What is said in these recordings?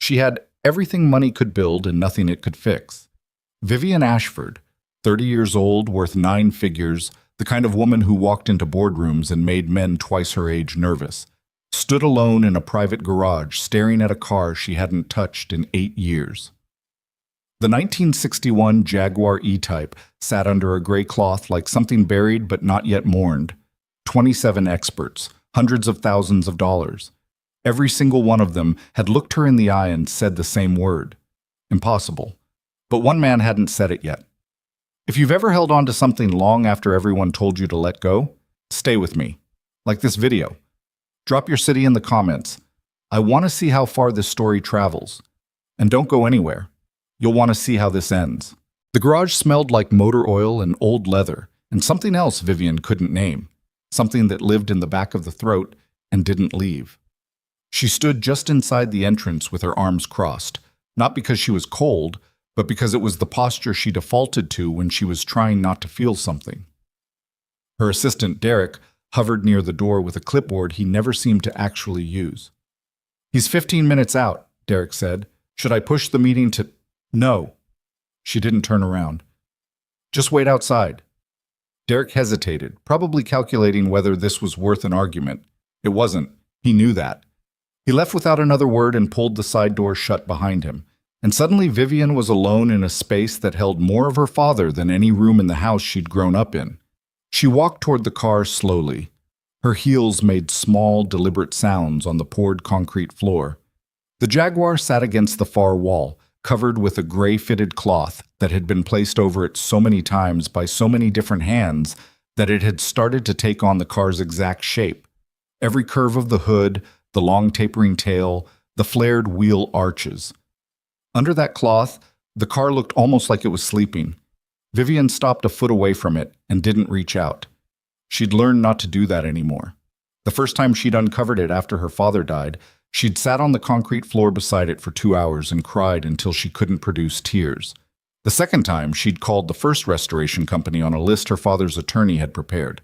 She had everything money could build and nothing it could fix. Vivian Ashford, 30 years old, worth 9 figures, the kind of woman who walked into boardrooms and made men twice her age nervous, stood alone in a private garage staring at a car she hadn't touched in 8 years. The 1961 Jaguar E-Type sat under a gray cloth like something buried but not yet mourned. 27 experts, hundreds of thousands of dollars. Every single one of them had looked her in the eye and said the same word. Impossible. But one man hadn't said it yet. If you've ever held on to something long after everyone told you to let go, stay with me. Like this video. Drop your city in the comments. I want to see how far this story travels. And don't go anywhere. You'll want to see how this ends. The garage smelled like motor oil and old leather, and something else Vivian couldn't name. Something that lived in the back of the throat and didn't leave. She stood just inside the entrance with her arms crossed, not because she was cold, but because it was the posture she defaulted to when she was trying not to feel something. Her assistant, Derek, hovered near the door with a clipboard he never seemed to actually use. "He's 15 minutes out," Derek said. "Should I push the meeting to—" "No." She didn't turn around. "Just wait outside." Derek hesitated, probably calculating whether this was worth an argument. It wasn't. He knew that. He left without another word and pulled the side door shut behind him. And suddenly Vivian was alone in a space that held more of her father than any room in the house she'd grown up in. She walked toward the car slowly. Her heels made small, deliberate sounds on the poured concrete floor. The Jaguar sat against the far wall, covered with a gray-fitted cloth that had been placed over it so many times by so many different hands that it had started to take on the car's exact shape. Every curve of the hood, the long tapering tail, the flared wheel arches. Under that cloth, the car looked almost like it was sleeping. Vivian stopped a foot away from it and didn't reach out. She'd learned not to do that anymore. The first time she'd uncovered it after her father died, she'd sat on the concrete floor beside it for 2 hours and cried until she couldn't produce tears. The second time, she'd called the first restoration company on a list her father's attorney had prepared.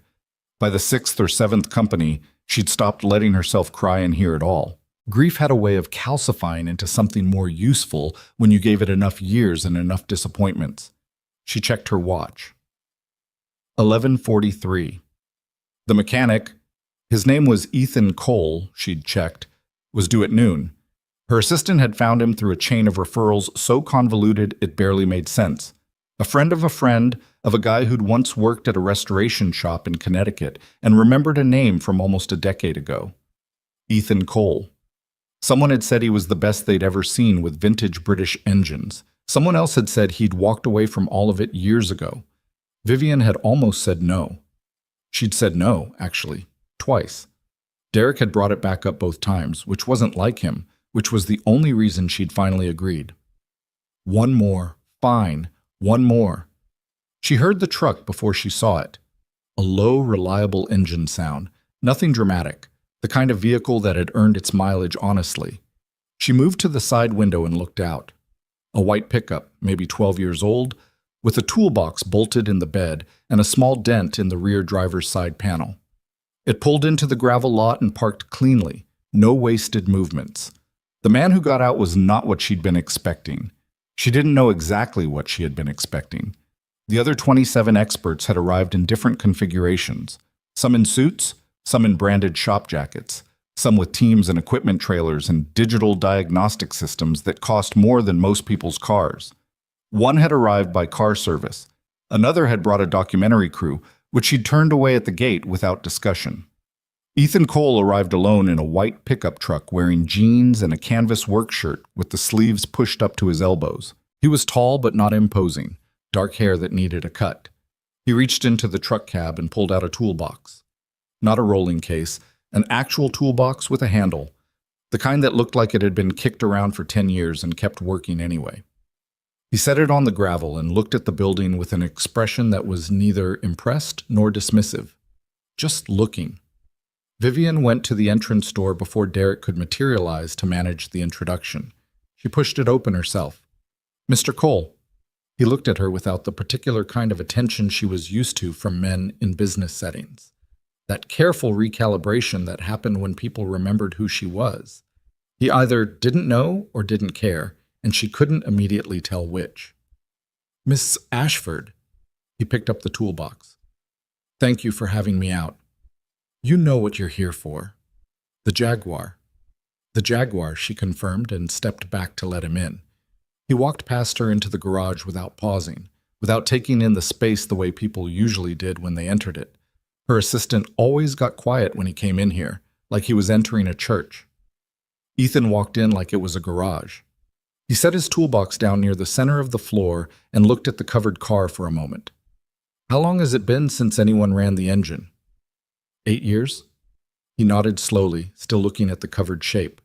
By the 6th or 7th company, she'd stopped letting herself cry in here at all. Grief had a way of calcifying into something more useful when you gave it enough years and enough disappointments. She checked her watch. 11:43. The mechanic, his name was Ethan Cole, she'd checked, was due at noon. Her assistant had found him through a chain of referrals so convoluted it barely made sense. A friend of a guy who'd once worked at a restoration shop in Connecticut and remembered a name from almost a decade ago. Ethan Cole. Someone had said he was the best they'd ever seen with vintage British engines. Someone else had said he'd walked away from all of it years ago. Vivian had almost said no. She'd said no, actually, twice. Derek had brought it back up both times, which wasn't like him, which was the only reason she'd finally agreed. One more, fine, one more. She heard the truck before she saw it. A low, reliable engine sound, nothing dramatic, the kind of vehicle that had earned its mileage honestly. She moved to the side window and looked out. A white pickup, maybe 12 years old, with a toolbox bolted in the bed and a small dent in the rear driver's side panel. It pulled into the gravel lot and parked cleanly, no wasted movements. The man who got out was not what she'd been expecting. She didn't know exactly what she had been expecting. The other 27 experts had arrived in different configurations, some in suits, some in branded shop jackets, some with teams and equipment trailers and digital diagnostic systems that cost more than most people's cars. One had arrived by car service. Another had brought a documentary crew, which she'd turned away at the gate without discussion. Ethan Cole arrived alone in a white pickup truck wearing jeans and a canvas work shirt with the sleeves pushed up to his elbows. He was tall but not imposing, dark hair that needed a cut. He reached into the truck cab and pulled out a toolbox. Not a rolling case, an actual toolbox with a handle, the kind that looked like it had been kicked around for 10 years and kept working anyway. He set it on the gravel and looked at the building with an expression that was neither impressed nor dismissive. Just looking. Vivian went to the entrance door before Derek could materialize to manage the introduction. She pushed it open herself. "Mr. Cole." He looked at her without the particular kind of attention she was used to from men in business settings. That careful recalibration that happened when people remembered who she was. He either didn't know or didn't care, and she couldn't immediately tell which. "Miss Ashford," he picked up the toolbox. "Thank you for having me out. You know what you're here for. The Jaguar." "The Jaguar," she confirmed and stepped back to let him in. He walked past her into the garage without pausing, without taking in the space the way people usually did when they entered it. Her assistant always got quiet when he came in here, like he was entering a church. Ethan walked in like it was a garage. He set his toolbox down near the center of the floor and looked at the covered car for a moment. "How long has it been since anyone ran the engine?" 8 years? He nodded slowly, still looking at the covered shape.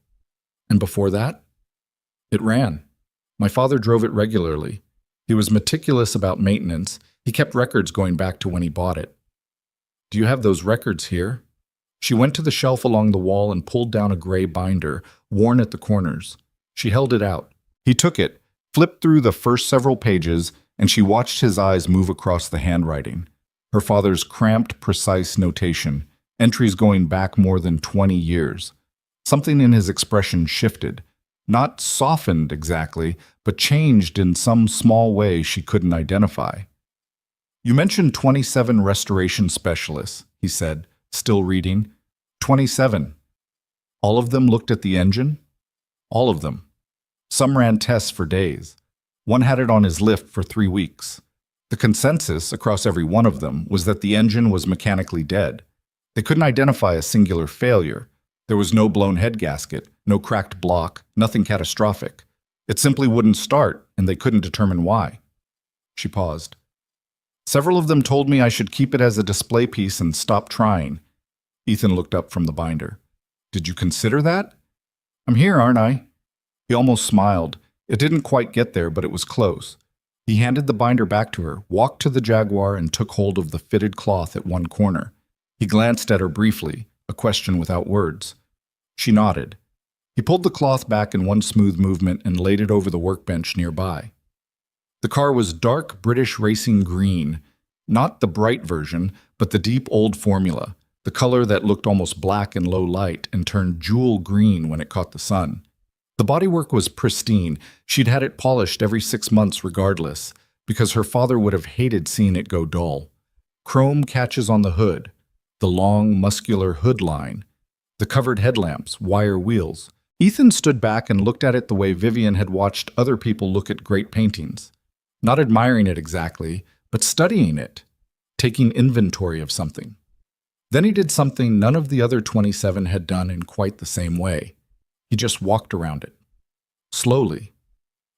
"And before that?" "It ran. My father drove it regularly. He was meticulous about maintenance. He kept records going back to when he bought it." "Do you have those records here?" She went to the shelf along the wall and pulled down a gray binder, worn at the corners. She held it out. He took it, flipped through the first several pages, and she watched his eyes move across the handwriting. Her father's cramped, precise notation, entries going back more than 20 years. Something in his expression shifted. Not softened exactly, but changed in some small way she couldn't identify. "You mentioned 27 restoration specialists," he said, still reading. 27. All of them looked at the engine? All of them. Some ran tests for days. One had it on his lift for 3 weeks. The consensus across every one of them was that the engine was mechanically dead. They couldn't identify a singular failure. There was no blown head gasket, no cracked block, nothing catastrophic. It simply wouldn't start, and they couldn't determine why. She paused. "Several of them told me I should keep it as a display piece and stop trying." Ethan looked up from the binder. "Did you consider that?" "I'm here, aren't I?" He almost smiled. It didn't quite get there, but it was close. He handed the binder back to her, walked to the Jaguar, and took hold of the fitted cloth at one corner. He glanced at her briefly, a question without words. She nodded. He pulled the cloth back in one smooth movement and laid it over the workbench nearby. The car was dark British racing green, not the bright version, but the deep old formula, the color that looked almost black in low light and turned jewel green when it caught the sun. The bodywork was pristine. She'd had it polished every 6 months regardless, because her father would have hated seeing it go dull. Chrome catches on the hood, the long, muscular hood line, the covered headlamps, wire wheels. Ethan stood back and looked at it the way Vivian had watched other people look at great paintings. Not admiring it exactly, but studying it, taking inventory of something. Then he did something none of the other 27 had done in quite the same way. He just walked around it. Slowly.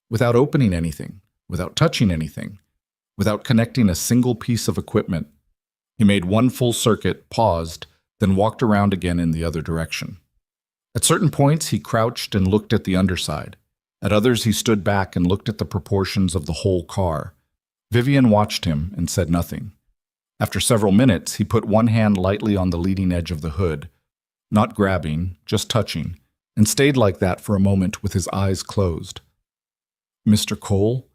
Without opening anything, without touching anything, without connecting a single piece of equipment. He made one full circuit, paused, then walked around again in the other direction. At certain points, he crouched and looked at the underside. At others, he stood back and looked at the proportions of the whole car. Vivian watched him and said nothing. After several minutes, he put one hand lightly on the leading edge of the hood, not grabbing, just touching, and stayed like that for a moment with his eyes closed. "Mr. Cole?"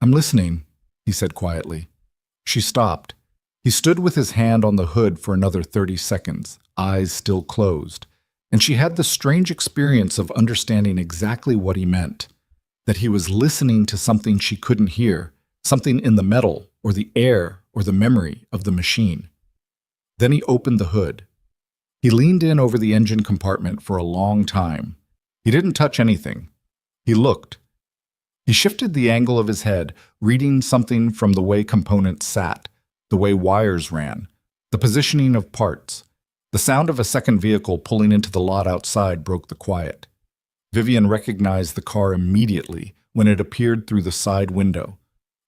"I'm listening," he said quietly. She stopped. He stood with his hand on the hood for another 30 seconds, eyes still closed, and she had the strange experience of understanding exactly what he meant, that he was listening to something she couldn't hear, something in the metal or the air or the memory of the machine. Then he opened the hood. He leaned in over the engine compartment for a long time. He didn't touch anything. He looked. He shifted the angle of his head, reading something from the way components sat, the way wires ran, the positioning of parts. The sound of a second vehicle pulling into the lot outside broke the quiet. Vivian recognized the car immediately when it appeared through the side window.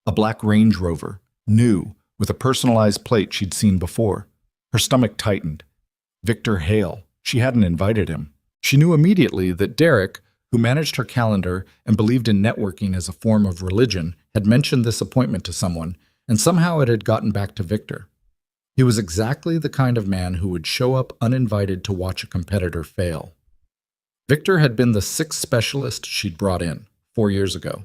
A black Range Rover, new, with a personalized plate she'd seen before. Her stomach tightened. Victor Hale. She hadn't invited him. She knew immediately that Derek, who managed her calendar and believed in networking as a form of religion, had mentioned this appointment to someone, and somehow it had gotten back to Victor. He was exactly the kind of man who would show up uninvited to watch a competitor fail. Victor had been the 6th specialist she'd brought in 4 years ago.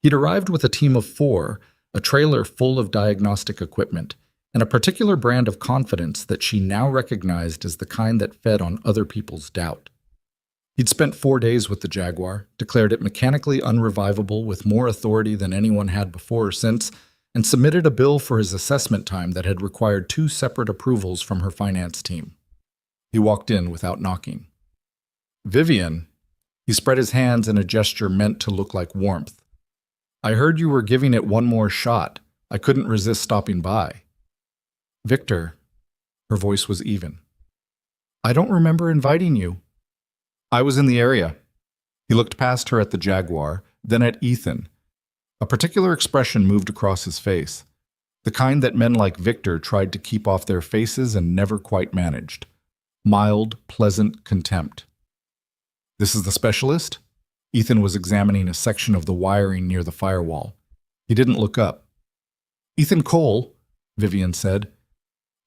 He'd arrived with a team of 4, a trailer full of diagnostic equipment, and a particular brand of confidence that she now recognized as the kind that fed on other people's doubt. He'd spent 4 days with the Jaguar, declared it mechanically unrevivable with more authority than anyone had before or since, and submitted a bill for his assessment time that had required 2 separate approvals from her finance team. He walked in without knocking. "Vivian," he spread his hands in a gesture meant to look like warmth. "I heard you were giving it one more shot. I couldn't resist stopping by." "Victor," her voice was even. "I don't remember inviting you." "I was in the area." He looked past her at the Jaguar, then at Ethan. A particular expression moved across his face, the kind that men like Victor tried to keep off their faces and never quite managed. Mild, pleasant contempt. "This is the specialist?" Ethan was examining a section of the wiring near the firewall. He didn't look up. "Ethan Cole," Vivian said.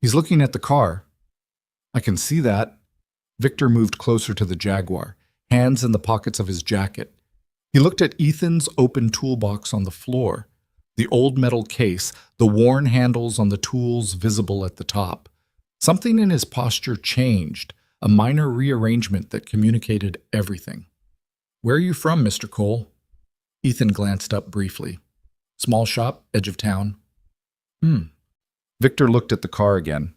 "He's looking at the car." "I can see that." Victor moved closer to the Jaguar, hands in the pockets of his jacket. He looked at Ethan's open toolbox on the floor, the old metal case, the worn handles on the tools visible at the top. Something in his posture changed, a minor rearrangement that communicated everything. "Where are you from, Mr. Cole?" Ethan glanced up briefly. "Small shop, edge of town." Victor looked at the car again.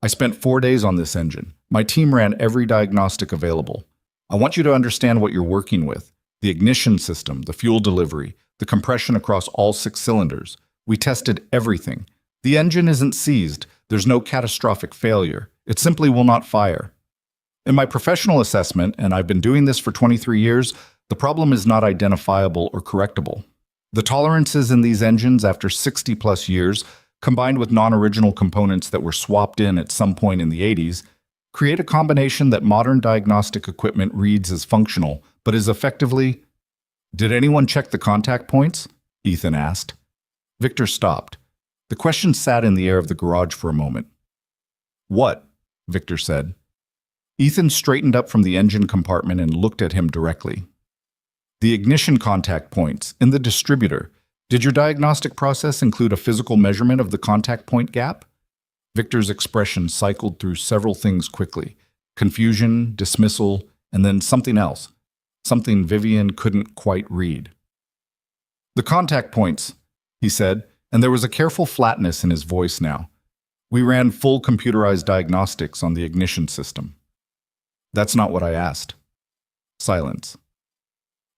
"I spent 4 days on this engine. My team ran every diagnostic available. I want you to understand what you're working with. The ignition system, the fuel delivery, the compression across all 6 cylinders. We tested everything. The engine isn't seized. There's no catastrophic failure. It simply will not fire. In my professional assessment, and I've been doing this for 23 years, the problem is not identifiable or correctable. The tolerances in these engines after 60-plus years, combined with non-original components that were swapped in at some point in the 80s, create a combination that modern diagnostic equipment reads as functional, but is effectively... "Did anyone check the contact points?" Ethan asked. Victor stopped. The question sat in the air of the garage for a moment. "What?" Victor said. Ethan straightened up from the engine compartment and looked at him directly. "The ignition contact points, in the distributor. Did your diagnostic process include a physical measurement of the contact point gap?" Victor's expression cycled through several things quickly. Confusion, dismissal, and then something else. Something Vivian couldn't quite read. "The contact points," he said, and there was a careful flatness in his voice now. "We ran full computerized diagnostics on the ignition system." "That's not what I asked." Silence.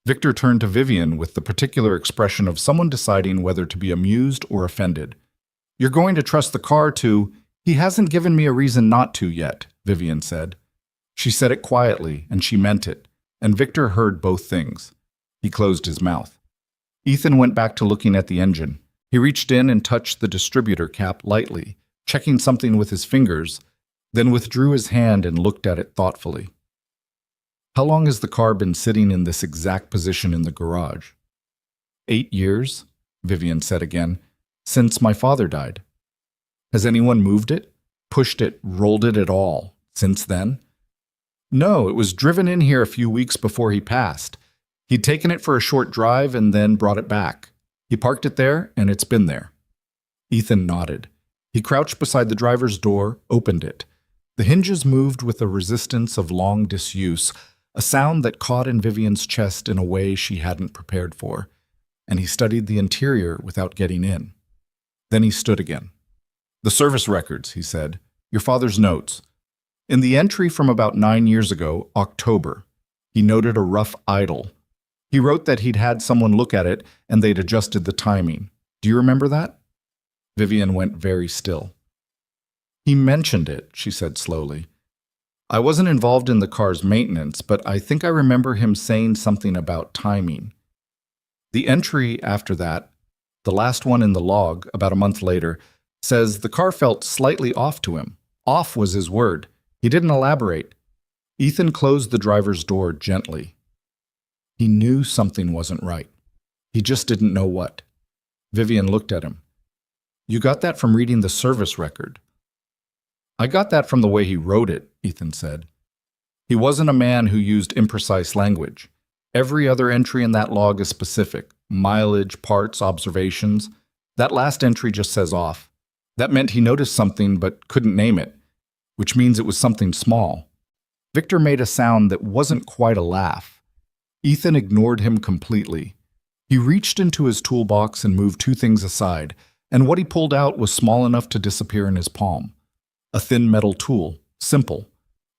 Victor turned to Vivian with the particular expression of someone deciding whether to be amused or offended. "You're going to trust the car to..." "He hasn't given me a reason not to yet," Vivian said. She said it quietly, and she meant it, and Victor heard both things. He closed his mouth. Ethan went back to looking at the engine. He reached in and touched the distributor cap lightly, checking something with his fingers, then withdrew his hand and looked at it thoughtfully. "How long has the car been sitting in this exact position in the garage?" 8 years, Vivian said again, "since my father died." "Has anyone moved it, pushed it, rolled it at all since then?" "No, it was driven in here a few weeks before he passed. He'd taken it for a short drive and then brought it back. He parked it there, and it's been there." Ethan nodded. He crouched beside the driver's door, opened it. The hinges moved with a resistance of long disuse, a sound that caught in Vivian's chest in a way she hadn't prepared for, and he studied the interior without getting in. Then he stood again. "The service records," he said. "Your father's notes. In the entry from about 9 years ago, October, he noted a rough idle. He wrote that he'd had someone look at it and they'd adjusted the timing. Do you remember that?" Vivian went very still. "He mentioned it," she said slowly. "I wasn't involved in the car's maintenance, but I think I remember him saying something about timing. The entry after that, the last one in the log, about a month later, says the car felt slightly off to him. Off was his word. He didn't elaborate." Ethan closed the driver's door gently. He knew something wasn't right. He just didn't know what. Vivian looked at him. "You got that from reading the service record?" "I got that from the way he wrote it," Ethan said. "He wasn't a man who used imprecise language. Every other entry in that log is specific. Mileage, parts, observations. That last entry just says off. That meant he noticed something but couldn't name it, which means it was something small." Victor made a sound that wasn't quite a laugh. Ethan ignored him completely. He reached into his toolbox and moved two things aside, and what he pulled out was small enough to disappear in his palm. A thin metal tool, simple,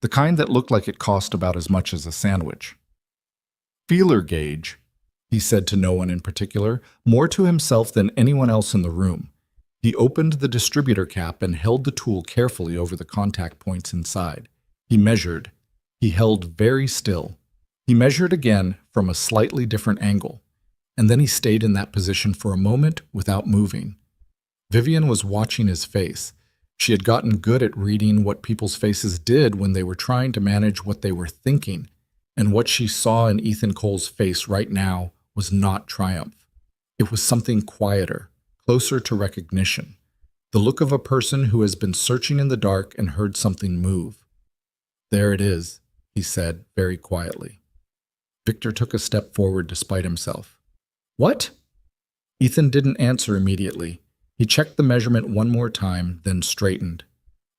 the kind that looked like it cost about as much as a sandwich. Feeler gauge, he said to no one in particular, more to himself than anyone else in the room. He opened the distributor cap and held the tool carefully over the contact points inside. He measured. He held very still. He measured again from a slightly different angle, and then he stayed in that position for a moment without moving. Vivian was watching his face. She had gotten good at reading what people's faces did when they were trying to manage what they were thinking, and what she saw in Ethan Cole's face right now was not triumph. It was something quieter, closer to recognition, the look of a person who has been searching in the dark and heard something move. "There it is," he said very quietly. Victor took a step forward despite himself. "What?" Ethan didn't answer immediately. He checked the measurement one more time, then straightened.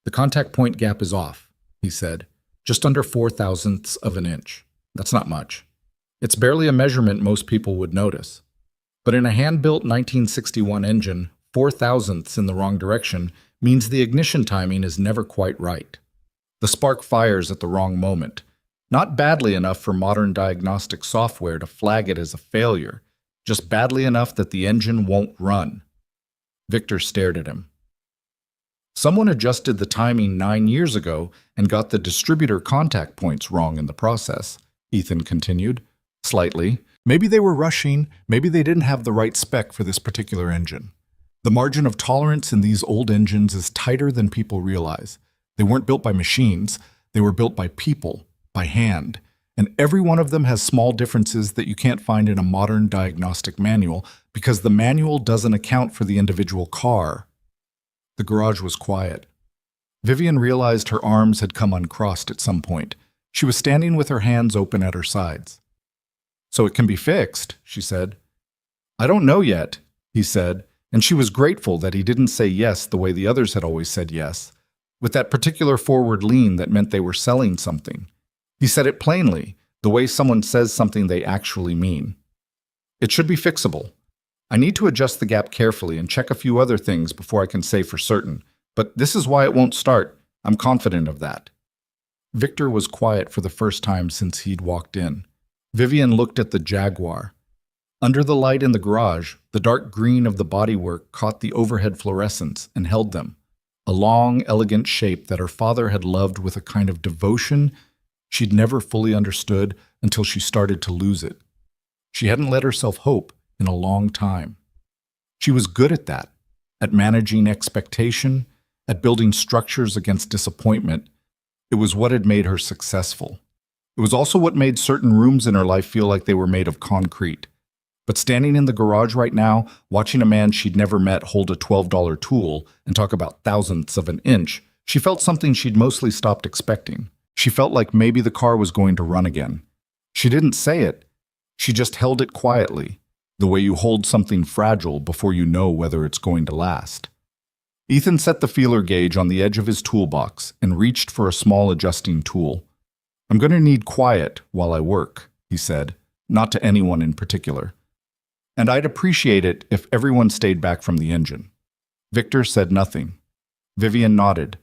"The contact point gap is off," he said. "Just under 4/1000ths of an inch. That's not much. It's barely a measurement most people would notice. But in a hand-built 1961 engine, 4/1000ths in the wrong direction means the ignition timing is never quite right. The spark fires at the wrong moment. Not badly enough for modern diagnostic software to flag it as a failure, just badly enough that the engine won't run." Victor stared at him. "Someone adjusted the timing 9 years ago and got the distributor contact points wrong in the process," Ethan continued. "Slightly. Maybe they were rushing, maybe they didn't have the right spec for this particular engine. The margin of tolerance in these old engines is tighter than people realize. They weren't built by machines, they were built by people, by hand. And every one of them has small differences that you can't find in a modern diagnostic manual because the manual doesn't account for the individual car." The garage was quiet. Vivian realized her arms had come uncrossed at some point. She was standing with her hands open at her sides. "So it can be fixed," she said. "I don't know yet," he said, and she was grateful that he didn't say yes the way the others had always said yes, with that particular forward lean that meant they were selling something. He said it plainly, the way someone says something they actually mean. "It should be fixable. I need to adjust the gap carefully and check a few other things before I can say for certain, but this is why it won't start. I'm confident of that." Victor was quiet for the first time since he'd walked in. Vivian looked at the Jaguar. Under the light in the garage, the dark green of the bodywork caught the overhead fluorescents and held them, a long, elegant shape that her father had loved with a kind of devotion she'd never fully understood until she started to lose it. She hadn't let herself hope in a long time. She was good at that, at managing expectation, at building structures against disappointment. It was what had made her successful. It was also what made certain rooms in her life feel like they were made of concrete. But standing in the garage right now, watching a man she'd never met hold a $12 tool and talk about thousandths of an inch, she felt something she'd mostly stopped expecting. She felt like maybe the car was going to run again. She didn't say it. She just held it quietly, the way you hold something fragile before you know whether it's going to last. Ethan set the feeler gauge on the edge of his toolbox and reached for a small adjusting tool. "I'm going to need quiet while I work," he said, not to anyone in particular. "And I'd appreciate it if everyone stayed back from the engine." Victor said nothing. Vivian nodded.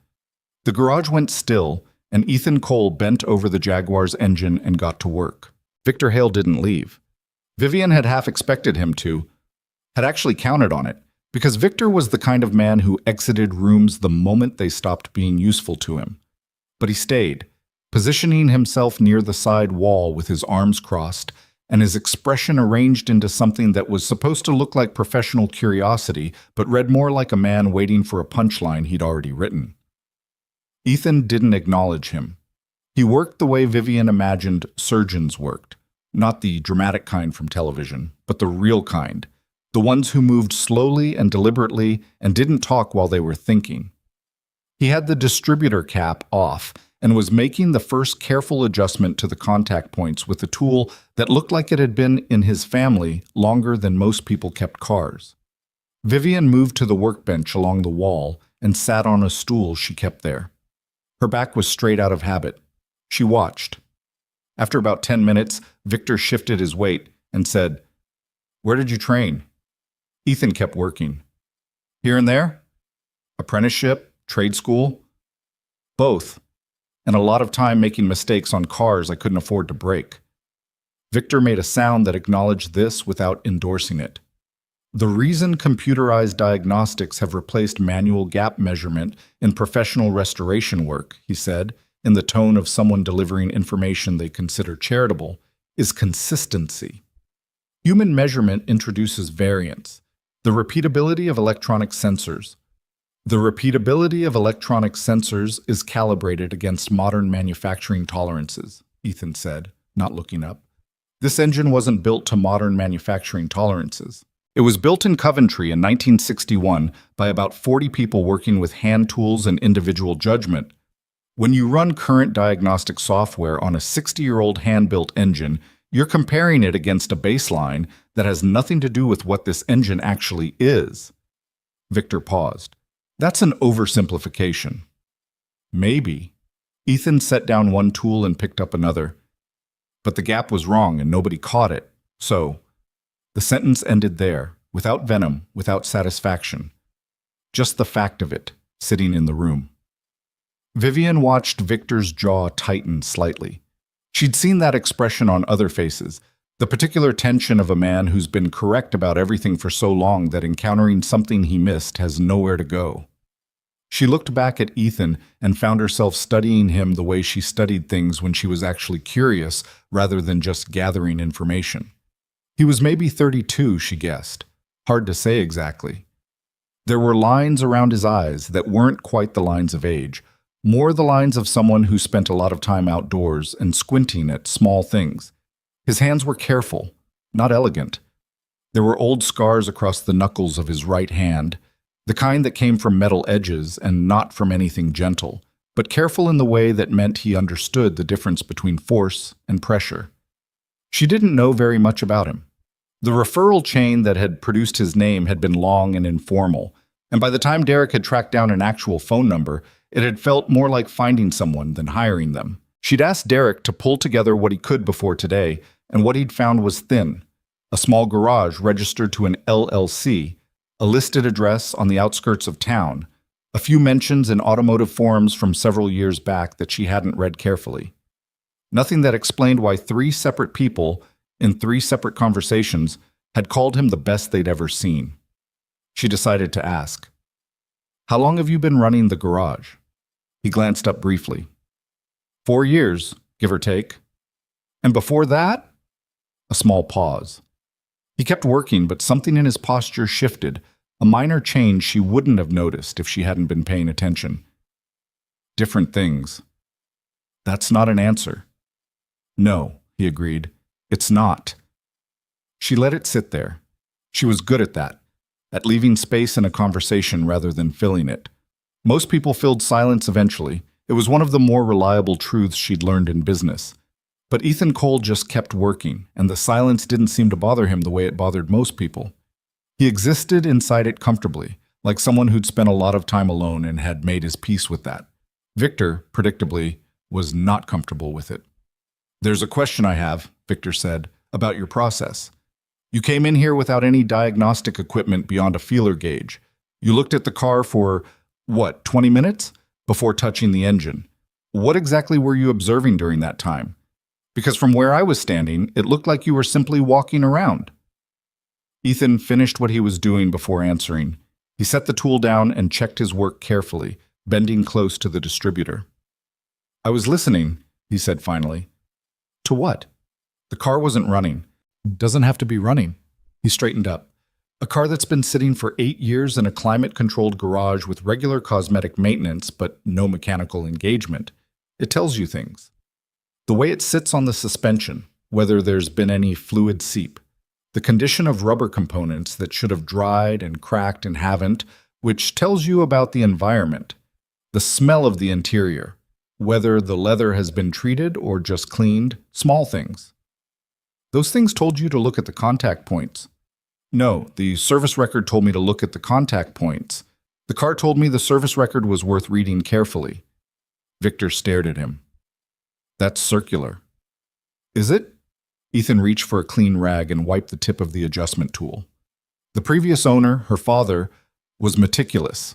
The garage went still, and Ethan Cole bent over the Jaguar's engine and got to work. Victor Hale didn't leave. Vivian had half expected him to, had actually counted on it, because Victor was the kind of man who exited rooms the moment they stopped being useful to him. But he stayed, positioning himself near the side wall with his arms crossed and his expression arranged into something that was supposed to look like professional curiosity, but read more like a man waiting for a punchline he'd already written. Ethan didn't acknowledge him. He worked the way Vivian imagined surgeons worked, not the dramatic kind from television, but the real kind, the ones who moved slowly and deliberately and didn't talk while they were thinking. He had the distributor cap off and was making the first careful adjustment to the contact points with a tool that looked like it had been in his family longer than most people kept cars. Vivian moved to the workbench along the wall and sat on a stool she kept there. Her back was straight out of habit. She watched. After about 10 minutes, Victor shifted his weight and said, "Where did you train?" Ethan kept working. "Here and there? Apprenticeship? Trade school?" "Both. And a lot of time making mistakes on cars I couldn't afford to break." Victor made a sound that acknowledged this without endorsing it. "The reason computerized diagnostics have replaced manual gap measurement in professional restoration work," he said, in the tone of someone delivering information they consider charitable, "is consistency. Human measurement introduces variance, the repeatability of electronic sensors. The repeatability of electronic sensors is calibrated against modern manufacturing tolerances," Ethan said, not looking up. "This engine wasn't built to modern manufacturing tolerances. It was built in Coventry in 1961 by about 40 people working with hand tools and individual judgment. When you run current diagnostic software on a 60-year-old hand-built engine, you're comparing it against a baseline that has nothing to do with what this engine actually is." Victor paused. "That's an oversimplification." "Maybe." Ethan set down one tool and picked up another. "But the gap was wrong and nobody caught it. So..." The sentence ended there, without venom, without satisfaction. Just the fact of it, sitting in the room. Vivian watched Victor's jaw tighten slightly. She'd seen that expression on other faces, the particular tension of a man who's been correct about everything for so long that encountering something he missed has nowhere to go. She looked back at Ethan and found herself studying him the way she studied things when she was actually curious rather than just gathering information. He was maybe 32, she guessed. Hard to say exactly. There were lines around his eyes that weren't quite the lines of age, more the lines of someone who spent a lot of time outdoors and squinting at small things. His hands were careful, not elegant. There were old scars across the knuckles of his right hand, the kind that came from metal edges and not from anything gentle, but careful in the way that meant he understood the difference between force and pressure. She didn't know very much about him. The referral chain that had produced his name had been long and informal, and by the time Derek had tracked down an actual phone number, it had felt more like finding someone than hiring them. She'd asked Derek to pull together what he could before today, and what he'd found was thin. A small garage registered to an LLC, a listed address on the outskirts of town, a few mentions in automotive forums from several years back that she hadn't read carefully. Nothing that explained why 3 separate people, in 3 separate conversations, had called him the best they'd ever seen. She decided to ask, "How long have you been running the garage?" He glanced up briefly. 4 years, give or take. "And before that?" A small pause. He kept working, but something in his posture shifted, a minor change she wouldn't have noticed if she hadn't been paying attention. "Different things." "That's not an answer." "No," he agreed. "It's not." She let it sit there. She was good at that, at leaving space in a conversation rather than filling it. Most people filled silence eventually. It was one of the more reliable truths she'd learned in business. But Ethan Cole just kept working, and the silence didn't seem to bother him the way it bothered most people. He existed inside it comfortably, like someone who'd spent a lot of time alone and had made his peace with that. Victor, predictably, was not comfortable with it. "There's a question I have," Victor said, "about your process. You came in here without any diagnostic equipment beyond a feeler gauge. You looked at the car for, 20 minutes? Before touching the engine. What exactly were you observing during that time? Because from where I was standing, it looked like you were simply walking around." Ethan finished what he was doing before answering. He set the tool down and checked his work carefully, bending close to the distributor. "I was listening," he said finally. "To what?" "The car wasn't running." "Doesn't have to be running." He straightened up. "A car that's been sitting for 8 years in a climate-controlled garage with regular cosmetic maintenance but no mechanical engagement. It tells you things. The way it sits on the suspension, whether there's been any fluid seep, the condition of rubber components that should have dried and cracked and haven't, which tells you about the environment, the smell of the interior, whether the leather has been treated or just cleaned, small things. Those things told you to look at the contact points." "No, the service record told me to look at the contact points. The car told me the service record was worth reading carefully." Victor stared at him. That's circular. Is it? Ethan reached for a clean rag and wiped the tip of the adjustment tool. The previous owner, her father, was meticulous.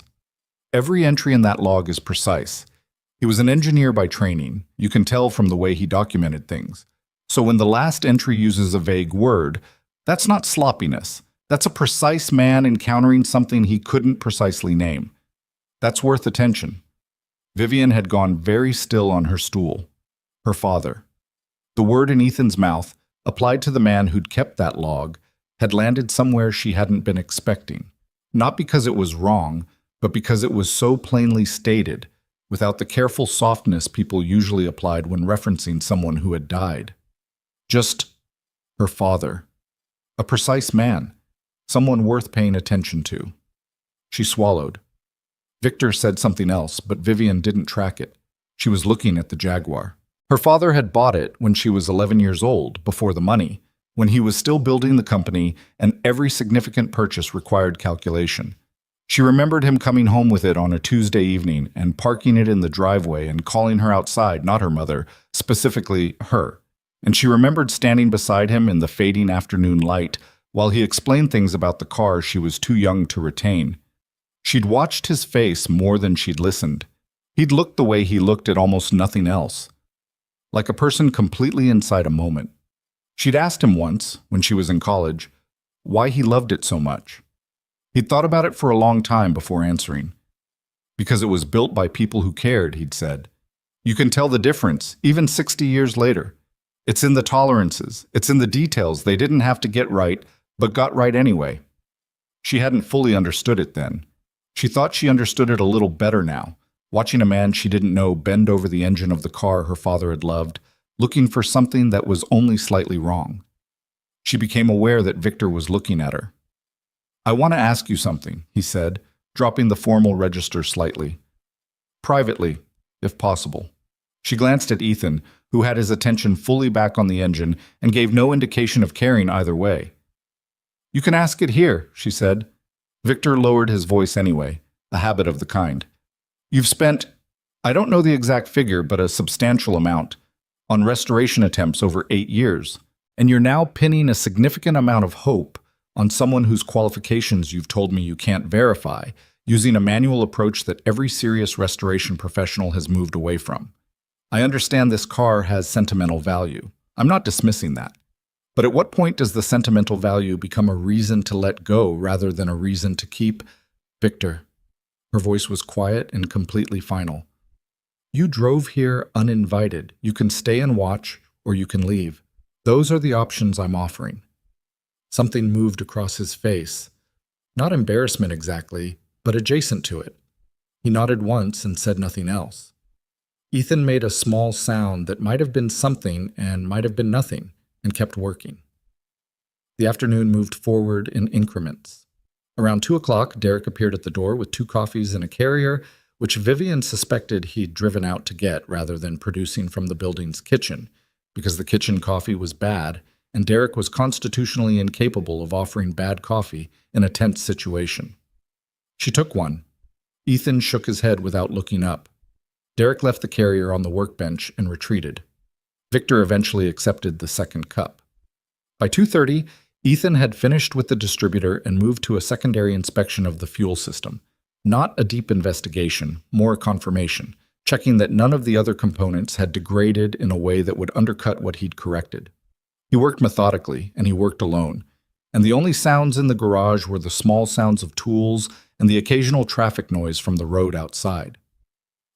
Every entry in that log is precise. He was an engineer by training. You can tell from the way he documented things. So when the last entry uses a vague word, that's not sloppiness. That's a precise man encountering something he couldn't precisely name. That's worth attention. Vivian had gone very still on her stool. Her father. The word in Ethan's mouth, applied to the man who'd kept that log, had landed somewhere she hadn't been expecting. Not because it was wrong, but because it was so plainly stated, without the careful softness people usually applied when referencing someone who had died. Just her father. A precise man. Someone worth paying attention to. She swallowed. Victor said something else, but Vivian didn't track it. She was looking at the Jaguar. Her father had bought it when she was 11 years old, before the money, when he was still building the company and every significant purchase required calculation. She remembered him coming home with it on a Tuesday evening and parking it in the driveway and calling her outside, not her mother, specifically her. And she remembered standing beside him in the fading afternoon light while he explained things about the car she was too young to retain. She'd watched his face more than she'd listened. He'd looked the way he looked at almost nothing else. Like a person completely inside a moment. She'd asked him once, when she was in college, why he loved it so much. He'd thought about it for a long time before answering. Because it was built by people who cared, he'd said. You can tell the difference, even 60 years later. It's in the tolerances, it's in the details they didn't have to get right, but got right anyway. She hadn't fully understood it then. She thought she understood it a little better now, watching a man she didn't know bend over the engine of the car her father had loved, looking for something that was only slightly wrong. She became aware that Victor was looking at her. I want to ask you something, he said, dropping the formal register slightly. Privately, if possible. She glanced at Ethan, who had his attention fully back on the engine and gave no indication of caring either way. You can ask it here, she said. Victor lowered his voice anyway, a habit of the kind. You've spent, I don't know the exact figure, but a substantial amount, on restoration attempts over 8 years, and you're now pinning a significant amount of hope on someone whose qualifications you've told me you can't verify, using a manual approach that every serious restoration professional has moved away from. I understand this car has sentimental value. I'm not dismissing that. But at what point does the sentimental value become a reason to let go rather than a reason to keep? Victor. Her voice was quiet and completely final. You drove here uninvited. You can stay and watch, or you can leave. Those are the options I'm offering. Something moved across his face. Not embarrassment exactly, but adjacent to it. He nodded once and said nothing else. Ethan made a small sound that might have been something and might have been nothing, and kept working. The afternoon moved forward in increments. Around 2 o'clock, Derek appeared at the door with 2 coffees in a carrier, which Vivian suspected he'd driven out to get rather than producing from the building's kitchen, because the kitchen coffee was bad, and Derek was constitutionally incapable of offering bad coffee in a tense situation. She took one. Ethan shook his head without looking up. Derek left the carrier on the workbench and retreated. Victor eventually accepted the second cup. By 2:30, Ethan had finished with the distributor and moved to a secondary inspection of the fuel system. Not a deep investigation, more a confirmation, checking that none of the other components had degraded in a way that would undercut what he'd corrected. He worked methodically, and he worked alone, and the only sounds in the garage were the small sounds of tools and the occasional traffic noise from the road outside.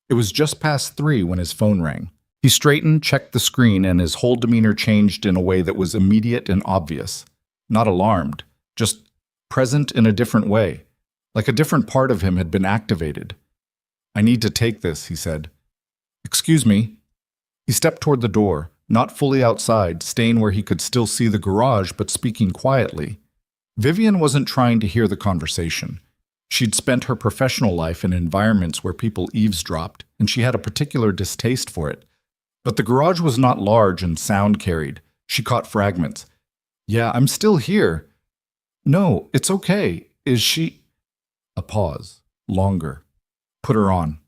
It was just past 3 when his phone rang. He straightened, checked the screen, and his whole demeanor changed in a way that was immediate and obvious. Not alarmed, just present in a different way, like a different part of him had been activated. I need to take this, he said. Excuse me. He stepped toward the door, not fully outside, staying where he could still see the garage, but speaking quietly. Vivian wasn't trying to hear the conversation. She'd spent her professional life in environments where people eavesdropped, and she had a particular distaste for it. But the garage was not large and sound carried. She caught fragments. Yeah, I'm still here. No, it's okay. Is she... A pause. Longer. Put her on.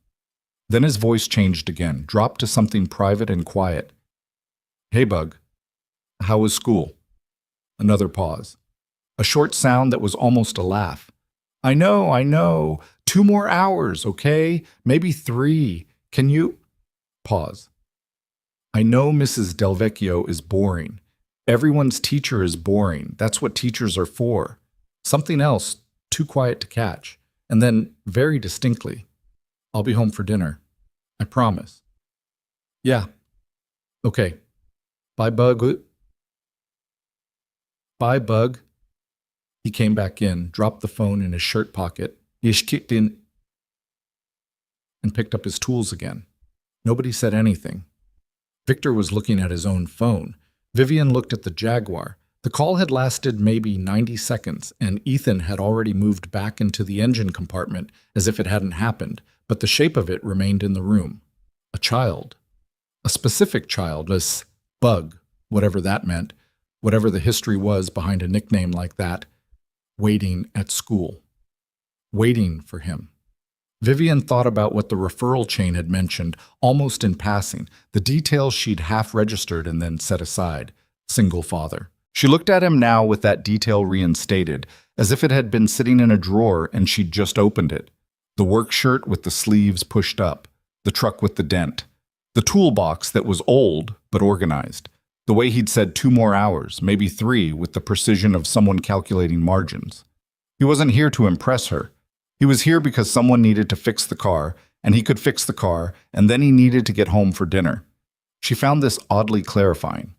Then his voice changed again, dropped to something private and quiet. Hey, Bug. How was school? Another pause. A short sound that was almost a laugh. I know. 2 more hours, okay? Maybe 3. Can you? Pause. I know Mrs. Delvecchio is boring. Everyone's teacher is boring. That's what teachers are for. Something else, too quiet to catch. And then, very distinctly, I'll be home for dinner. I promise. Yeah. Okay. Bye, Bug. Bye, Bug. He came back in, dropped the phone in his shirt pocket. He kicked in and picked up his tools again. Nobody said anything. Victor was looking at his own phone. Vivian looked at the Jaguar. The call had lasted maybe 90 seconds, and Ethan had already moved back into the engine compartment as if it hadn't happened, but the shape of it remained in the room. A child. A specific child, a Bug, whatever that meant, whatever the history was behind a nickname like that, waiting at school. Waiting for him. Vivian thought about what the referral chain had mentioned, almost in passing, the details she'd half-registered and then set aside. Single father. She looked at him now with that detail reinstated, as if it had been sitting in a drawer and she'd just opened it. The work shirt with the sleeves pushed up, the truck with the dent, the toolbox that was old but organized, the way he'd said 2 more hours, maybe 3, with the precision of someone calculating margins. He wasn't here to impress her. He was here because someone needed to fix the car, and he could fix the car, and then he needed to get home for dinner. She found this oddly clarifying.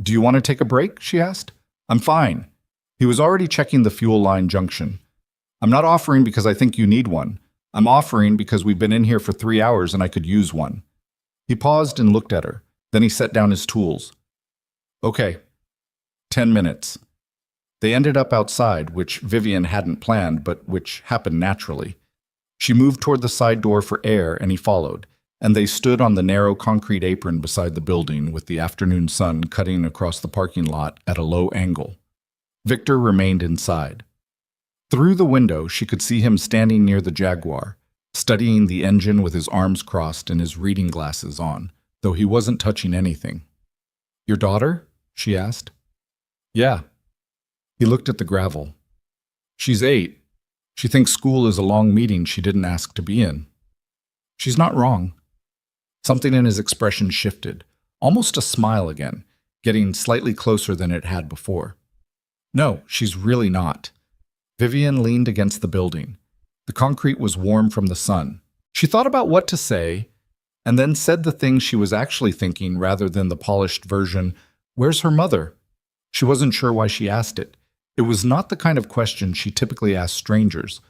Do you want to take a break? She asked. I'm fine. He was already checking the fuel line junction. I'm not offering because I think you need one. I'm offering because we've been in here for 3 hours and I could use one. He paused and looked at her. Then he set down his tools. Okay. 10 minutes. They ended up outside, which Vivian hadn't planned, but which happened naturally. She moved toward the side door for air, and he followed, and they stood on the narrow concrete apron beside the building with the afternoon sun cutting across the parking lot at a low angle. Victor remained inside. Through the window, she could see him standing near the Jaguar, studying the engine with his arms crossed and his reading glasses on, though he wasn't touching anything. Your daughter? She asked. Yeah. He looked at the gravel. She's 8. She thinks school is a long meeting she didn't ask to be in. She's not wrong. Something in his expression shifted, almost a smile again, getting slightly closer than it had before. No, she's really not. Vivian leaned against the building. The concrete was warm from the sun. She thought about what to say, and then said the thing she was actually thinking rather than the polished version, "Where's her mother?" She wasn't sure why she asked it. It was not the kind of question she typically asked strangers,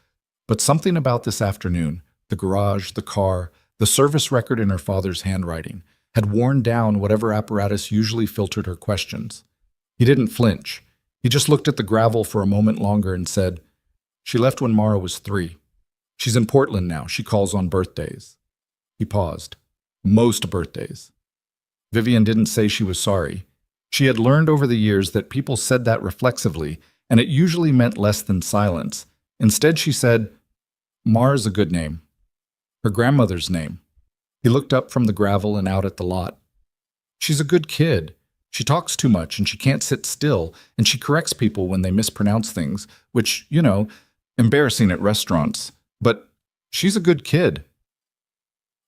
but something about this afternoon, the garage, the car, the service record in her father's handwriting, had worn down whatever apparatus usually filtered her questions. He didn't flinch. He just looked at the gravel for a moment longer and said, She left when Mara was 3. She's in Portland now. She calls on birthdays. He paused. Most birthdays. Vivian didn't say she was sorry. She had learned over the years that people said that reflexively, and it usually meant less than silence. Instead, she said, Mara's a good name. Her grandmother's name. He looked up from the gravel and out at the lot. She's a good kid. She talks too much and she can't sit still, and she corrects people when they mispronounce things, which, embarrassing at restaurants. But she's a good kid.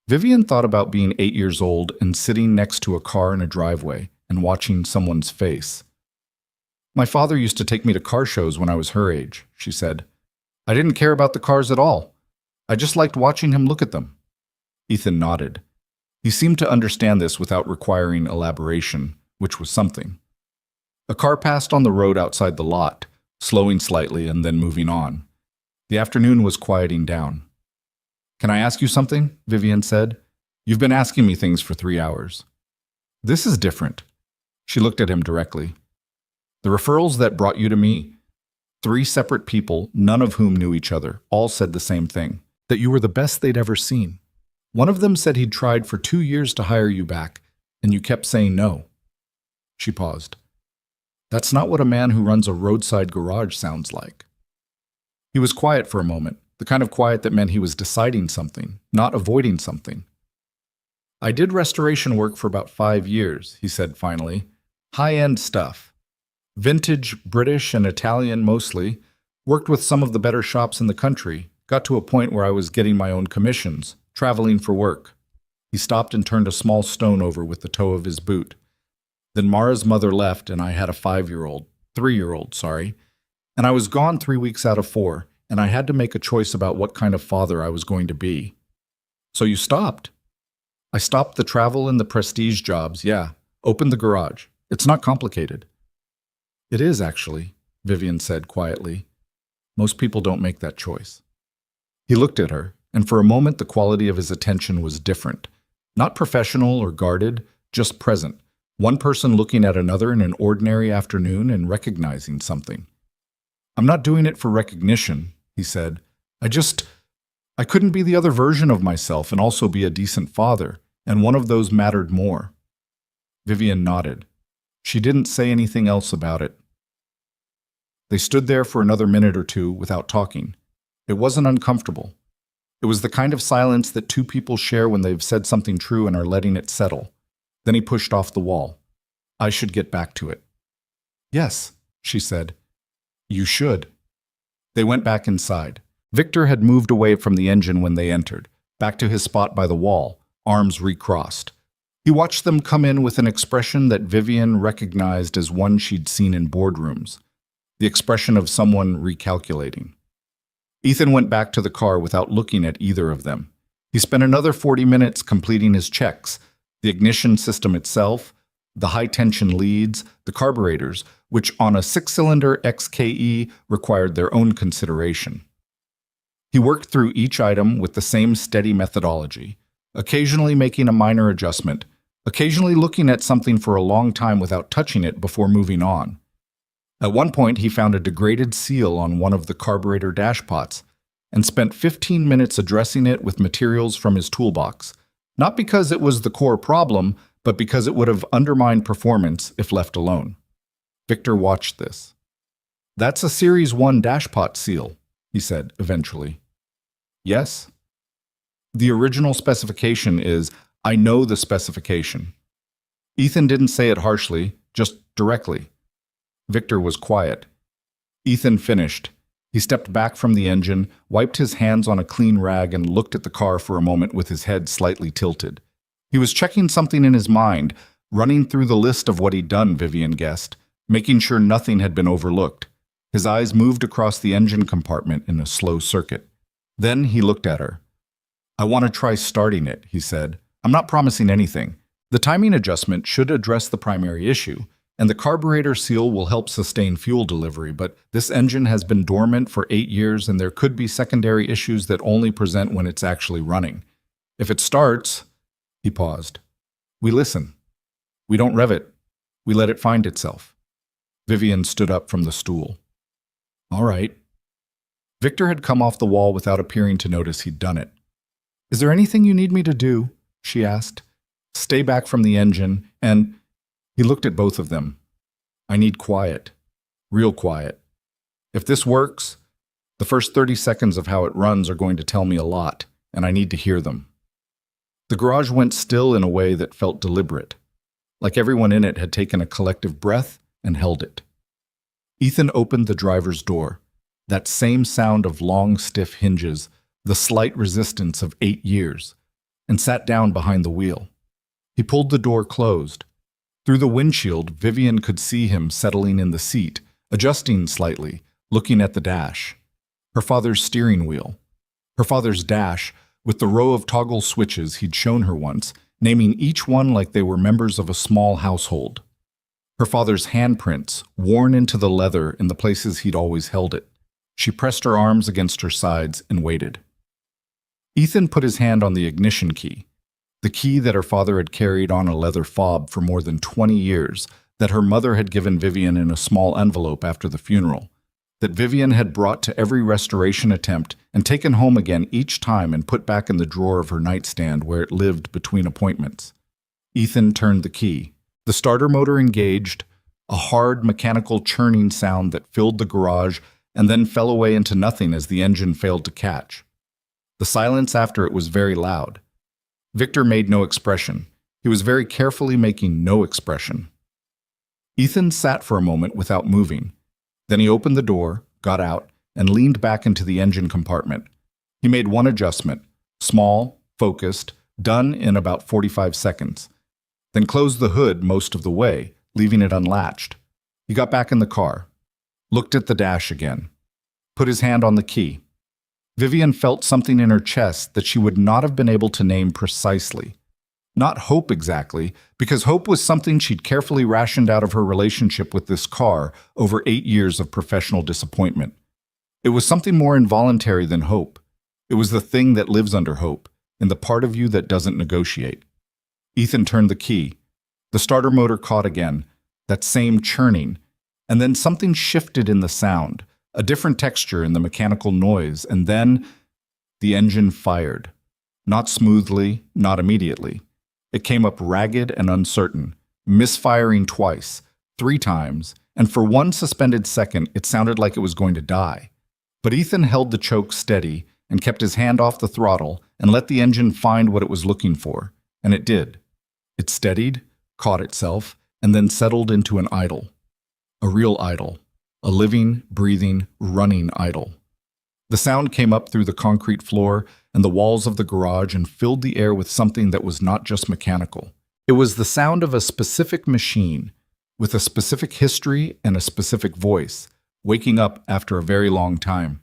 Vivian thought about being 8 years old and sitting next to a car in a driveway and watching someone's face. My father used to take me to car shows when I was her age, she said. I didn't care about the cars at all. I just liked watching him look at them. Ethan nodded. He seemed to understand this without requiring elaboration, which was something. A car passed on the road outside the lot, slowing slightly and then moving on. The afternoon was quieting down. Can I ask you something? Vivian said. You've been asking me things for 3 hours. This is different. She looked at him directly. The referrals that brought you to me, 3 separate people, none of whom knew each other, all said the same thing, that you were the best they'd ever seen. One of them said he'd tried for 2 years to hire you back, and you kept saying no. She paused. That's not what a man who runs a roadside garage sounds like. He was quiet for a moment, The kind of quiet that meant he was deciding something, not avoiding something. I did restoration work for about 5 years, he said finally. High-end stuff. Vintage, British, and Italian mostly. Worked with some of the better shops in the country. Got to a point where I was getting my own commissions, traveling for work. He stopped and turned a small stone over with the toe of his boot. Then Mara's mother left, and I had a 3-year-old, sorry. And I was gone 3 weeks out of 4, and I had to make a choice about what kind of father I was going to be. So you stopped? I stopped the travel and the prestige jobs, yeah. Opened the garage. It's not complicated. It is, actually, Vivian said quietly. Most people don't make that choice. He looked at her, and for a moment the quality of his attention was different. Not professional or guarded, just present. One person looking at another in an ordinary afternoon and recognizing something. I'm not doing it for recognition, he said. I couldn't be the other version of myself and also be a decent father, and one of those mattered more. Vivian nodded. She didn't say anything else about it. They stood there for another minute or two without talking. It wasn't uncomfortable. It was the kind of silence that two people share when they've said something true and are letting it settle. Then he pushed off the wall. I should get back to it. Yes, she said. You should. They went back inside. Victor had moved away from the engine when they entered, back to his spot by the wall, arms recrossed. He watched them come in with an expression that Vivian recognized as one she'd seen in boardrooms, the expression of someone recalculating. Ethan went back to the car without looking at either of them. He spent another 40 minutes completing his checks, the ignition system itself, the high-tension leads, the carburetors, which on a 6-cylinder XKE required their own consideration. He worked through each item with the same steady methodology, occasionally making a minor adjustment, occasionally looking at something for a long time without touching it before moving on. At one point, he found a degraded seal on one of the carburetor dashpots and spent 15 minutes addressing it with materials from his toolbox, not because it was the core problem, but because it would have undermined performance if left alone. Victor watched this. That's a Series 1 dashpot seal, he said eventually. Yes? The original specification is, I know the specification. Ethan didn't say it harshly, just directly. Victor was quiet. Ethan finished. He stepped back from the engine, wiped his hands on a clean rag, and looked at the car for a moment with his head slightly tilted. He was checking something in his mind, running through the list of what he'd done, Vivian guessed, making sure nothing had been overlooked. His eyes moved across the engine compartment in a slow circuit. Then he looked at her. I want to try starting it, he said. I'm not promising anything. The timing adjustment should address the primary issue, and the carburetor seal will help sustain fuel delivery, but this engine has been dormant for 8 years and there could be secondary issues that only present when it's actually running. If it starts, he paused. We listen. We don't rev it. We let it find itself. Vivian stood up from the stool. All right. Victor had come off the wall without appearing to notice he'd done it. Is there anything you need me to do? She asked. Stay back from the engine, and he looked at both of them. I need quiet. Real quiet. If this works, the first 30 seconds of how it runs are going to tell me a lot, and I need to hear them. The garage went still in a way that felt deliberate, like everyone in it had taken a collective breath and held it. Ethan opened the driver's door, that same sound of long, stiff hinges, the slight resistance of 8 years, and sat down behind the wheel. He pulled the door closed. Through the windshield, Vivian could see him settling in the seat, adjusting slightly, looking at the dash. Her father's steering wheel. Her father's dash, with the row of toggle switches he'd shown her once, naming each one like they were members of a small household. Her father's handprints, worn into the leather in the places he'd always held it. She pressed her arms against her sides and waited. Ethan put his hand on the ignition key, the key that her father had carried on a leather fob for more than 20 years, that her mother had given Vivian in a small envelope after the funeral, that Vivian had brought to every restoration attempt and taken home again each time and put back in the drawer of her nightstand where it lived between appointments. Ethan turned the key. The starter motor engaged, a hard mechanical churning sound that filled the garage and then fell away into nothing as the engine failed to catch. The silence after it was very loud. Victor made no expression. He was very carefully making no expression. Ethan sat for a moment without moving. Then he opened the door, got out, and leaned back into the engine compartment. He made one adjustment, small, focused, done in about 45 seconds. Then closed the hood most of the way, leaving it unlatched. He got back in the car, looked at the dash again, put his hand on the key. Vivian felt something in her chest that she would not have been able to name precisely. Not hope exactly, because hope was something she'd carefully rationed out of her relationship with this car over 8 years of professional disappointment. It was something more involuntary than hope. It was the thing that lives under hope, in the part of you that doesn't negotiate. Ethan turned the key. The starter motor caught again, that same churning, and then something shifted in the sound, a different texture in the mechanical noise, and then the engine fired. Not smoothly, not immediately. It came up ragged and uncertain, misfiring twice, 3 times, and for one suspended second it sounded like it was going to die. But Ethan held the choke steady and kept his hand off the throttle and let the engine find what it was looking for, and it did. It steadied, caught itself, and then settled into an idle. A real idle. A living, breathing, running idle. The sound came up through the concrete floor and the walls of the garage and filled the air with something that was not just mechanical. It was the sound of a specific machine, with a specific history and a specific voice, waking up after a very long time.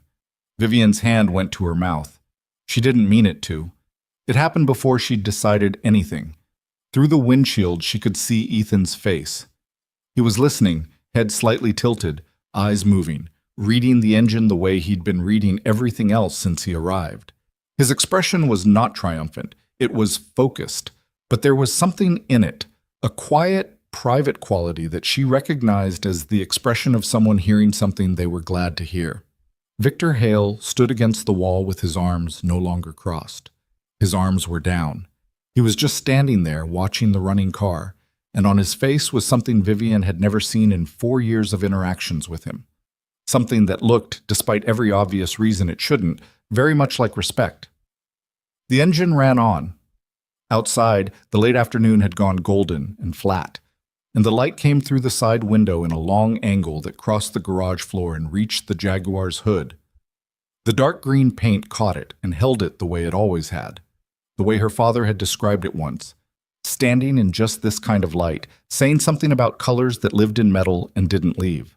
Vivian's hand went to her mouth. She didn't mean it to. It happened before she'd decided anything. Through the windshield, she could see Ethan's face. He was listening, head slightly tilted, eyes moving, reading the engine the way he'd been reading everything else since he arrived. His expression was not triumphant. It was focused, but there was something in it, a quiet, private quality that she recognized as the expression of someone hearing something they were glad to hear. Victor Hale stood against the wall with his arms no longer crossed. His arms were down. He was just standing there watching the running car, and on his face was something Vivian had never seen in 4 years of interactions with him. Something that looked, despite every obvious reason it shouldn't, very much like respect. The engine ran on. Outside, the late afternoon had gone golden and flat, and the light came through the side window in a long angle that crossed the garage floor and reached the Jaguar's hood. The dark green paint caught it and held it the way it always had, the way her father had described it once, standing in just this kind of light, saying something about colors that lived in metal and didn't leave.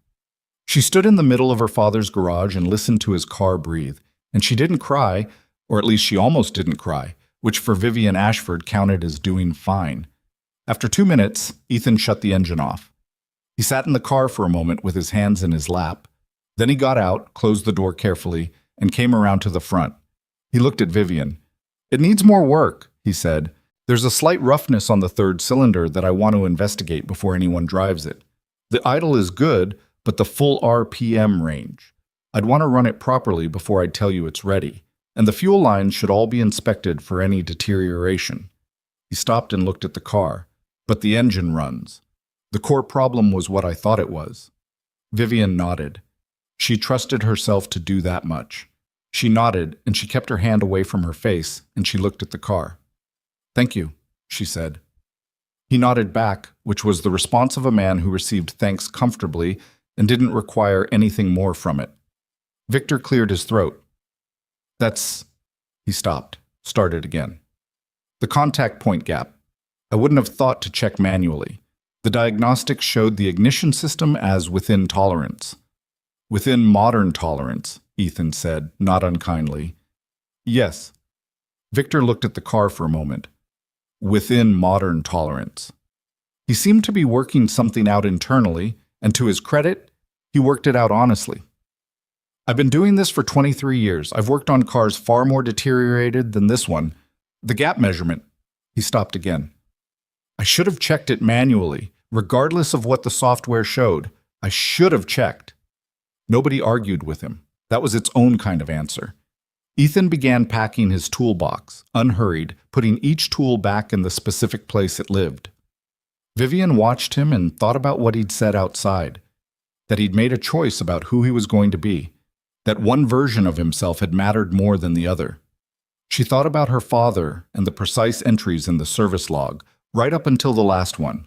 She stood in the middle of her father's garage and listened to his car breathe, and she didn't cry, or at least she almost didn't cry, which for Vivian Ashford counted as doing fine. After 2 minutes, Ethan shut the engine off. He sat in the car for a moment with his hands in his lap. Then he got out, closed the door carefully, and came around to the front. He looked at Vivian. "It needs more work," he said. "There's a slight roughness on the 3rd cylinder that I want to investigate before anyone drives it. The idle is good, but the full RPM range. I'd want to run it properly before I'd tell you it's ready, and the fuel lines should all be inspected for any deterioration." He stopped and looked at the car. "But the engine runs. The core problem was what I thought it was." Vivian nodded. She trusted herself to do that much. She nodded, and she kept her hand away from her face, and she looked at the car. "Thank you," she said. He nodded back, which was the response of a man who received thanks comfortably and didn't require anything more from it. Victor cleared his throat. "That's..." He stopped, started again. "The contact point gap. I wouldn't have thought to check manually. The diagnostics showed the ignition system as within tolerance." "Within modern tolerance," Ethan said, not unkindly. "Yes." Victor looked at the car for a moment. "Within modern tolerance." He seemed to be working something out internally, and to his credit, he worked it out honestly. "I've been doing this for 23 years. I've worked on cars far more deteriorated than this one. The gap measurement..." He stopped again. "I should have checked it manually, regardless of what the software showed. I should have checked." Nobody argued with him. That was its own kind of answer. Ethan began packing his toolbox, unhurried, putting each tool back in the specific place it lived. Vivian watched him and thought about what he'd said outside, that he'd made a choice about who he was going to be, that one version of himself had mattered more than the other. She thought about her father and the precise entries in the service log, right up until the last one.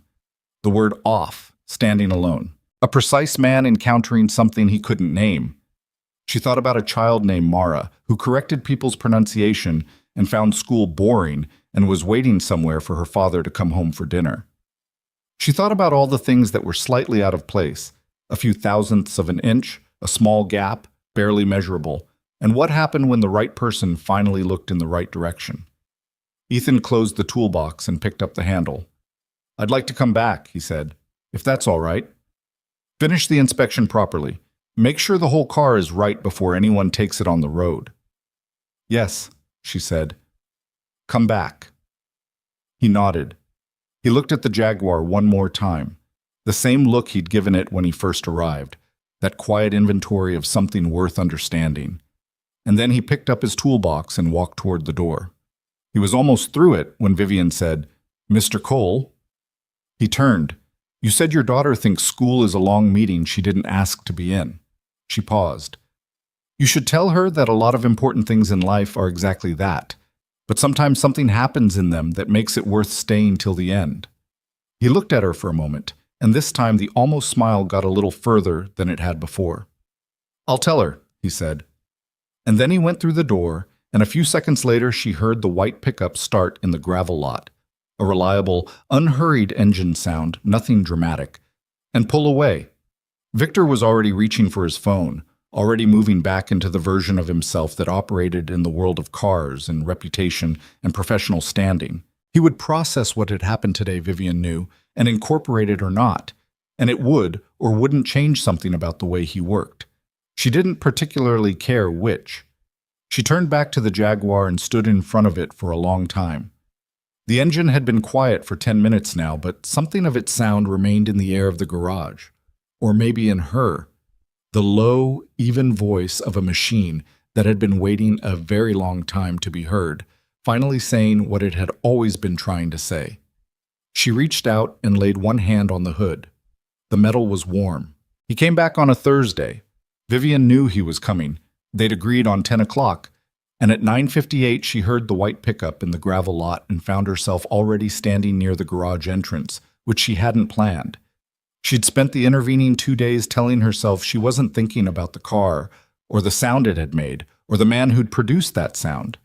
The word off, standing alone. A precise man encountering something he couldn't name. She thought about a child named Mara, who corrected people's pronunciation and found school boring and was waiting somewhere for her father to come home for dinner. She thought about all the things that were slightly out of place, a few thousandths of an inch, a small gap, barely measurable, and what happened when the right person finally looked in the right direction. Ethan closed the toolbox and picked up the handle. "I'd like to come back," he said, "if that's all right. Finish the inspection properly. Make sure the whole car is right before anyone takes it on the road." "Yes," she said. "Come back." He nodded. He looked at the Jaguar one more time, the same look he'd given it when he first arrived, that quiet inventory of something worth understanding. And then he picked up his toolbox and walked toward the door. He was almost through it when Vivian said, "Mr. Cole?" He turned. "You said your daughter thinks school is a long meeting she didn't ask to be in." She paused. "You should tell her that a lot of important things in life are exactly that, but sometimes something happens in them that makes it worth staying till the end." He looked at her for a moment, and this time the almost smile got a little further than it had before. "I'll tell her," he said. And then he went through the door, and a few seconds later she heard the white pickup start in the gravel lot, a reliable, unhurried engine sound, nothing dramatic, and pull away. Victor was already reaching for his phone, already moving back into the version of himself that operated in the world of cars and reputation and professional standing. He would process what had happened today, Vivian knew, and incorporate it or not, and it would or wouldn't change something about the way he worked. She didn't particularly care which. She turned back to the Jaguar and stood in front of it for a long time. The engine had been quiet for 10 minutes now, but something of its sound remained in the air of the garage. Or maybe in her. The low, even voice of a machine that had been waiting a very long time to be heard, finally saying what it had always been trying to say. She reached out and laid one hand on the hood. The metal was warm. He came back on a Thursday. Vivian knew he was coming. They'd agreed on 10 o'clock, and at 9:58 she heard the white pickup in the gravel lot and found herself already standing near the garage entrance, which she hadn't planned. She'd spent the intervening 2 days telling herself she wasn't thinking about the car, or the sound it had made, or the man who'd produced that sound.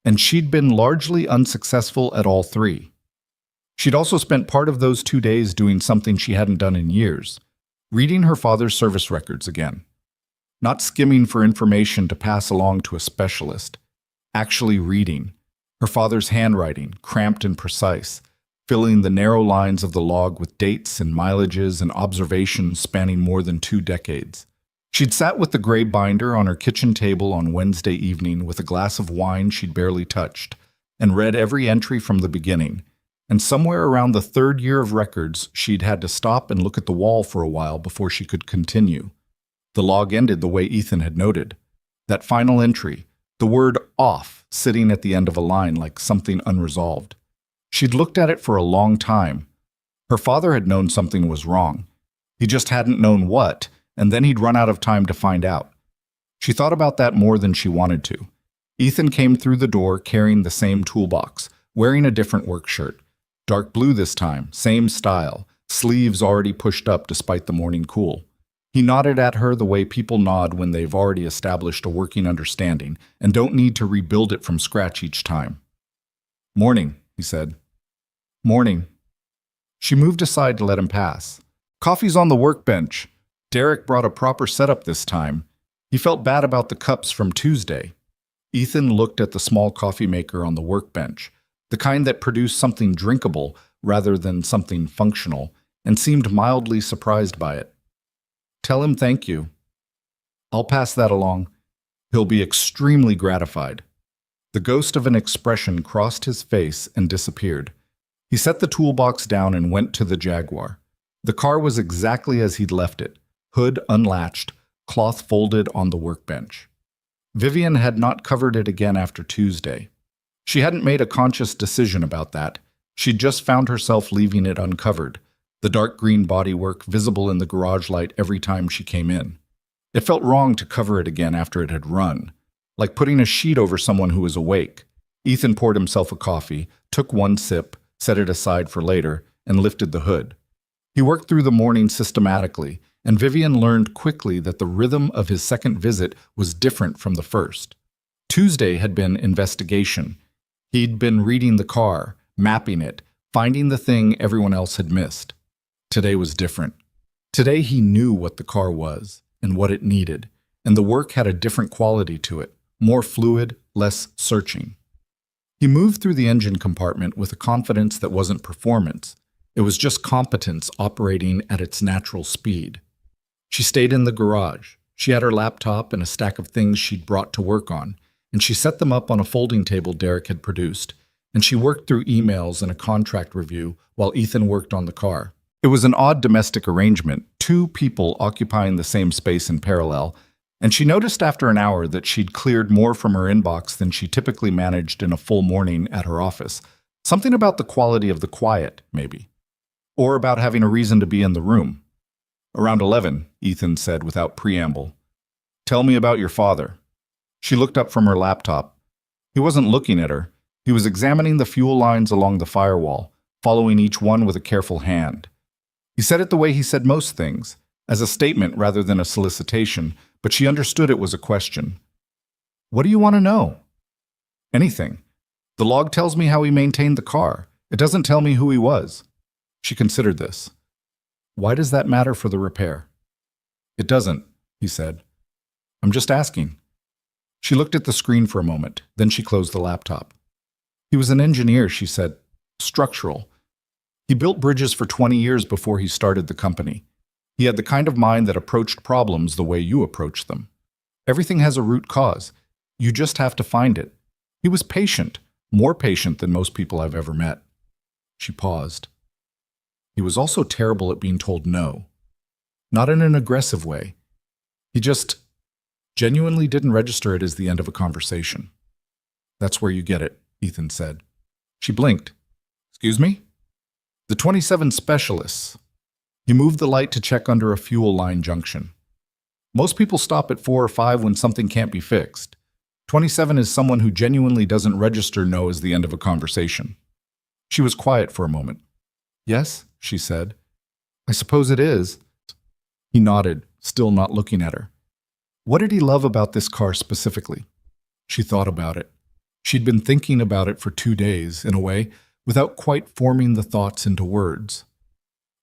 And she'd been largely unsuccessful at all three. She'd also spent part of those 2 days doing something she hadn't done in years, reading her father's service records again. Not skimming for information to pass along to a specialist, actually reading. Her father's handwriting, cramped and precise, filling the narrow lines of the log with dates and mileages and observations spanning more than 2 decades. She'd sat with the gray binder on her kitchen table on Wednesday evening with a glass of wine she'd barely touched, and read every entry from the beginning. And somewhere around the 3rd year of records, she'd had to stop and look at the wall for a while before she could continue. The log ended the way Ethan had noted. That final entry, the word "off" sitting at the end of a line like something unresolved. She'd looked at it for a long time. Her father had known something was wrong. He just hadn't known what, and then he'd run out of time to find out. She thought about that more than she wanted to. Ethan came through the door carrying the same toolbox, wearing a different work shirt. Dark blue this time, same style, sleeves already pushed up despite the morning cool. He nodded at her the way people nod when they've already established a working understanding and don't need to rebuild it from scratch each time. "Morning," he said. "Morning." She moved aside to let him pass. "Coffee's on the workbench." Derek brought a proper setup this time. He felt bad about the cups from Tuesday. Ethan looked at the small coffee maker on the workbench, the kind that produced something drinkable rather than something functional, and seemed mildly surprised by it. "Tell him thank you." "I'll pass that along. He'll be extremely gratified." The ghost of an expression crossed his face and disappeared. He set the toolbox down and went to the Jaguar. The car was exactly as he'd left it, hood unlatched, cloth folded on the workbench. Vivian had not covered it again after Tuesday. She hadn't made a conscious decision about that. She'd just found herself leaving it uncovered, the dark green bodywork visible in the garage light every time she came in. It felt wrong to cover it again after it had run, like putting a sheet over someone who was awake. Ethan poured himself a coffee, took one sip, set it aside for later, and lifted the hood. He worked through the morning systematically, and Vivian learned quickly that the rhythm of his second visit was different from the first. Tuesday had been investigation. He'd been reading the car, mapping it, finding the thing everyone else had missed. Today was different. Today he knew what the car was and what it needed, and the work had a different quality to it, more fluid, less searching. He moved through the engine compartment with a confidence that wasn't performance. It was just competence operating at its natural speed. She stayed in the garage. She had her laptop and a stack of things she'd brought to work on, and she set them up on a folding table Derek had produced, and she worked through emails and a contract review while Ethan worked on the car. It was an odd domestic arrangement, two people occupying the same space in parallel, and she noticed after an hour that she'd cleared more from her inbox than she typically managed in a full morning at her office. Something about the quality of the quiet, maybe. Or about having a reason to be in the room. Around 11, Ethan said without preamble. "Tell me about your father." She looked up from her laptop. He wasn't looking at her. He was examining the fuel lines along the firewall, following each one with a careful hand. He said it the way he said most things, as a statement rather than a solicitation, but she understood it was a question. "What do you want to know?" "Anything. The log tells me how he maintained the car. It doesn't tell me who he was." She considered this. "Why does that matter for the repair?" "It doesn't," he said. "I'm just asking." She looked at the screen for a moment, then she closed the laptop. "He was an engineer," she said. "Structural. He built bridges for 20 years before he started the company. He had the kind of mind that approached problems the way you approach them. Everything has a root cause. You just have to find it. He was patient, more patient than most people I've ever met." She paused. He was also terrible at being told no. Not in an aggressive way. He just genuinely didn't register it as the end of a conversation. "That's where you get it," Ethan said. She blinked. "Excuse me?" "The 27 specialists." He moved the light to check under a fuel line junction. "Most people stop at 4 or 5 when something can't be fixed. 27 is someone who genuinely doesn't register no as the end of a conversation." She was quiet for a moment. "Yes," she said. "I suppose it is." He nodded, still not looking at her. What did he love about this car specifically? She thought about it. She'd been thinking about it for 2 days, in a way, without quite forming the thoughts into words.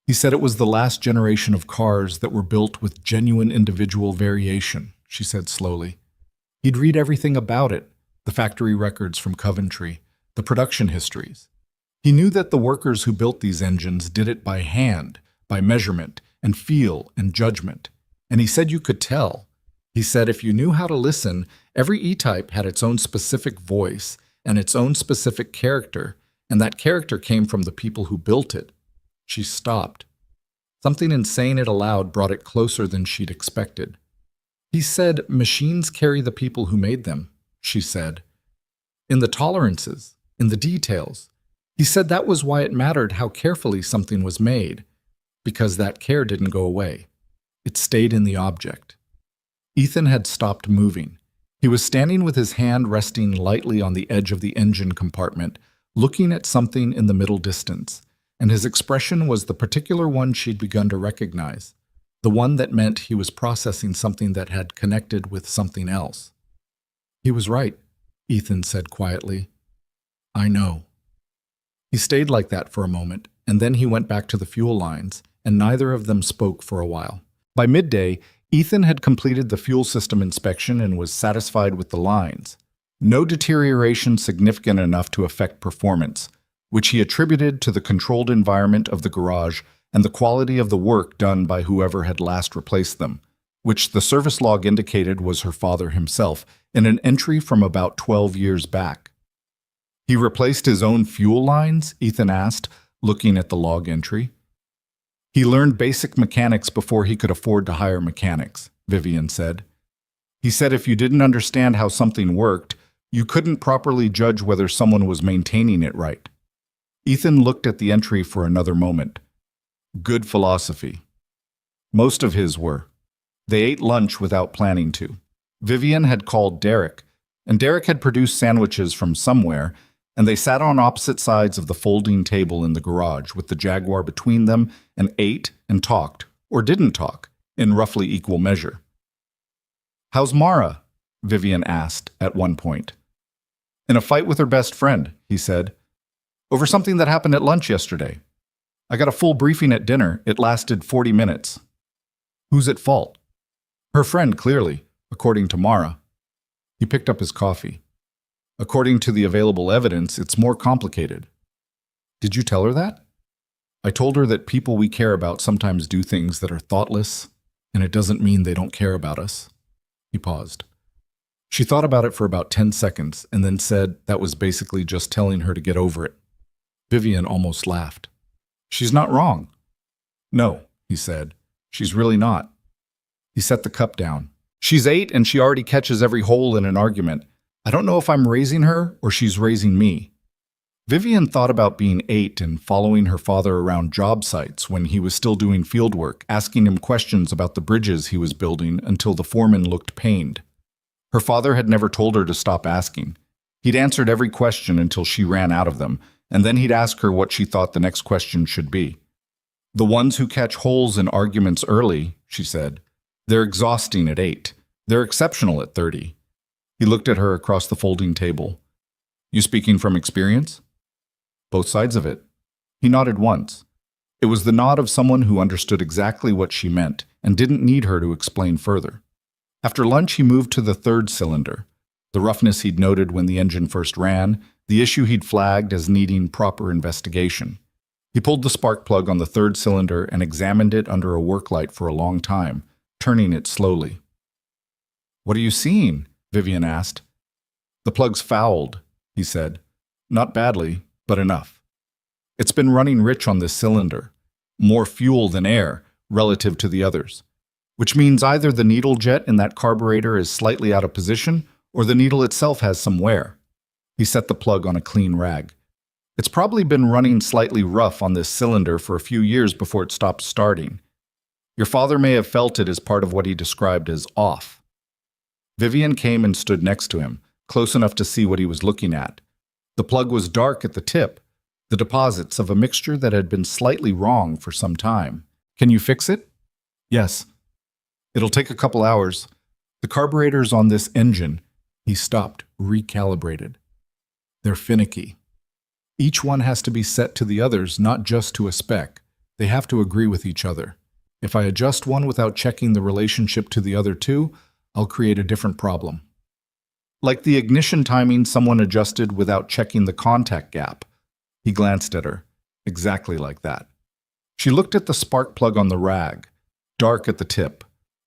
He said it was the last generation of cars that were built with genuine individual variation, she said slowly. He'd read everything about it, the factory records from Coventry, the production histories. He knew that the workers who built these engines did it by hand, by measurement, and feel and judgment. And he said you could tell. He said if you knew how to listen, every E-type had its own specific voice and its own specific character, and that character came from the people who built it. She stopped. Something in saying it aloud brought it closer than she'd expected. He said machines carry the people who made them, she said. In the tolerances, in the details. He said that was why it mattered how carefully something was made, because that care didn't go away. It stayed in the object. Ethan had stopped moving. He was standing with his hand resting lightly on the edge of the engine compartment, looking at something in the middle distance, and his expression was the particular one she'd begun to recognize, the one that meant he was processing something that had connected with something else. He was right, Ethan said quietly. I know. He stayed like that for a moment, and then he went back to the fuel lines, and neither of them spoke for a while. By midday, Ethan had completed the fuel system inspection and was satisfied with the lines. No deterioration significant enough to affect performance, which he attributed to the controlled environment of the garage and the quality of the work done by whoever had last replaced them, which the service log indicated was her father himself, in an entry from about 12 years back. He replaced his own fuel lines? Ethan asked, looking at the log entry. He learned basic mechanics before he could afford to hire mechanics, Vivian said. He said if you didn't understand how something worked, you couldn't properly judge whether someone was maintaining it right. Ethan looked at the entry for another moment. Good philosophy. Most of his were. They ate lunch without planning to. Vivian had called Derek, and Derek had produced sandwiches from somewhere, and they sat on opposite sides of the folding table in the garage with the Jaguar between them and ate and talked, or didn't talk, in roughly equal measure. "How's Mara?" Vivian asked at one point. "In a fight with her best friend," he said, "over something that happened at lunch yesterday. I got a full briefing at dinner. It lasted 40 minutes. Who's at fault?" "Her friend, clearly, according to Mara." He picked up his coffee. "According to the available evidence, it's more complicated." "Did you tell her that?" "I told her that people we care about sometimes do things that are thoughtless, and it doesn't mean they don't care about us." He paused. She thought about it for about 10 seconds and then said that was basically just telling her to get over it. Vivian almost laughed. "She's not wrong." "No," he said. "She's really not." He set the cup down. "She's 8 and she already catches every hole in an argument. I don't know if I'm raising her or she's raising me." Vivian thought about being 8 and following her father around job sites when he was still doing field work, asking him questions about the bridges he was building until the foreman looked pained. Her father had never told her to stop asking. He'd answered every question until she ran out of them, and then he'd ask her what she thought the next question should be. "The ones who catch holes in arguments early," she said, "they're exhausting at 8. They're exceptional at 30. He looked at her across the folding table. "You speaking from experience?" "Both sides of it." He nodded once. It was the nod of someone who understood exactly what she meant and didn't need her to explain further. After lunch, he moved to the 3rd cylinder. The roughness he'd noted when the engine first ran, the issue he'd flagged as needing proper investigation. He pulled the spark plug on the 3rd cylinder and examined it under a work light for a long time, turning it slowly. "What are you seeing?" Vivian asked. "The plug's fouled," he said. "Not badly, but enough. It's been running rich on this cylinder, more fuel than air relative to the others, which means either the needle jet in that carburetor is slightly out of position or the needle itself has some wear." He set the plug on a clean rag. "It's probably been running slightly rough on this cylinder for a few years before it stopped starting. Your father may have felt it as part of what he described as off." Vivian came and stood next to him, close enough to see what he was looking at. The plug was dark at the tip, the deposits of a mixture that had been slightly wrong for some time. "Can you fix it?" "Yes." "It'll take a couple hours. The carburetors on this engine," he stopped, recalibrated. "They're finicky. Each one has to be set to the others, not just to a spec. They have to agree with each other. If I adjust one without checking the relationship to the other two, I'll create a different problem. Like the ignition timing someone adjusted without checking the contact gap." He glanced at her. Exactly like that. She looked at the spark plug on the rag, dark at the tip,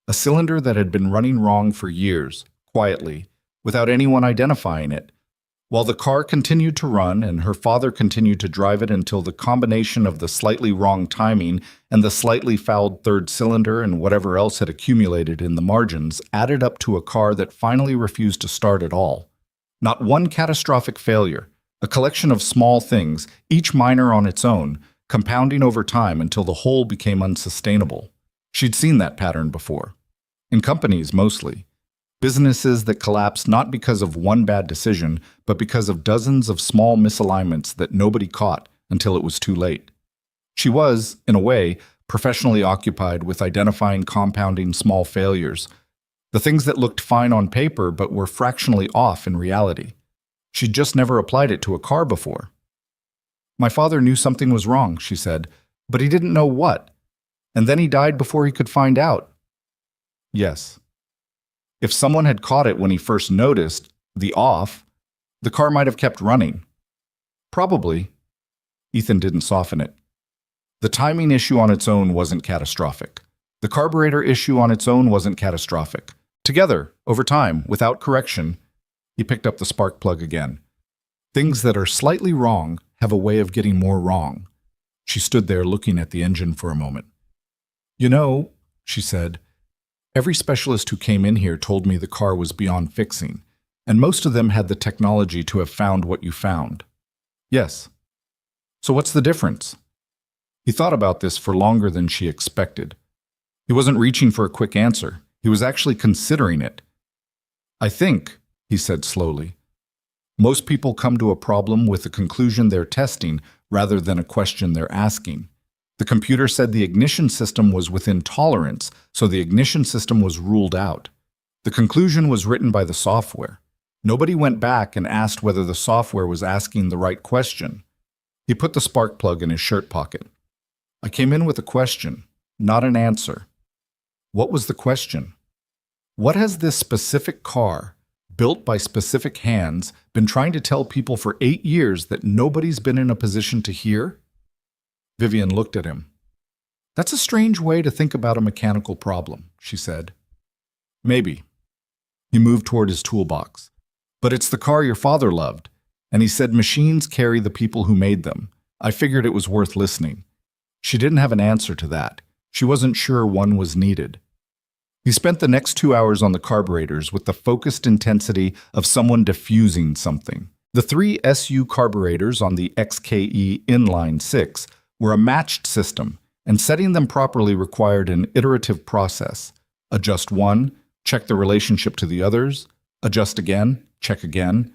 a cylinder that had been running wrong for years, quietly, without anyone identifying it, while the car continued to run and her father continued to drive it until the combination of the slightly wrong timing and the slightly fouled 3rd cylinder and whatever else had accumulated in the margins added up to a car that finally refused to start at all. Not one catastrophic failure, a collection of small things, each minor on its own, compounding over time until the whole became unsustainable. She'd seen that pattern before. In companies, mostly. Businesses that collapse not because of one bad decision, but because of dozens of small misalignments that nobody caught until it was too late. She was, in a way, professionally occupied with identifying compounding small failures, the things that looked fine on paper but were fractionally off in reality. She'd just never applied it to a car before. "My father knew something was wrong," she said, "but he didn't know what. And then he died before he could find out." "Yes." If someone had caught it when he first noticed, the off, the car might have kept running. "Probably." Ethan didn't soften it. "The timing issue on its own wasn't catastrophic. The carburetor issue on its own wasn't catastrophic. Together, over time, without correction," he picked up the spark plug again. "Things that are slightly wrong have a way of getting more wrong." She stood there looking at the engine for a moment. "You know," she said, "every specialist who came in here told me the car was beyond fixing, and most of them had the technology to have found what you found." "Yes." "So what's the difference?" He thought about this for longer than she expected. He wasn't reaching for a quick answer. He was actually considering it. I think, he said slowly, most people come to a problem with a conclusion they're testing rather than a question they're asking. The computer said the ignition system was within tolerance, so the ignition system was ruled out. The conclusion was written by the software. Nobody went back and asked whether the software was asking the right question. He put the spark plug in his shirt pocket. I came in with a question, not an answer. What was the question? What has this specific car, built by specific hands, been trying to tell people for 8 years that nobody's been in a position to hear? Vivian looked at him. That's a strange way to think about a mechanical problem, she said. Maybe. He moved toward his toolbox. But it's the car your father loved, and he said machines carry the people who made them. I figured it was worth listening. She didn't have an answer to that. She wasn't sure one was needed. He spent the next 2 hours on the carburetors with the focused intensity of someone diffusing something. The 3 SU carburetors on the XKE Inline 6 were a matched system, and setting them properly required an iterative process. Adjust one, check the relationship to the others, adjust again, check again.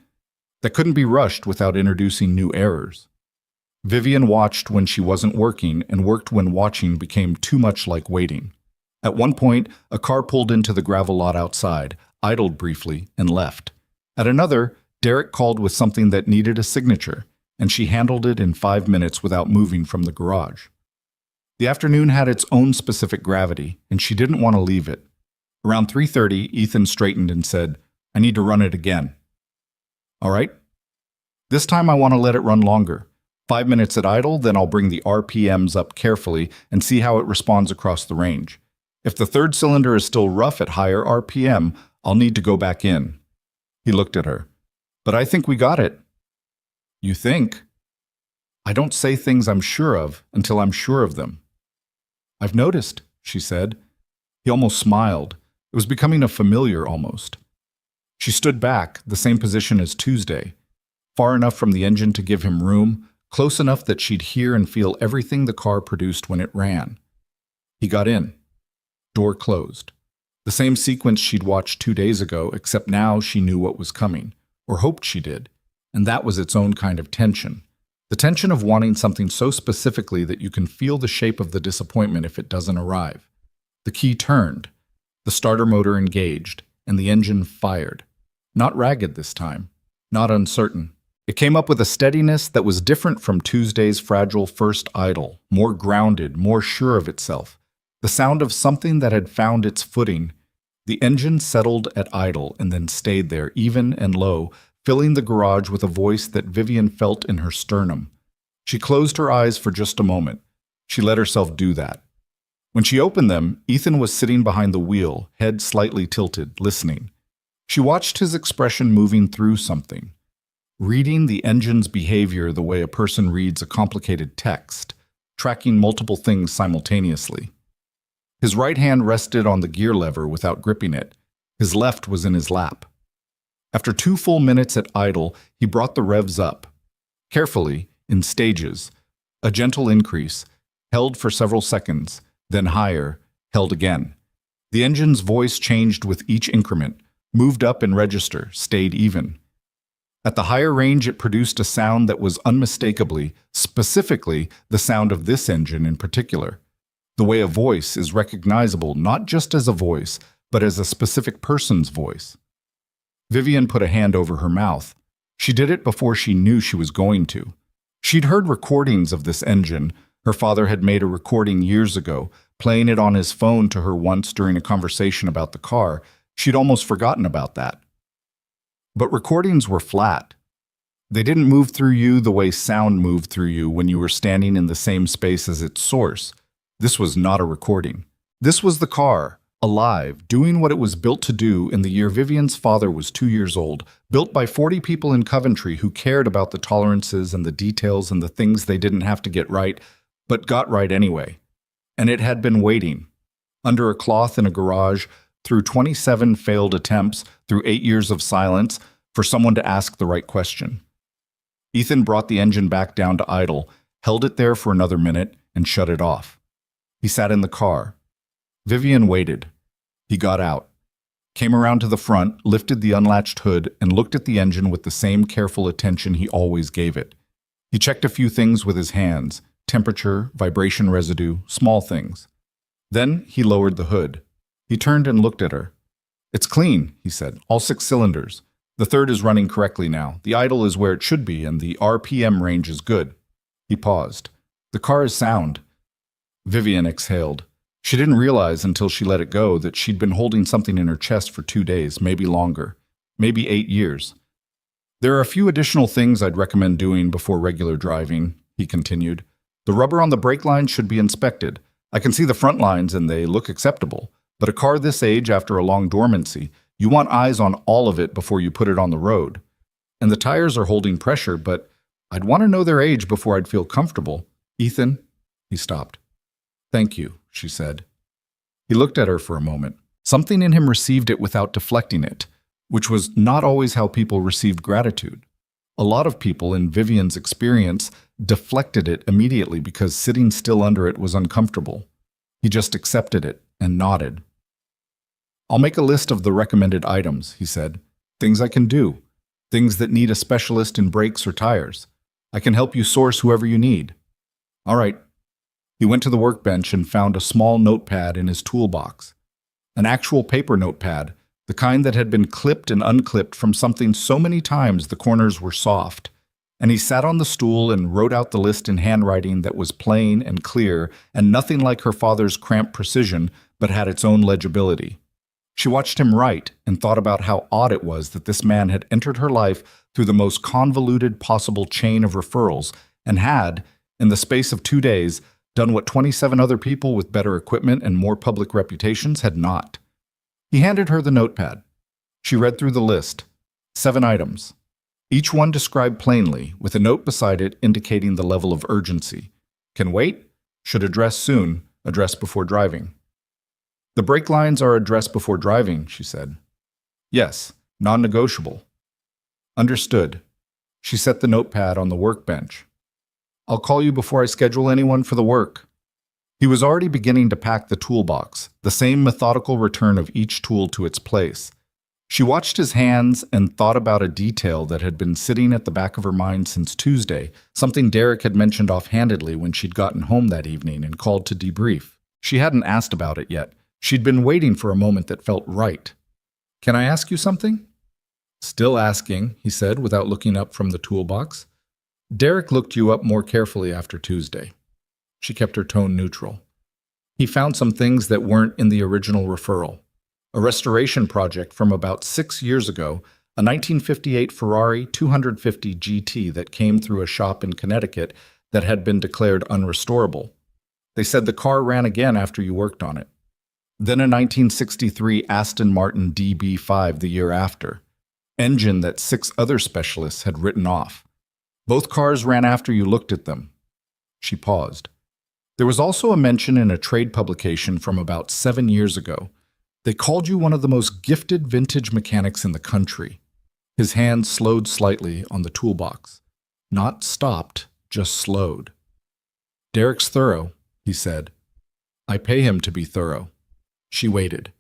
That couldn't be rushed without introducing new errors. Vivian watched when she wasn't working and worked when watching became too much like waiting. At one point, a car pulled into the gravel lot outside, idled briefly, and left. At another, Derek called with something that needed a signature, and she handled it in 5 minutes without moving from the garage. The afternoon had its own specific gravity, and she didn't want to leave it. Around 3:30, Ethan straightened and said, I need to run it again. All right. This time I want to let it run longer. 5 minutes at idle, then I'll bring the RPMs up carefully and see how it responds across the range. If the third cylinder is still rough at higher RPM, I'll need to go back in. He looked at her. But I think we got it. You think? I don't say things I'm sure of until I'm sure of them. I've noticed, she said. He almost smiled. It was becoming a familiar almost. She stood back, the same position as Tuesday, far enough from the engine to give him room, close enough that she'd hear and feel everything the car produced when it ran. He got in. Door closed. The same sequence she'd watched 2 days ago, except now she knew what was coming, or hoped she did, and that was its own kind of tension. The tension of wanting something so specifically that you can feel the shape of the disappointment if it doesn't arrive. The key turned, the starter motor engaged, and the engine fired. Not ragged this time, not uncertain. It came up with a steadiness that was different from Tuesday's fragile first idle, more grounded, more sure of itself. The sound of something that had found its footing. The engine settled at idle and then stayed there, even and low, filling the garage with a voice that Vivian felt in her sternum. She closed her eyes for just a moment. She let herself do that. When she opened them, Ethan was sitting behind the wheel, head slightly tilted, listening. She watched his expression moving through something. Reading the engine's behavior the way a person reads a complicated text, tracking multiple things simultaneously. His right hand rested on the gear lever without gripping it. His left was in his lap. After 2 full minutes at idle, he brought the revs up. Carefully, in stages, a gentle increase, held for several seconds, then higher, held again. The engine's voice changed with each increment, moved up in register, stayed even. At the higher range, it produced a sound that was unmistakably, specifically, the sound of this engine in particular. The way a voice is recognizable not just as a voice, but as a specific person's voice. Vivian put a hand over her mouth. She did it before she knew she was going to. She'd heard recordings of this engine. Her father had made a recording years ago, playing it on his phone to her once during a conversation about the car. She'd almost forgotten about that. But recordings were flat. They didn't move through you the way sound moved through you when you were standing in the same space as its source. This was not a recording. This was the car, alive, doing what it was built to do in the year Vivian's father was 2 years old, built by 40 people in Coventry who cared about the tolerances and the details and the things they didn't have to get right, but got right anyway. And it had been waiting, under a cloth in a garage, through 27 failed attempts, through 8 years of silence, for someone to ask the right question. Ethan brought the engine back down to idle, held it there for another minute, and shut it off. He sat in the car. Vivian waited. He got out, came around to the front, lifted the unlatched hood, and looked at the engine with the same careful attention he always gave it. He checked a few things with his hands: temperature, vibration residue, small things. Then he lowered the hood. He turned and looked at her. "It's clean," he said. "All 6 cylinders. The third is running correctly now. The idle is where it should be, and the RPM range is good." He paused. "The car is sound." Vivian exhaled. She didn't realize until she let it go that she'd been holding something in her chest for 2 days, maybe longer, maybe 8 years. "There are a few additional things I'd recommend doing before regular driving," he continued. "The rubber on the brake lines should be inspected. I can see the front lines and they look acceptable. But a car this age after a long dormancy, you want eyes on all of it before you put it on the road. And the tires are holding pressure, but I'd want to know their age before I'd feel comfortable. Ethan," he stopped. "Thank you," she said. He looked at her for a moment. Something in him received it without deflecting it, which was not always how people received gratitude. A lot of people, in Vivian's experience, deflected it immediately because sitting still under it was uncomfortable. He just accepted it and nodded. "I'll make a list of the recommended items," he said. "Things I can do. Things that need a specialist in brakes or tires. I can help you source whoever you need." "All right." He went to the workbench and found a small notepad in his toolbox. An actual paper notepad, the kind that had been clipped and unclipped from something so many times the corners were soft. And he sat on the stool and wrote out the list in handwriting that was plain and clear and nothing like her father's cramped precision, but had its own legibility. She watched him write and thought about how odd it was that this man had entered her life through the most convoluted possible chain of referrals and had, in the space of 2 days, done what 27 other people with better equipment and more public reputations had not. He handed her the notepad. She read through the list. 7 items. Each one described plainly, with a note beside it indicating the level of urgency. Can wait, should address soon, address before driving. "The brake lines are addressed before driving," she said. "Yes, non-negotiable." "Understood." She set the notepad on the workbench. "I'll call you before I schedule anyone for the work." He was already beginning to pack the toolbox, the same methodical return of each tool to its place. She watched his hands and thought about a detail that had been sitting at the back of her mind since Tuesday, something Derek had mentioned offhandedly when she'd gotten home that evening and called to debrief. She hadn't asked about it yet. She'd been waiting for a moment that felt right. "Can I ask you something?" "Still asking," he said without looking up from the toolbox. "Derek looked you up more carefully after Tuesday." She kept her tone neutral. "He found some things that weren't in the original referral. A restoration project from about 6 years ago, a 1958 Ferrari 250 GT that came through a shop in Connecticut that had been declared unrestorable. They said the car ran again after you worked on it. Then a 1963 Aston Martin DB5 the year after, engine that 6 other specialists had written off. Both cars ran after you looked at them." She paused. "There was also a mention in a trade publication from about 7 years ago. They called you one of the most gifted vintage mechanics in the country." His hand slowed slightly on the toolbox. Not stopped, just slowed. "Derek's thorough," he said. "I pay him to be thorough." She waited.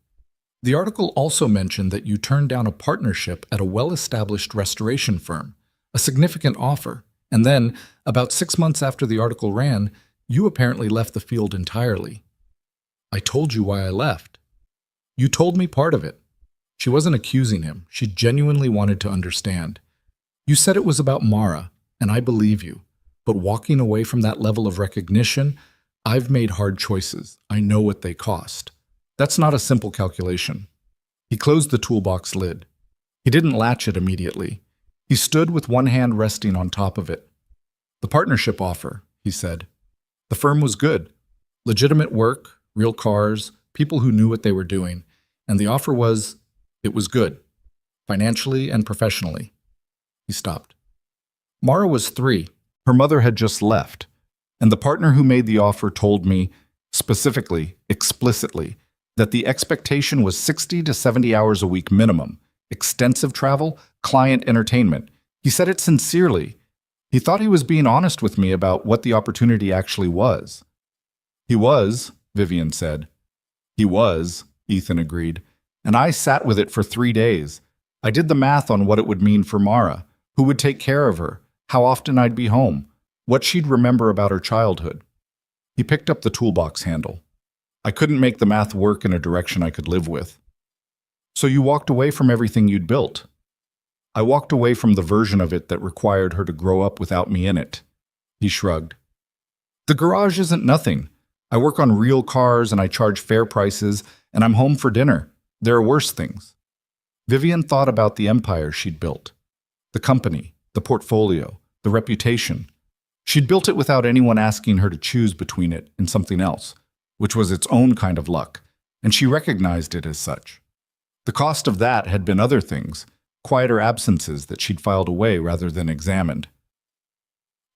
"The article also mentioned that you turned down a partnership at a well-established restoration firm, a significant offer, and then, about 6 months after the article ran, you apparently left the field entirely." "I told you why I left." "You told me part of it." She wasn't accusing him. She genuinely wanted to understand. "You said it was about Mara, and I believe you. But walking away from that level of recognition, I've made hard choices. I know what they cost. That's not a simple calculation." He closed the toolbox lid. He didn't latch it immediately. He stood with one hand resting on top of it. "The partnership offer," he said. "The firm was good. Legitimate work, real cars, people who knew what they were doing, and the offer was, it was good, financially and professionally." He stopped. "Mara was 3. Her mother had just left, and the partner who made the offer told me, specifically, explicitly, that the expectation was 60 to 70 hours a week minimum, extensive travel, client entertainment. He said it sincerely. He thought he was being honest with me about what the opportunity actually was." "He was," Vivian said. "He was," Ethan agreed. And I sat with it for 3 days. I did the math on what it would mean for Mara, who would take care of her, how often I'd be home, what she'd remember about her childhood. He picked up the toolbox handle. I couldn't make the math work in a direction I could live with. So you walked away from everything you'd built. I walked away from the version of it that required her to grow up without me in it. He shrugged. The garage isn't nothing. I work on real cars and I charge fair prices, and I'm home for dinner. There are worse things. Vivian thought about the empire she'd built. The company, the portfolio, the reputation. She'd built it without anyone asking her to choose between it and something else, which was its own kind of luck, and she recognized it as such. The cost of that had been other things, quieter absences that she'd filed away rather than examined.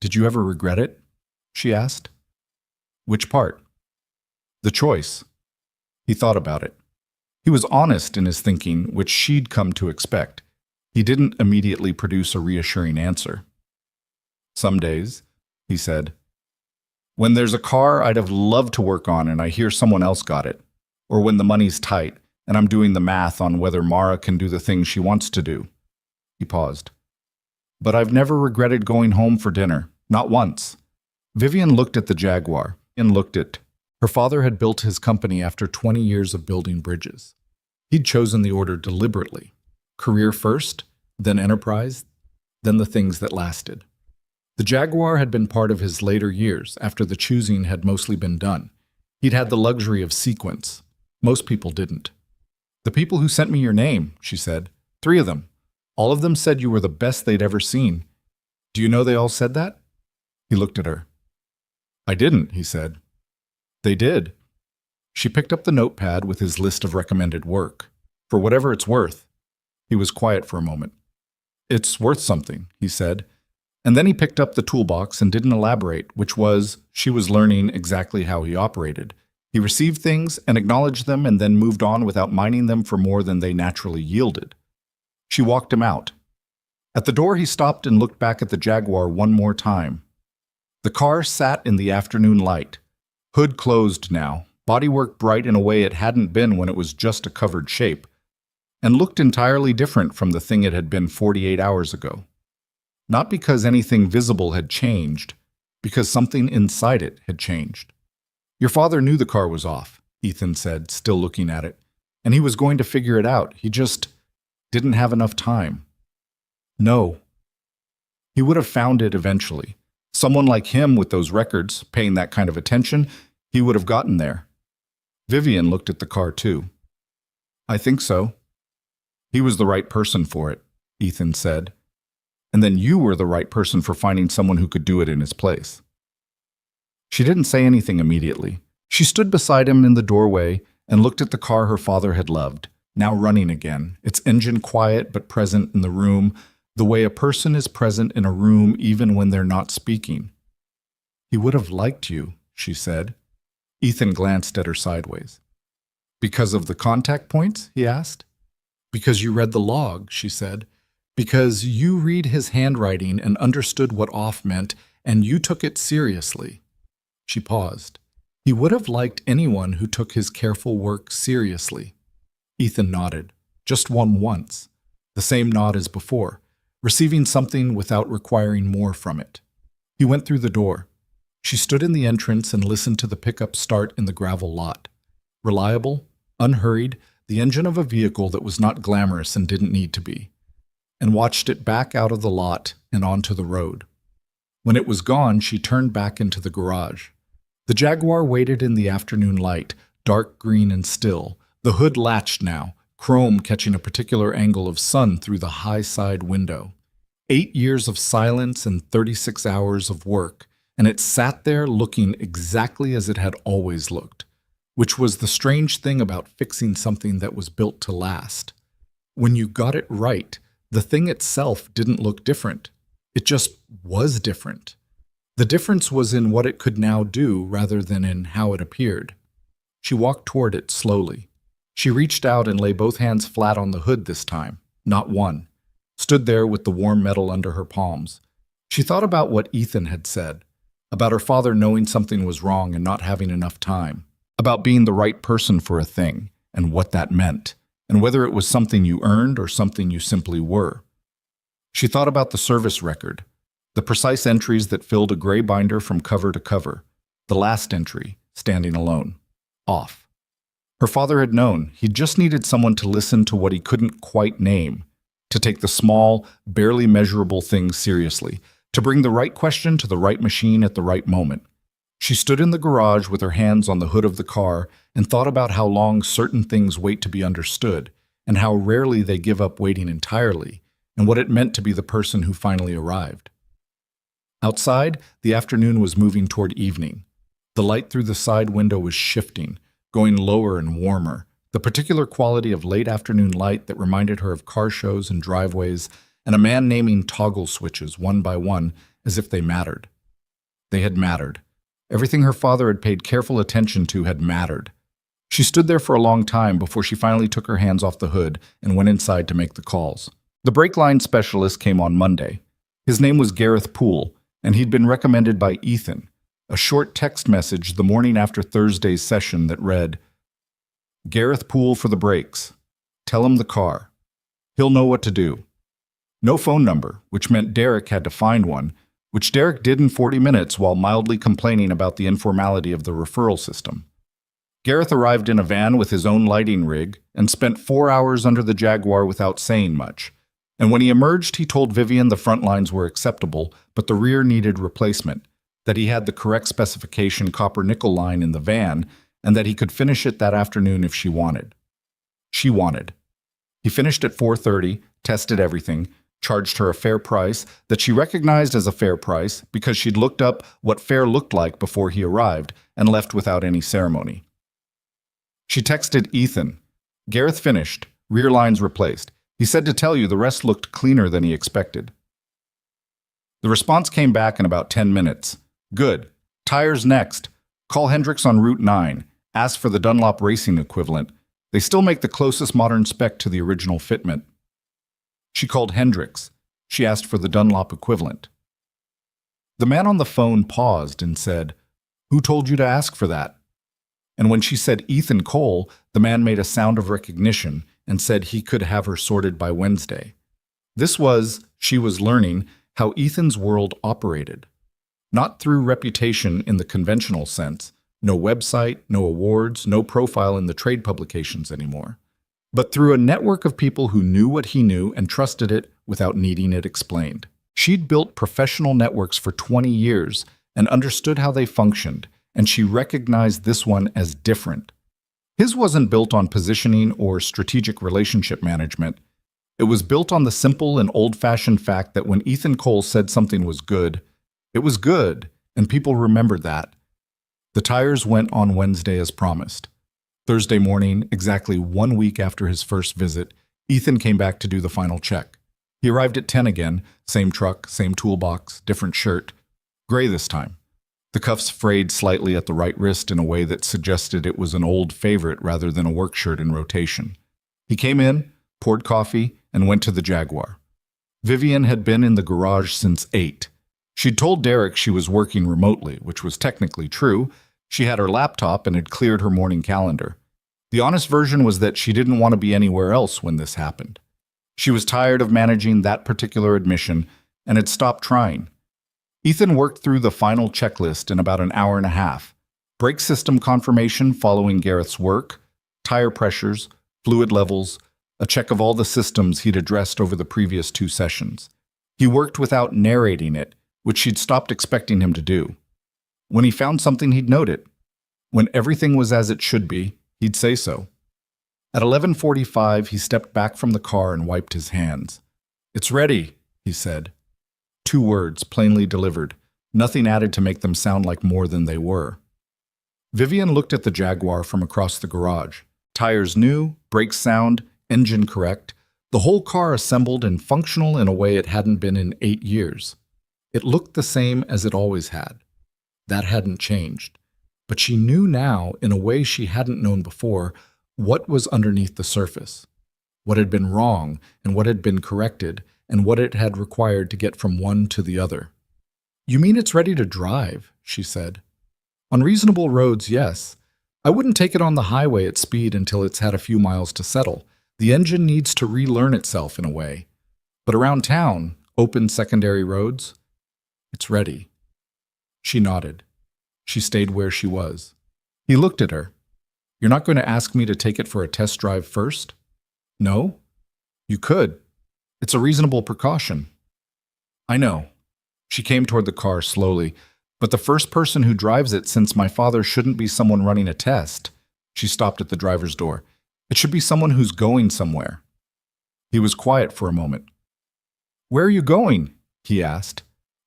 Did you ever regret it? She asked. Which part? The choice. He thought about it. He was honest in his thinking, which she'd come to expect. He didn't immediately produce a reassuring answer. Some days, he said. When there's a car I'd have loved to work on and I hear someone else got it, or when the money's tight and I'm doing the math on whether Mara can do the things she wants to do. He paused. But I've never regretted going home for dinner, not once. Vivian looked at the Jaguar and looked at. Her father had built his company after 20 years of building bridges. He'd chosen the order deliberately. Career first, then enterprise, then the things that lasted. The Jaguar had been part of his later years after the choosing had mostly been done. He'd had the luxury of sequence. Most people didn't. The people who sent me your name, she said. 3 of them. All of them said you were the best they'd ever seen. Do you know they all said that? He looked at her. I didn't, he said. They did. She picked up the notepad with his list of recommended work. For whatever it's worth. He was quiet for a moment. It's worth something, he said. And then he picked up the toolbox and didn't elaborate, which was, she was learning exactly how he operated. He received things and acknowledged them and then moved on without mining them for more than they naturally yielded. She walked him out. At the door, he stopped and looked back at the Jaguar one more time. The car sat in the afternoon light. Hood closed now, bodywork bright in a way it hadn't been when it was just a covered shape, and looked entirely different from the thing it had been 48 hours ago. Not because anything visible had changed, because something inside it had changed. Your father knew the car was off, Ethan said, still looking at it, and he was going to figure it out. He just didn't have enough time. No. He would have found it eventually. Someone like him with those records, paying that kind of attention, he would have gotten there. Vivian looked at the car too. I think so. He was the right person for it, Ethan said. And then you were the right person for finding someone who could do it in his place. She didn't say anything immediately. She stood beside him in the doorway and looked at the car her father had loved, now running again, its engine quiet but present in the room, the way a person is present in a room even when they're not speaking. He would have liked you, she said. Ethan glanced at her sideways. Because of the contact points? He asked. Because you read the log, she said. Because you read his handwriting and understood what off meant, and you took it seriously. She paused. He would have liked anyone who took his careful work seriously. Ethan nodded, just one once, the same nod as before, receiving something without requiring more from it. He went through the door. She stood in the entrance and listened to the pickup start in the gravel lot. Reliable, unhurried, the engine of a vehicle that was not glamorous and didn't need to be, and watched it back out of the lot and onto the road. When it was gone, she turned back into the garage. The Jaguar waited in the afternoon light, dark green and still, the hood latched now, chrome catching a particular angle of sun through the high side window. 8 years of silence and 36 hours of work, and it sat there looking exactly as it had always looked, which was the strange thing about fixing something that was built to last. When you got it right, the thing itself didn't look different. It just was different. The difference was in what it could now do rather than in how it appeared. She walked toward it slowly. She reached out and lay both hands flat on the hood this time, not one. Stood there with the warm metal under her palms. She thought about what Ethan had said, about her father knowing something was wrong and not having enough time, about being the right person for a thing, and what that meant, and whether it was something you earned or something you simply were. She thought about the service record, the precise entries that filled a gray binder from cover to cover, the last entry, standing alone, off. Her father had known he just needed someone to listen to what he couldn't quite name, to take the small, barely measurable things seriously, to bring the right question to the right machine at the right moment. She stood in the garage with her hands on the hood of the car and thought about how long certain things wait to be understood, and how rarely they give up waiting entirely, and what it meant to be the person who finally arrived. Outside, the afternoon was moving toward evening. The light through the side window was shifting, going lower and warmer, the particular quality of late afternoon light that reminded her of car shows and driveways, and a man naming toggle switches one by one as if they mattered. They had mattered. Everything her father had paid careful attention to had mattered. She stood there for a long time before she finally took her hands off the hood and went inside to make the calls. The brake line specialist came on Monday. His name was Gareth Poole, and he'd been recommended by Ethan, a short text message the morning after Thursday's session that read, "Gareth Poole for the brakes. Tell him the car. He'll know what to do." No phone number, which meant Derek had to find one, which Derek did in 40 minutes while mildly complaining about the informality of the referral system. Gareth arrived in a van with his own lighting rig and spent 4 hours under the Jaguar without saying much. And when he emerged, he told Vivian the front lines were acceptable, but the rear needed replacement, that he had the correct specification copper-nickel line in the van, and that he could finish it that afternoon if she wanted. She wanted. He finished at 4:30, tested everything, charged her a fair price that she recognized as a fair price because she'd looked up what fair looked like before he arrived, and left without any ceremony. She texted Ethan. Gareth finished, rear lines replaced. He said to tell you the rest looked cleaner than he expected. The response came back in about 10 minutes. Good. Tires next. Call Hendricks on Route 9. Ask for the Dunlop racing equivalent. They still make the closest modern spec to the original fitment. She called Hendricks. She asked for the Dunlop equivalent. The man on the phone paused and said, "Who told you to ask for that?" And when she said Ethan Cole, the man made a sound of recognition and said he could have her sorted by Wednesday. This was, she was learning, how Ethan's world operated. Not through reputation in the conventional sense, no website, no awards, no profile in the trade publications anymore, but through a network of people who knew what he knew and trusted it without needing it explained. She'd built professional networks for 20 years and understood how they functioned, and she recognized this one as different. His wasn't built on positioning or strategic relationship management. It was built on the simple and old-fashioned fact that when Ethan Cole said something was good, it was good, and people remembered that. The tires went on Wednesday as promised. Thursday morning, exactly 1 week after his first visit, Ethan came back to do the final check. He arrived at 10 again, same truck, same toolbox, different shirt. Gray this time. The cuffs frayed slightly at the right wrist in a way that suggested it was an old favorite rather than a work shirt in rotation. He came in, poured coffee, and went to the Jaguar. Vivian had been in the garage since 8. She'd told Derek she was working remotely, which was technically true. She had her laptop and had cleared her morning calendar. The honest version was that she didn't want to be anywhere else when this happened. She was tired of managing that particular admission and had stopped trying. Ethan worked through the final checklist in about an hour and a half. Brake system confirmation following Gareth's work, tire pressures, fluid levels, a check of all the systems he'd addressed over the previous 2 sessions. He worked without narrating it, which she'd stopped expecting him to do. When he found something, he'd note it. When everything was as it should be, he'd say so. At 11:45, he stepped back from the car and wiped his hands. "It's ready," he said. 2 words, plainly delivered, nothing added to make them sound like more than they were. Vivian looked at the Jaguar from across the garage. Tires new, brakes sound, engine correct, the whole car assembled and functional in a way it hadn't been in 8 years. It looked the same as it always had. That hadn't changed. But she knew now, in a way she hadn't known before, what was underneath the surface, what had been wrong and what had been corrected, and what it had required to get from one to the other. "You mean it's ready to drive?" she said. "On reasonable roads, yes. I wouldn't take it on the highway at speed until it's had a few miles to settle. The engine needs to relearn itself in a way. But around town, open secondary roads, it's ready. She nodded. She stayed where she was. He looked at her. You're not going to ask me to take it for a test drive first? No? You could. It's a reasonable precaution. I know. She came toward the car slowly. But the first person who drives it, since my father shouldn't be someone running a test. She stopped at the driver's door. It should be someone who's going somewhere. He was quiet for a moment. Where are you going? He asked.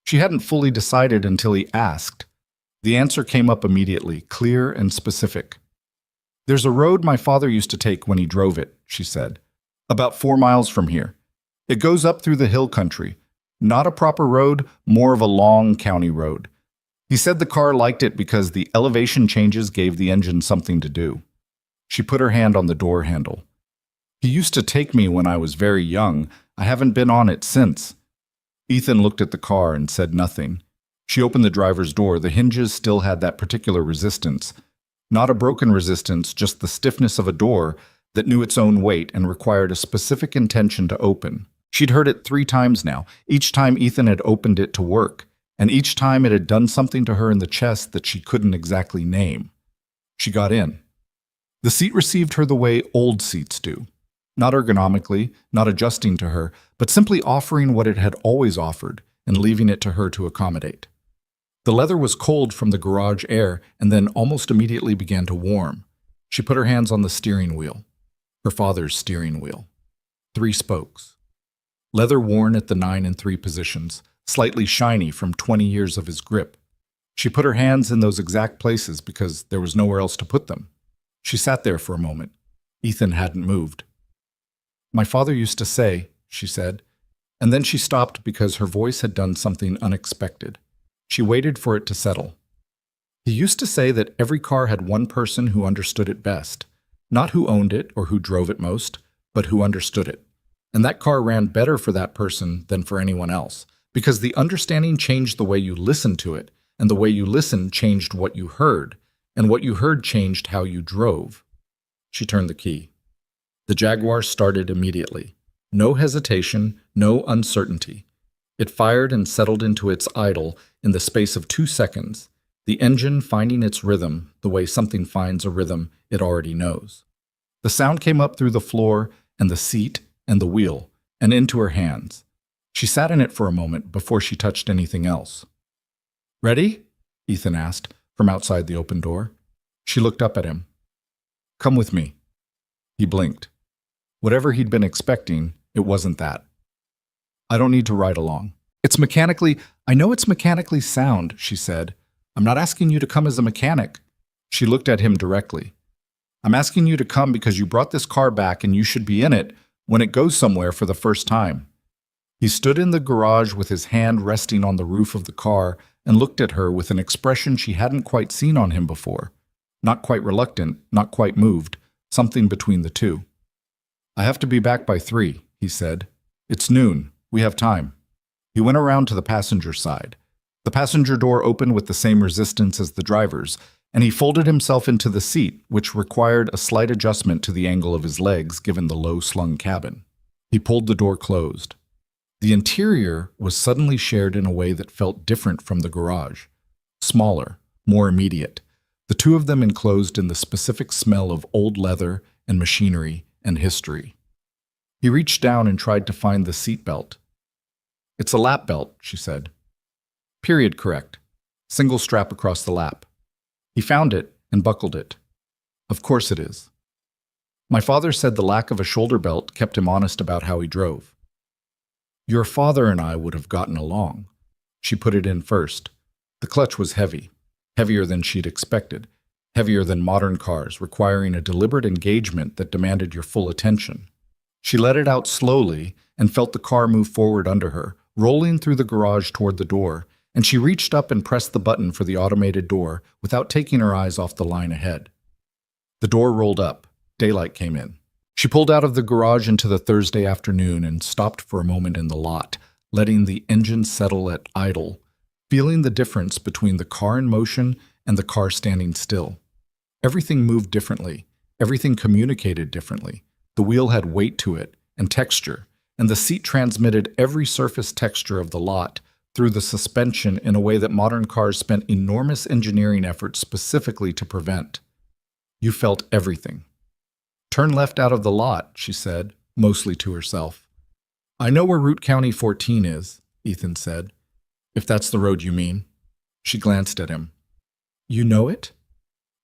She hadn't fully decided until he asked. The answer came up immediately, clear and specific. There's a road my father used to take when he drove it, she said. About 4 miles from here. It goes up through the hill country. Not a proper road, more of a long county road. He said the car liked it because the elevation changes gave the engine something to do. She put her hand on the door handle. He used to take me when I was very young. I haven't been on it since. Ethan looked at the car and said nothing. She opened the driver's door. The hinges still had that particular resistance. Not a broken resistance, just the stiffness of a door that knew its own weight and required a specific intention to open. She'd heard it 3 times now, each time Ethan had opened it to work, and each time it had done something to her in the chest that she couldn't exactly name. She got in. The seat received her the way old seats do. Not ergonomically, not adjusting to her, but simply offering what it had always offered and leaving it to her to accommodate. The leather was cold from the garage air and then almost immediately began to warm. She put her hands on the steering wheel. Her father's steering wheel. 3 spokes. Leather worn at the 9 and 3 positions, slightly shiny from 20 years of his grip. She put her hands in those exact places because there was nowhere else to put them. She sat there for a moment. Ethan hadn't moved. My father used to say, she said, and then she stopped because her voice had done something unexpected. She waited for it to settle. He used to say that every car had one person who understood it best, not who owned it or who drove it most, but who understood it. And that car ran better for that person than for anyone else, because the understanding changed the way you listened to it, and the way you listened changed what you heard, and what you heard changed how you drove. She turned the key. The Jaguar started immediately. No hesitation, no uncertainty. It fired and settled into its idle in the space of 2 seconds, the engine finding its rhythm the way something finds a rhythm it already knows. The sound came up through the floor and the seat and the wheel and into her hands. She sat in it for a moment before she touched anything else. Ready? Ethan asked from outside the open door. She looked up at him. Come with me. He blinked. Whatever he'd been expecting, it wasn't that. I don't need to ride along. I know it's mechanically sound, she said. I'm not asking you to come as a mechanic. She looked at him directly. I'm asking you to come because you brought this car back and you should be in it when it goes somewhere for the first time. He stood in the garage with his hand resting on the roof of the car and looked at her with an expression she hadn't quite seen on him before. Not quite reluctant, not quite moved, something between the two. I have to be back by 3, he said. It's noon. We have time. He went around to the passenger side. The passenger door opened with the same resistance as the driver's, and he folded himself into the seat, which required a slight adjustment to the angle of his legs given the low-slung cabin. He pulled the door closed. The interior was suddenly shared in a way that felt different from the garage. Smaller, more immediate. The two of them enclosed in the specific smell of old leather and machinery and history. He reached down and tried to find the seat belt. It's a lap belt, she said. Period correct. Single strap across the lap. He found it and buckled it. Of course it is. My father said the lack of a shoulder belt kept him honest about how he drove. Your father and I would have gotten along. She put it in first. The clutch was heavy, heavier than she'd expected, heavier than modern cars, requiring a deliberate engagement that demanded your full attention. She let it out slowly and felt the car move forward under her, rolling through the garage toward the door, and she reached up and pressed the button for the automated door without taking her eyes off the line ahead. The door rolled up. Daylight came in. She pulled out of the garage into the Thursday afternoon and stopped for a moment in the lot, letting the engine settle at idle, feeling the difference between the car in motion and the car standing still. Everything moved differently. Everything communicated differently. The wheel had weight to it and texture, and the seat transmitted every surface texture of the lot through the suspension in a way that modern cars spent enormous engineering effort specifically to prevent. You felt everything. "Turn left out of the lot," she said, mostly to herself. "I know where Route County 14 is," Ethan said. "If that's the road you mean." She glanced at him. "You know it?"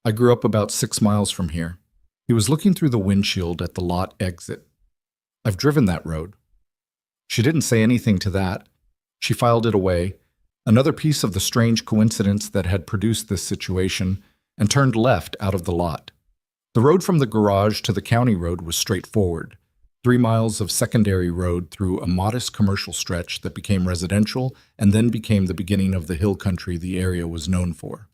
"I grew up about 6 miles from here." He was looking through the windshield at the lot exit. "I've driven that road." She didn't say anything to that. She filed it away, another piece of the strange coincidence that had produced this situation, and turned left out of the lot. The road from the garage to the county road was straightforward. 3 miles of secondary road through a modest commercial stretch that became residential and then became the beginning of the hill country the area was known for.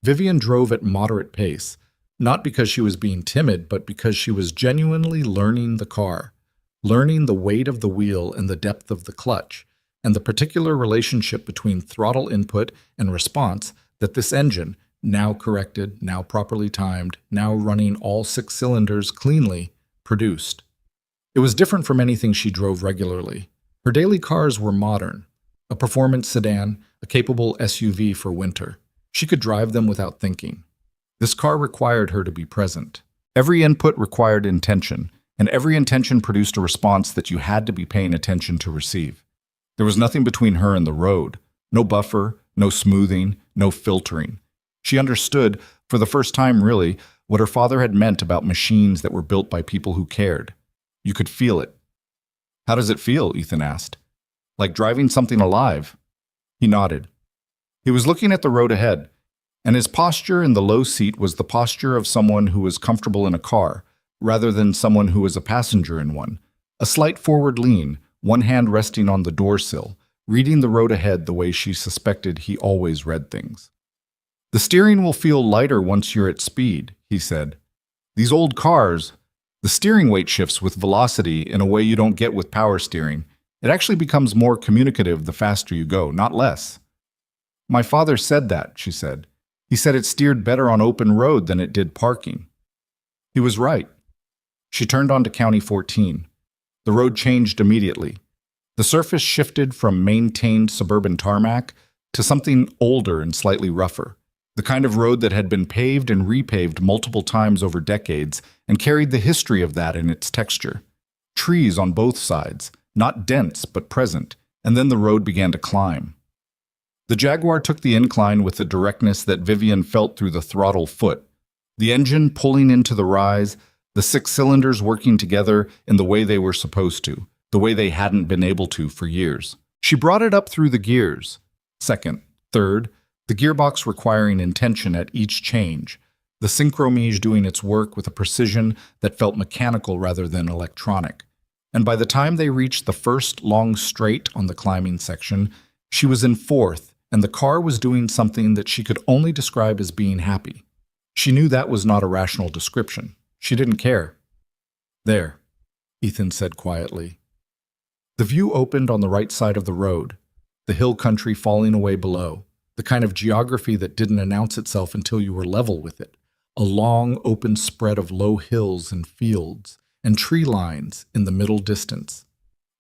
Vivian drove at moderate pace, not because she was being timid, but because she was genuinely learning the car, learning the weight of the wheel and the depth of the clutch, and the particular relationship between throttle input and response that this engine, now corrected, now properly timed, now running all 6 cylinders cleanly, produced. It was different from anything she drove regularly. Her daily cars were modern, a performance sedan, a capable SUV for winter. She could drive them without thinking. This car required her to be present. Every input required intention, and every intention produced a response that you had to be paying attention to receive. There was nothing between her and the road, no buffer, no smoothing, no filtering. She understood, for the first time really, what her father had meant about machines that were built by people who cared. You could feel it. "How does it feel?" Ethan asked. "Like driving something alive." He nodded. He was looking at the road ahead, and his posture in the low seat was the posture of someone who was comfortable in a car, rather than someone who was a passenger in one. A slight forward lean, one hand resting on the door sill, reading the road ahead the way she suspected he always read things. "The steering will feel lighter once you're at speed," he said. "These old cars, the steering weight shifts with velocity in a way you don't get with power steering. It actually becomes more communicative the faster you go, not less." "My father said that," she said. "He said it steered better on open road than it did parking." He was right. She turned onto County 14. The road changed immediately. The surface shifted from maintained suburban tarmac to something older and slightly rougher, the kind of road that had been paved and repaved multiple times over decades and carried the history of that in its texture. Trees on both sides, not dense but present, and then the road began to climb. The Jaguar took the incline with the directness that Vivian felt through the throttle foot, the engine pulling into the rise, the 6 cylinders working together in the way they were supposed to, the way they hadn't been able to for years. She brought it up through the gears. Second, third, the gearbox requiring intention at each change, the synchromige doing its work with a precision that felt mechanical rather than electronic. And by the time they reached the first long straight on the climbing section, she was in fourth, and the car was doing something that she could only describe as being happy. She knew that was not a rational description. She didn't care. "There," Ethan said quietly. The view opened on the right side of the road, the hill country falling away below, the kind of geography that didn't announce itself until you were level with it, a long open spread of low hills and fields, and tree lines in the middle distance.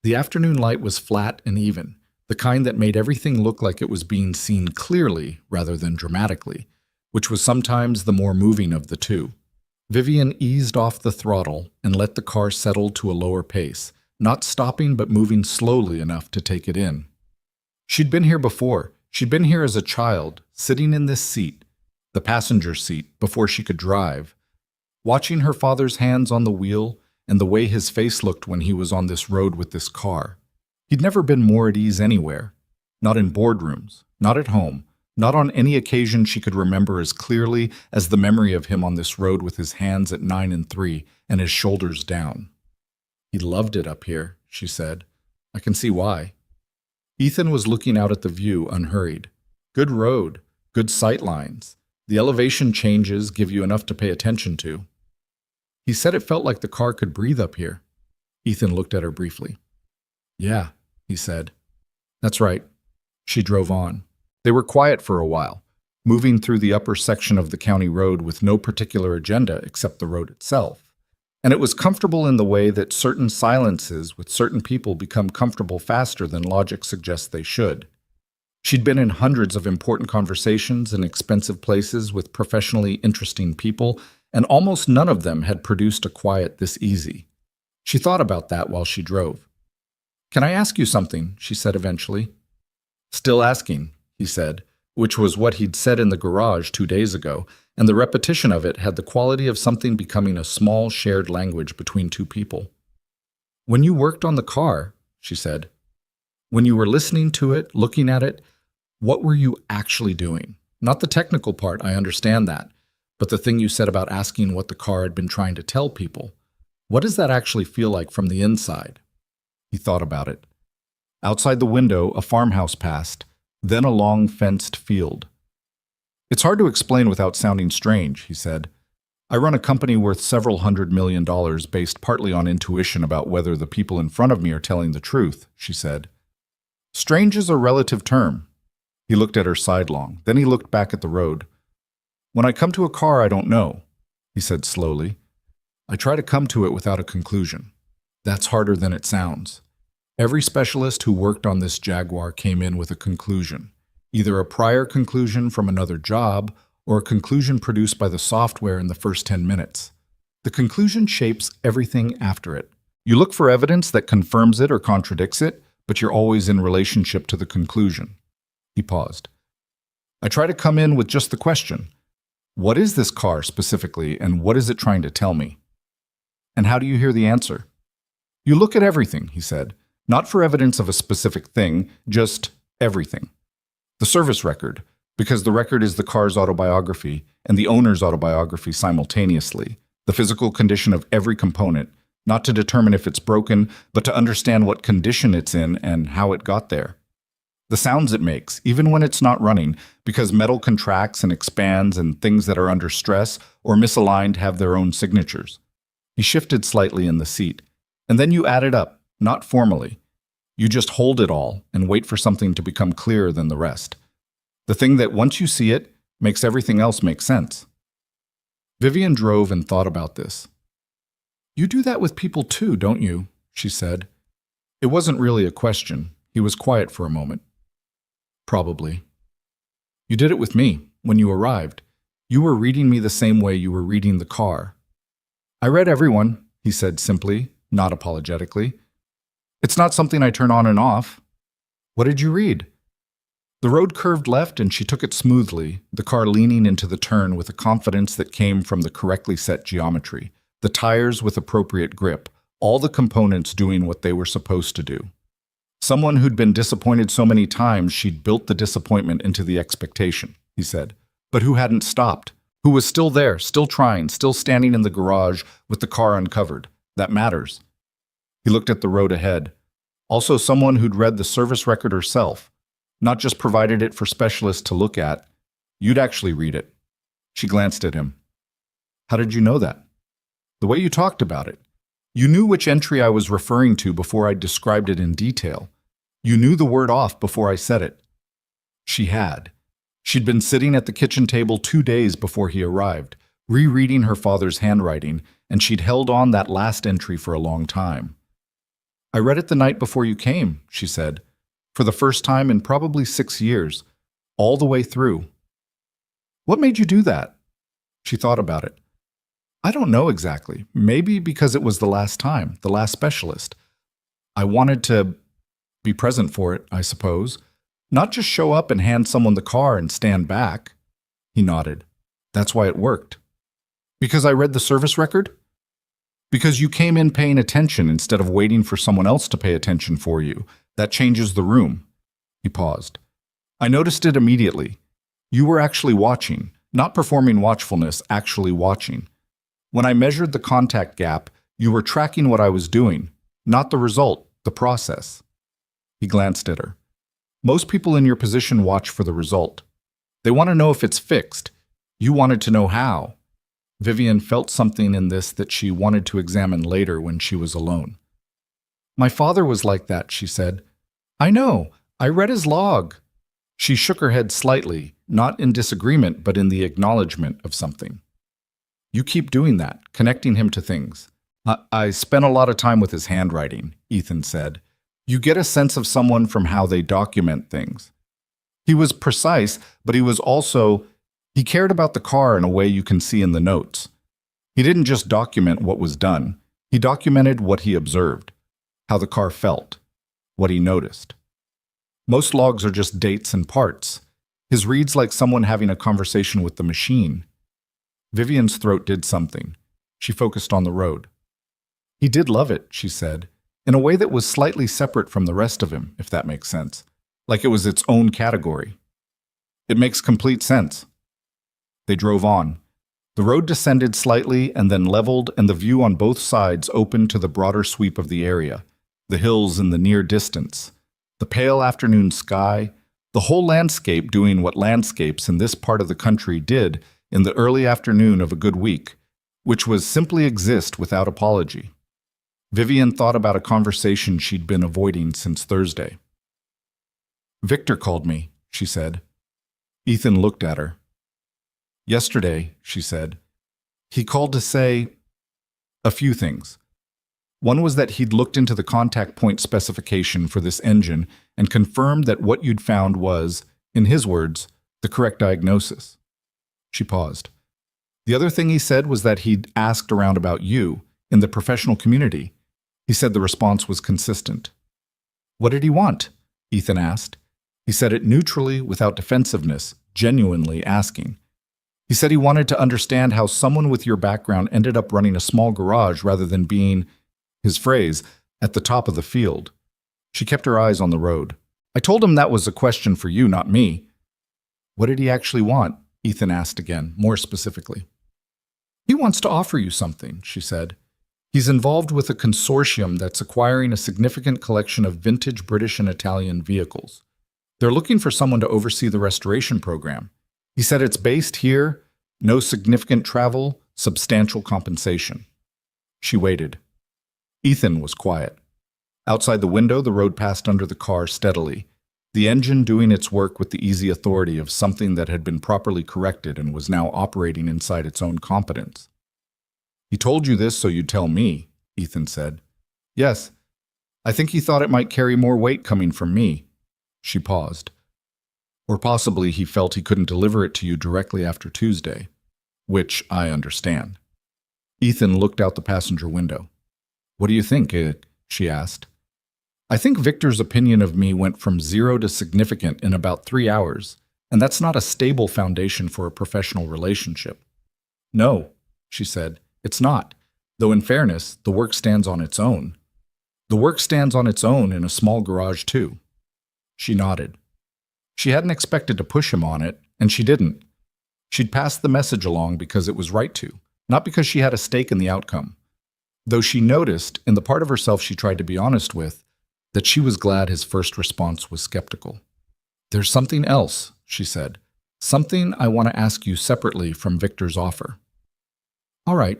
The afternoon light was flat and even, the kind that made everything look like it was being seen clearly rather than dramatically, which was sometimes the more moving of the two. Vivian eased off the throttle and let the car settle to a lower pace, not stopping but moving slowly enough to take it in. She'd been here before. She'd been here as a child, sitting in this seat, the passenger seat, before she could drive, watching her father's hands on the wheel and the way his face looked when he was on this road with this car. He'd never been more at ease anywhere, not in boardrooms, not at home, not on any occasion she could remember as clearly as the memory of him on this road with his hands at 9 and 3 and his shoulders down. "He loved it up here," she said. "I can see why." Ethan was looking out at the view, unhurried. Good road, good sight lines. The elevation changes give you enough to pay attention to. He said it felt like the car could breathe up here. Ethan looked at her briefly. "Yeah," he said. "That's right." She drove on. They were quiet for a while. moving through the upper section of the county road with no particular agenda except the road itself. And it was comfortable in the way that certain silences with certain people become comfortable faster than logic suggests they should. She'd been in hundreds of important conversations in expensive places with professionally interesting people, and almost none of them had produced a quiet this easy. She thought about that while she drove. "Can I ask you something?" she said eventually. "Still asking," he said, which was what he'd said in the garage 2 days ago, and the repetition of it had the quality of something becoming a small shared language between two people. "When you worked on the car," she said, "when you were listening to it, looking at it, what were you actually doing? Not the technical part, I understand that, but the thing you said about asking what the car had been trying to tell people. What does that actually feel like from the inside?" He thought about it. Outside the window, a farmhouse passed, then a long fenced field. "It's hard to explain without sounding strange," he said. "I run a company worth several $100 million based partly on intuition about whether the people in front of me are telling the truth," she said. "Strange is a relative term." He looked at her sidelong. Then he looked back at the road. "When I come to a car I don't know," he said slowly, "I try to come to it without a conclusion. That's harder than it sounds. Every specialist who worked on this Jaguar came in with a conclusion, either a prior conclusion from another job or a conclusion produced by the software in the first 10 minutes. The conclusion shapes everything after it. You look for evidence that confirms it or contradicts it, but you're always in relationship to the conclusion." He paused. "I try to come in with just the question. What is this car specifically, and what is it trying to tell me? And how do you hear the answer? You look at everything," he said. "Not for evidence of a specific thing, just everything. The service record, because the record is the car's autobiography and the owner's autobiography simultaneously. The physical condition of every component, not to determine if it's broken, but to understand what condition it's in and how it got there. The sounds it makes, even when it's not running, because metal contracts and expands and things that are under stress or misaligned have their own signatures." He shifted slightly in the seat. "And then you add it up, not formally. You just hold it all and wait for something to become clearer than the rest. The thing that once you see it, makes everything else make sense." Vivian drove and thought about this. "You do that with people too, don't you?" she said. It wasn't really a question. He was quiet for a moment. "Probably." "You did it with me, when you arrived. You were reading me the same way you were reading the car." "I read everyone," he said simply, not apologetically. "It's not something I turn on and off." "What did you read?" The road curved left and she took it smoothly, the car leaning into the turn with a confidence that came from the correctly set geometry, the tires with appropriate grip, all the components doing what they were supposed to do. Someone who'd been disappointed so many times she'd built the disappointment into the expectation, he said, but who hadn't stopped, who was still there, still trying, still standing in the garage with the car uncovered. That matters. He looked at the road ahead. Also someone who'd read the service record herself, not just provided it for specialists to look at. You'd actually read it. She glanced at him. "How did you know that?" "The way you talked about it. You knew which entry I was referring to before I described it in detail. You knew the word off before I said it." She had. She'd been sitting at the kitchen table 2 days before he arrived, rereading her father's handwriting, and she'd held on that last entry for a long time. "I read it the night before you came," she said, "for the first time in probably 6 years, all the way through." "What made you do that?" She thought about it. "I don't know exactly. Maybe because it was the last time, the last specialist. I wanted to be present for it, I suppose. Not just show up and hand someone the car and stand back." He nodded. "That's why it worked." "Because I read the service record?" "Because you came in paying attention instead of waiting for someone else to pay attention for you. That changes the room." He paused. "I noticed it immediately. You were actually watching, not performing watchfulness, actually watching. When I measured the contact gap, you were tracking what I was doing, not the result, the process." He glanced at her. "Most people in your position watch for the result. They want to know if it's fixed. You wanted to know how." Vivian felt something in this that she wanted to examine later when she was alone. "My father was like that," she said. "I know. I read his log." She shook her head slightly, not in disagreement, but in the acknowledgement of something. You keep doing that, connecting him to things. I spent a lot of time with his handwriting, Ethan said. You get a sense of someone from how they document things. He was precise, but he cared about the car in a way you can see in the notes. He didn't just document what was done. He documented what he observed, how the car felt, what he noticed. Most logs are just dates and parts. His reads like someone having a conversation with the machine. Vivian's throat did something. She focused on the road. He did love it, she said, in a way that was slightly separate from the rest of him, if that makes sense. Like it was its own category. It makes complete sense. They drove on. The road descended slightly and then leveled, and the view on both sides opened to the broader sweep of the area, the hills in the near distance, the pale afternoon sky, the whole landscape doing what landscapes in this part of the country did in the early afternoon of a good week, which was simply exist without apology. Vivian thought about a conversation she'd been avoiding since Thursday. Victor called me, she said. Ethan looked at her. Yesterday, she said. He called to say a few things. One was that he'd looked into the contact point specification for this engine and confirmed that what you'd found was, in his words, the correct diagnosis. She paused. The other thing he said was that he'd asked around about you in the professional community. He said the response was consistent. What did he want? Ethan asked. He said it neutrally, without defensiveness, genuinely asking. He said he wanted to understand how someone with your background ended up running a small garage rather than being, his phrase, at the top of the field. She kept her eyes on the road. I told him that was a question for you, not me. What did he actually want? Ethan asked again, more specifically. He wants to offer you something, she said. He's involved with a consortium that's acquiring a significant collection of vintage British and Italian vehicles. They're looking for someone to oversee the restoration program. He said it's based here, no significant travel, substantial compensation. She waited. Ethan was quiet. Outside the window, the road passed under the car steadily, the engine doing its work with the easy authority of something that had been properly corrected and was now operating inside its own competence. He told you this so you'd tell me, Ethan said. Yes. I think he thought it might carry more weight coming from me. She paused. Or possibly he felt he couldn't deliver it to you directly after Tuesday, which I understand. Ethan looked out the passenger window. What do you think? She asked. I think Victor's opinion of me went from 0 to significant in about 3 hours, and that's not a stable foundation for a professional relationship. No, she said, it's not, though in fairness, the work stands on its own. The work stands on its own in a small garage too. She nodded. She hadn't expected to push him on it, and she didn't. She'd passed the message along because it was right to, not because she had a stake in the outcome. Though she noticed, in the part of herself she tried to be honest with, that she was glad his first response was skeptical. There's something else, she said. Something I want to ask you separately from Victor's offer. All right.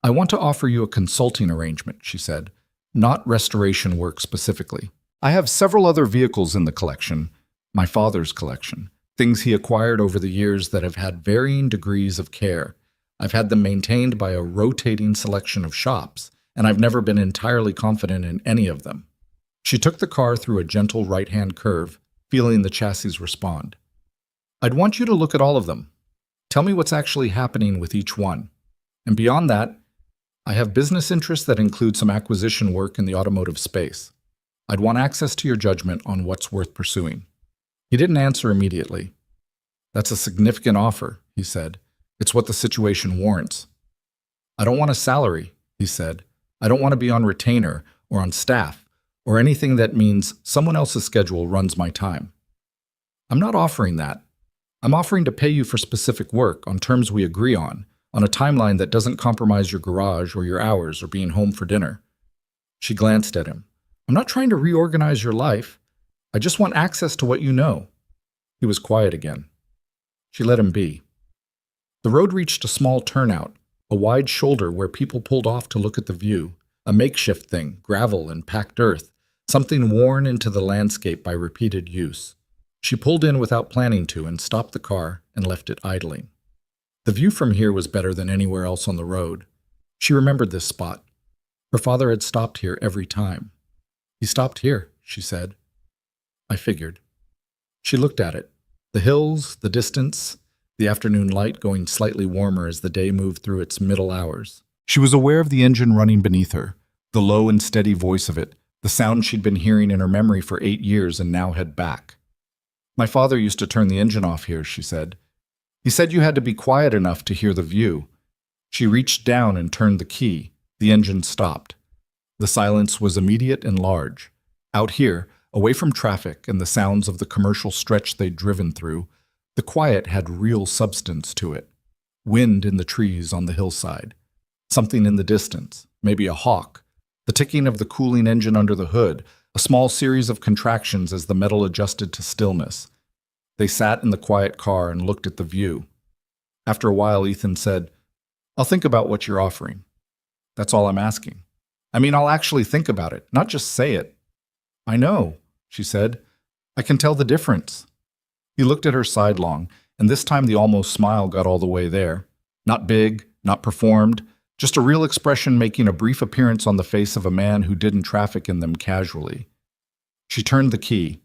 I want to offer you a consulting arrangement, she said, not restoration work specifically. I have several other vehicles in the collection, my father's collection, things he acquired over the years that have had varying degrees of care. I've had them maintained by a rotating selection of shops, and I've never been entirely confident in any of them. She took the car through a gentle right-hand curve, feeling the chassis respond. I'd want you to look at all of them. Tell me what's actually happening with each one. And beyond that, I have business interests that include some acquisition work in the automotive space. I'd want access to your judgment on what's worth pursuing. He didn't answer immediately. That's a significant offer, he said. It's what the situation warrants. I don't want a salary, he said. I don't want to be on retainer or on staff or anything that means someone else's schedule runs my time. I'm not offering that. I'm offering to pay you for specific work on terms we agree on a timeline that doesn't compromise your garage or your hours or being home for dinner. She glanced at him. I'm not trying to reorganize your life. I just want access to what you know. He was quiet again. She let him be. The road reached a small turnout, a wide shoulder where people pulled off to look at the view, a makeshift thing, gravel and packed earth, something worn into the landscape by repeated use. She pulled in without planning to and stopped the car and left it idling. The view from here was better than anywhere else on the road. She remembered this spot. Her father had stopped here every time. "He stopped here," she said. I figured. She looked at it. The hills, the distance, the afternoon light going slightly warmer as the day moved through its middle hours. She was aware of the engine running beneath her, the low and steady voice of it, the sound she'd been hearing in her memory for 8 years and now had back. "My father used to turn the engine off here," she said. "He said you had to be quiet enough to hear the view." She reached down and turned the key. The engine stopped. The silence was immediate and large. Out here, away from traffic and the sounds of the commercial stretch they'd driven through, the quiet had real substance to it. Wind in the trees on the hillside. Something in the distance, maybe a hawk. The ticking of the cooling engine under the hood, a small series of contractions as the metal adjusted to stillness. They sat in the quiet car and looked at the view. After a while, Ethan said, "I'll think about what you're offering. That's all I'm asking. I mean, I'll actually think about it, not just say it." "I know," she said. "I can tell the difference." He looked at her sidelong, and this time the almost smile got all the way there. Not big, not performed, just a real expression making a brief appearance on the face of a man who didn't traffic in them casually. She turned the key.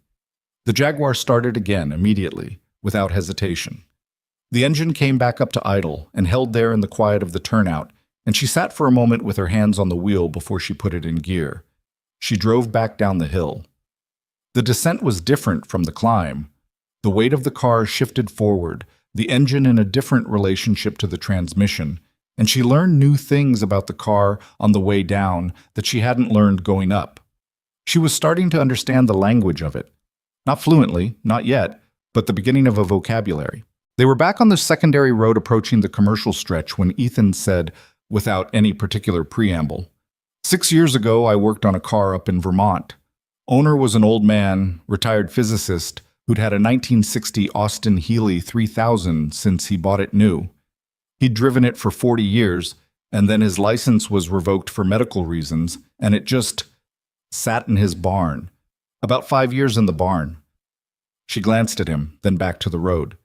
The Jaguar started again immediately, without hesitation. The engine came back up to idle and held there in the quiet of the turnout, and she sat for a moment with her hands on the wheel before she put it in gear. She drove back down the hill. The descent was different from the climb. The weight of the car shifted forward, the engine in a different relationship to the transmission, and she learned new things about the car on the way down that she hadn't learned going up. She was starting to understand the language of it. Not fluently, not yet, but the beginning of a vocabulary. They were back on the secondary road approaching the commercial stretch when Ethan said, without any particular preamble, "6 years ago, I worked on a car up in Vermont. Owner was an old man, retired physicist, who'd had a 1960 Austin Healey 3000 since he bought it new. He'd driven it for 40 years, and then his license was revoked for medical reasons, and it just sat in his barn. About 5 years in the barn." She glanced at him, then back to the road.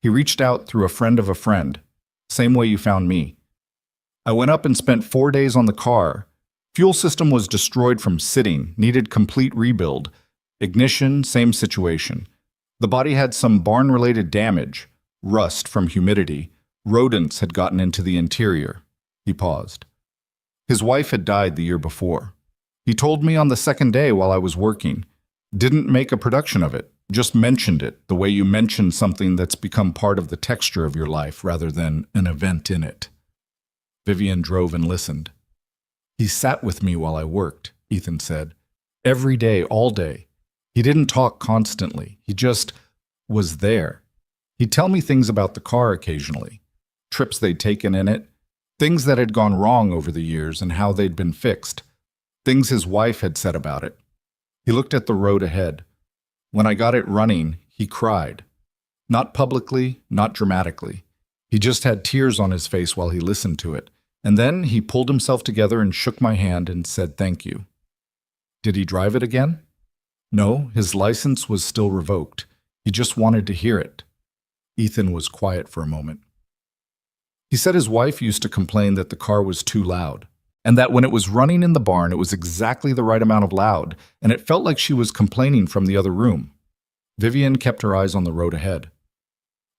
"He reached out through a friend of a friend. Same way you found me. I went up and spent 4 days on the car. Fuel system was destroyed from sitting, needed complete rebuild. Ignition, same situation. The body had some barn-related damage, rust from humidity. Rodents had gotten into the interior." He paused. "His wife had died the year before. He told me on the second day while I was working. Didn't make a production of it, just mentioned it, the way you mention something that's become part of the texture of your life rather than an event in it." Vivian drove and listened. "He sat with me while I worked," Ethan said. "Every day, all day. He didn't talk constantly. He just was there. He'd tell me things about the car occasionally, trips they'd taken in it, things that had gone wrong over the years and how they'd been fixed, things his wife had said about it." He looked at the road ahead. "When I got it running, he cried. Not publicly, not dramatically. He just had tears on his face while he listened to it. And then he pulled himself together and shook my hand and said thank you." "Did he drive it again?" "No, his license was still revoked. He just wanted to hear it." Ethan was quiet for a moment. He said his wife used to complain that the car was too loud, and that when it was running in the barn it was exactly the right amount of loud, and it felt like she was complaining from the other room. Vivian kept her eyes on the road ahead.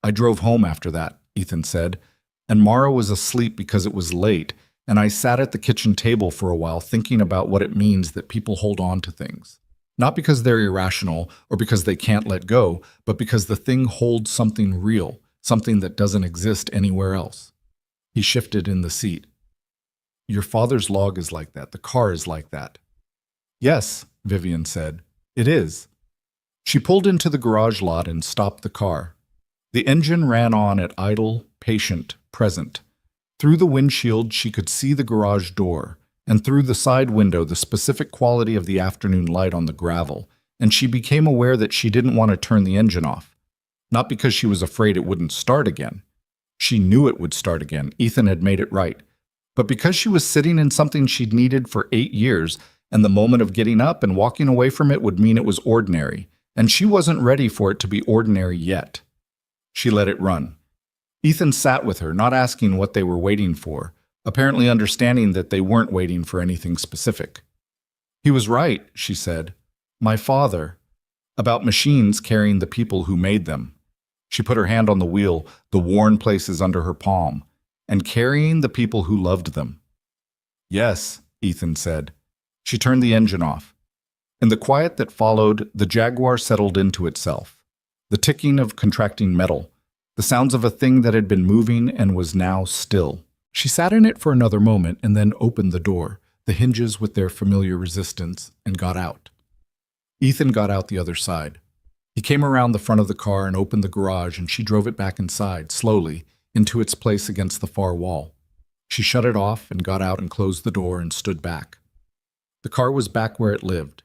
"I drove home after that," Ethan said, "and Mara was asleep because it was late, and I sat at the kitchen table for a while thinking about what it means that people hold on to things. Not because they're irrational or because they can't let go, but because the thing holds something real, something that doesn't exist anywhere else." He shifted in the seat. "Your father's log is like that. The car is like that." "Yes," Vivian said. "It is." She pulled into the garage lot and stopped the car. The engine ran on at idle, patient, present. Through the windshield she could see the garage door, and through the side window the specific quality of the afternoon light on the gravel, and she became aware that she didn't want to turn the engine off. Not because she was afraid it wouldn't start again. She knew it would start again. Ethan had made it right. But because she was sitting in something she'd needed for 8 years, and the moment of getting up and walking away from it would mean it was ordinary, and she wasn't ready for it to be ordinary yet. She let it run. Ethan sat with her, not asking what they were waiting for, apparently understanding that they weren't waiting for anything specific. He was right, she said. My father. About machines carrying the people who made them. She put her hand on the wheel, the worn places under her palm, and carrying the people who loved them. Yes, Ethan said. She turned the engine off. In the quiet that followed, the Jaguar settled into itself. The ticking of contracting metal, the sounds of a thing that had been moving and was now still. She sat in it for another moment and then opened the door, the hinges with their familiar resistance, and got out. Ethan got out the other side. He came around the front of the car and opened the garage, and she drove it back inside, slowly, into its place against the far wall. She shut it off and got out and closed the door and stood back. The car was back where it lived,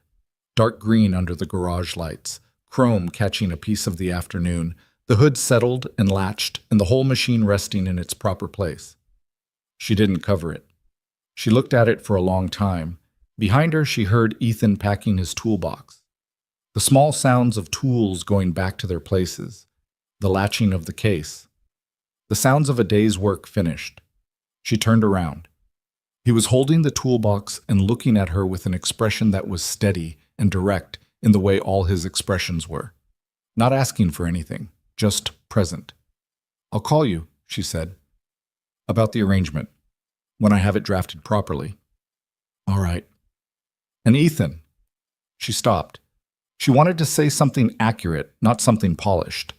dark green under the garage lights, chrome catching a piece of the afternoon, the hood settled and latched, and the whole machine resting in its proper place. She didn't cover it. She looked at it for a long time. Behind her, she heard Ethan packing his toolbox. The small sounds of tools going back to their places, the latching of the case, the sounds of a day's work finished. She turned around. He was holding the toolbox and looking at her with an expression that was steady and direct in the way all his expressions were. Not asking for anything, just present. I'll call you, she said. About the arrangement, when I have it drafted properly. All right. And Ethan. She stopped. She wanted to say something accurate, not something polished.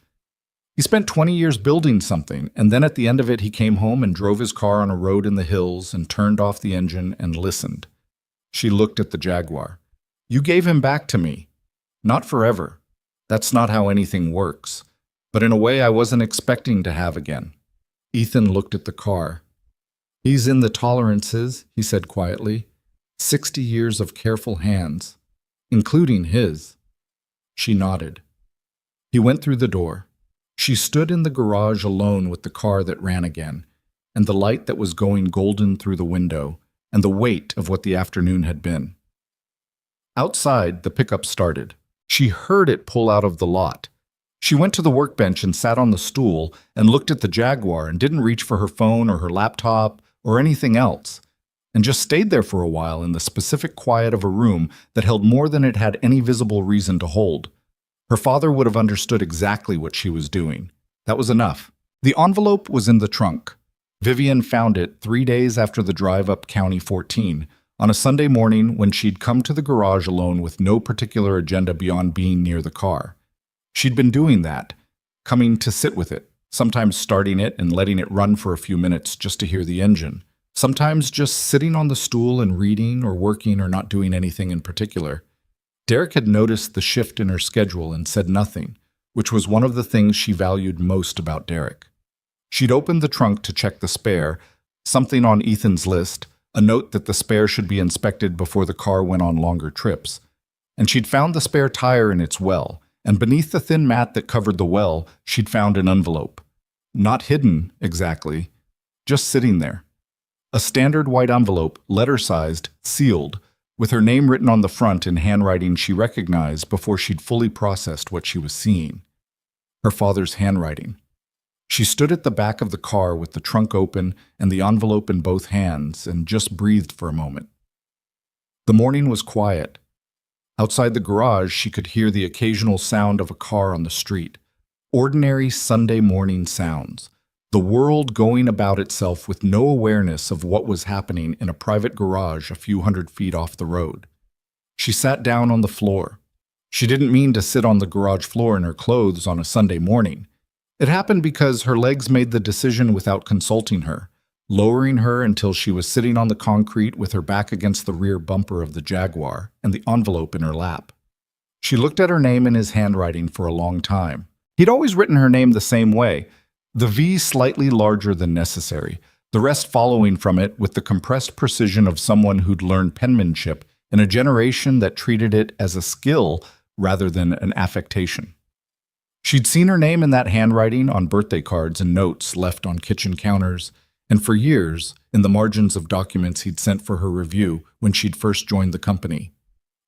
He spent 20 years building something, and then at the end of it he came home and drove his car on a road in the hills and turned off the engine and listened. She looked at the Jaguar. You gave him back to me. Not forever. That's not how anything works. But in a way I wasn't expecting to have again. Ethan looked at the car. He's in the tolerances, he said quietly. 60 years of careful hands, including his. She nodded. He went through the door. She stood in the garage alone with the car that ran again, and the light that was going golden through the window, and the weight of what the afternoon had been. Outside, the pickup started. She heard it pull out of the lot. She went to the workbench and sat on the stool and looked at the Jaguar and didn't reach for her phone or her laptop or anything else, and just stayed there for a while in the specific quiet of a room that held more than it had any visible reason to hold. Her father would have understood exactly what she was doing. That was enough. The envelope was in the trunk. Vivian found it 3 days after the drive up County 14, on a Sunday morning when she'd come to the garage alone with no particular agenda beyond being near the car. She'd been doing that, coming to sit with it, sometimes starting it and letting it run for a few minutes just to hear the engine. Sometimes just sitting on the stool and reading or working or not doing anything in particular. Derek had noticed the shift in her schedule and said nothing, which was one of the things she valued most about Derek. She'd opened the trunk to check the spare, something on Ethan's list, a note that the spare should be inspected before the car went on longer trips. And she'd found the spare tire in its well, and beneath the thin mat that covered the well, she'd found an envelope. Not hidden, exactly, just sitting there. A standard white envelope, letter-sized, sealed, with her name written on the front in handwriting she recognized before she'd fully processed what she was seeing. Her father's handwriting. She stood at the back of the car with the trunk open and the envelope in both hands and just breathed for a moment. The morning was quiet. Outside the garage, she could hear the occasional sound of a car on the street. Ordinary Sunday morning sounds. The world going about itself with no awareness of what was happening in a private garage a few hundred feet off the road. She sat down on the floor. She didn't mean to sit on the garage floor in her clothes on a Sunday morning. It happened because her legs made the decision without consulting her, lowering her until she was sitting on the concrete with her back against the rear bumper of the Jaguar and the envelope in her lap. She looked at her name in his handwriting for a long time. He'd always written her name the same way, the V slightly larger than necessary, the rest following from it with the compressed precision of someone who'd learned penmanship in a generation that treated it as a skill rather than an affectation. She'd seen her name in that handwriting on birthday cards and notes left on kitchen counters, and for years, in the margins of documents he'd sent for her review when she'd first joined the company.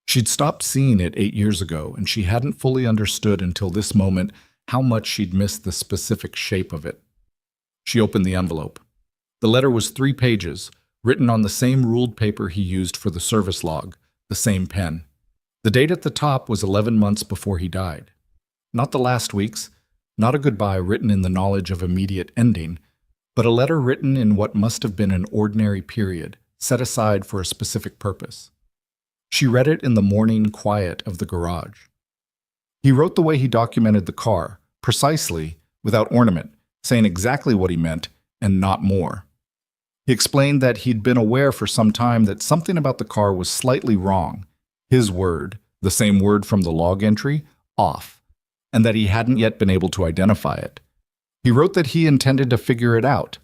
She'd stopped seeing it 8 years ago, and she hadn't fully understood until this moment how much she'd missed the specific shape of it. She opened the envelope. The letter was 3 pages, written on the same ruled paper he used for the service log, the same pen. The date at the top was 11 months before he died. Not the last week's, not a goodbye written in the knowledge of immediate ending, but a letter written in what must have been an ordinary period, set aside for a specific purpose. She read it in the morning quiet of the garage. He wrote the way he documented the car, precisely, without ornament, saying exactly what he meant, and not more. He explained that he'd been aware for some time that something about the car was slightly wrong. His word, the same word from the log entry, off, and that he hadn't yet been able to identify it. He wrote that he intended to figure it out,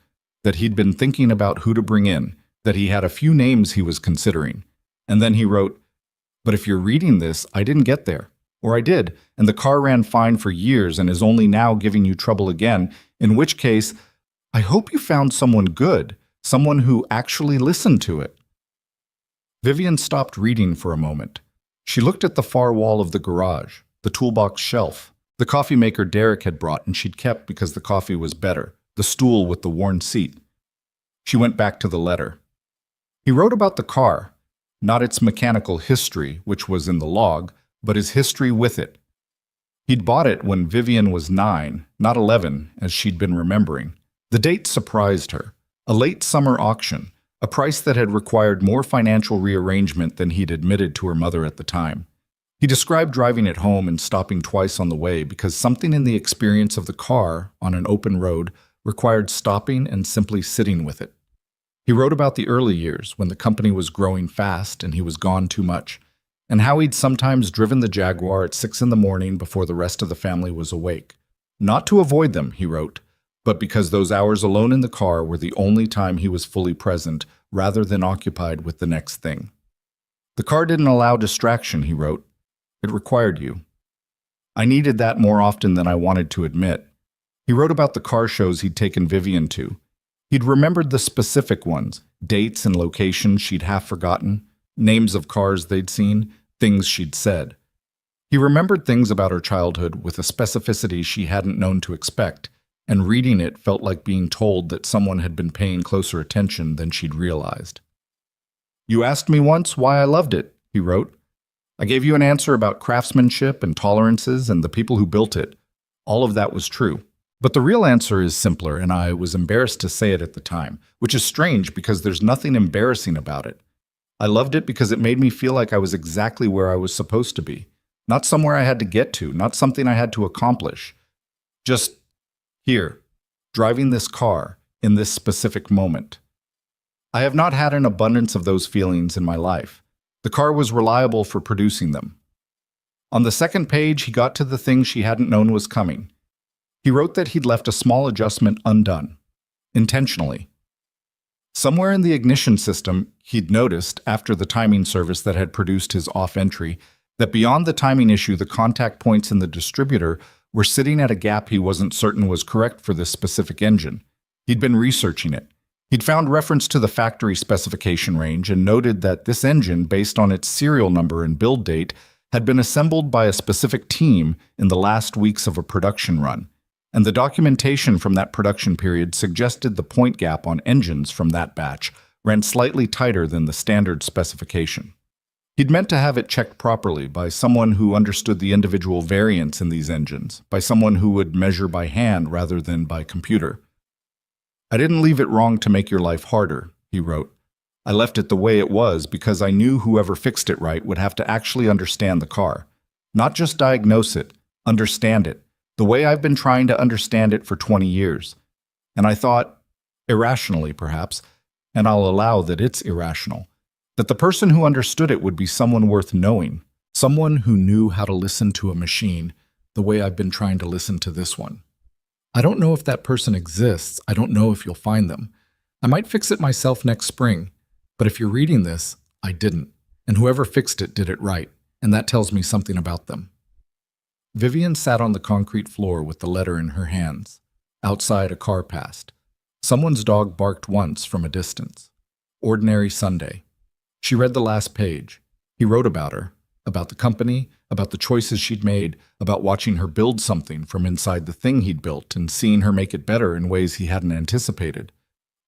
that he'd been thinking about who to bring in, that he had a few names he was considering. And then he wrote, "But if you're reading this, I didn't get there. Or I did, and the car ran fine for years and is only now giving you trouble again, in which case, I hope you found someone good, someone who actually listened to it." Vivian stopped reading for a moment. She looked at the far wall of the garage, the toolbox shelf, the coffee maker Derek had brought and she'd kept because the coffee was better, the stool with the worn seat. She went back to the letter. He wrote about the car, not its mechanical history, which was in the log, but his history with it. He'd bought it when Vivian was 9, not 11, as she'd been remembering. The date surprised her. A late summer auction, a price that had required more financial rearrangement than he'd admitted to her mother at the time. He described driving it home and stopping twice on the way because something in the experience of the car on an open road required stopping and simply sitting with it. He wrote about the early years when the company was growing fast and he was gone too much, and how he'd sometimes driven the Jaguar at 6 in the morning before the rest of the family was awake. Not to avoid them, he wrote, but because those hours alone in the car were the only time he was fully present, rather than occupied with the next thing. The car didn't allow distraction, he wrote. It required you. I needed that more often than I wanted to admit. He wrote about the car shows he'd taken Vivian to. He'd remembered the specific ones, dates and locations she'd half forgotten, names of cars they'd seen, things she'd said. He remembered things about her childhood with a specificity she hadn't known to expect, and reading it felt like being told that someone had been paying closer attention than she'd realized. You asked me once why I loved it, he wrote. I gave you an answer about craftsmanship and tolerances and the people who built it. All of that was true. But the real answer is simpler, and I was embarrassed to say it at the time, which is strange because there's nothing embarrassing about it. I loved it because it made me feel like I was exactly where I was supposed to be. Not somewhere I had to get to, not something I had to accomplish. Just here, driving this car in this specific moment. I have not had an abundance of those feelings in my life. The car was reliable for producing them. On the second page, he got to the thing she hadn't known was coming. He wrote that he'd left a small adjustment undone, intentionally. Somewhere in the ignition system, he'd noticed, after the timing service that had produced his off entry, that beyond the timing issue, the contact points in the distributor were sitting at a gap he wasn't certain was correct for this specific engine. He'd been researching it. He'd found reference to the factory specification range and noted that this engine, based on its serial number and build date, had been assembled by a specific team in the last weeks of a production run, and the documentation from that production period suggested the point gap on engines from that batch ran slightly tighter than the standard specification. He'd meant to have it checked properly by someone who understood the individual variants in these engines, by someone who would measure by hand rather than by computer. I didn't leave it wrong to make your life harder, he wrote. I left it the way it was because I knew whoever fixed it right would have to actually understand the car. Not just diagnose it, understand it, the way I've been trying to understand it for 20 years. And I thought, irrationally perhaps, and I'll allow that it's irrational, that the person who understood it would be someone worth knowing, someone who knew how to listen to a machine the way I've been trying to listen to this one. I don't know if that person exists. I don't know if you'll find them. I might fix it myself next spring, but if you're reading this, I didn't, and whoever fixed it did it right, and that tells me something about them. Vivian sat on the concrete floor with the letter in her hands. Outside, a car passed. Someone's dog barked once from a distance. Ordinary Sunday. She read the last page. He wrote about her. about the company, about the choices she'd made, about watching her build something from inside the thing he'd built and seeing her make it better in ways he hadn't anticipated.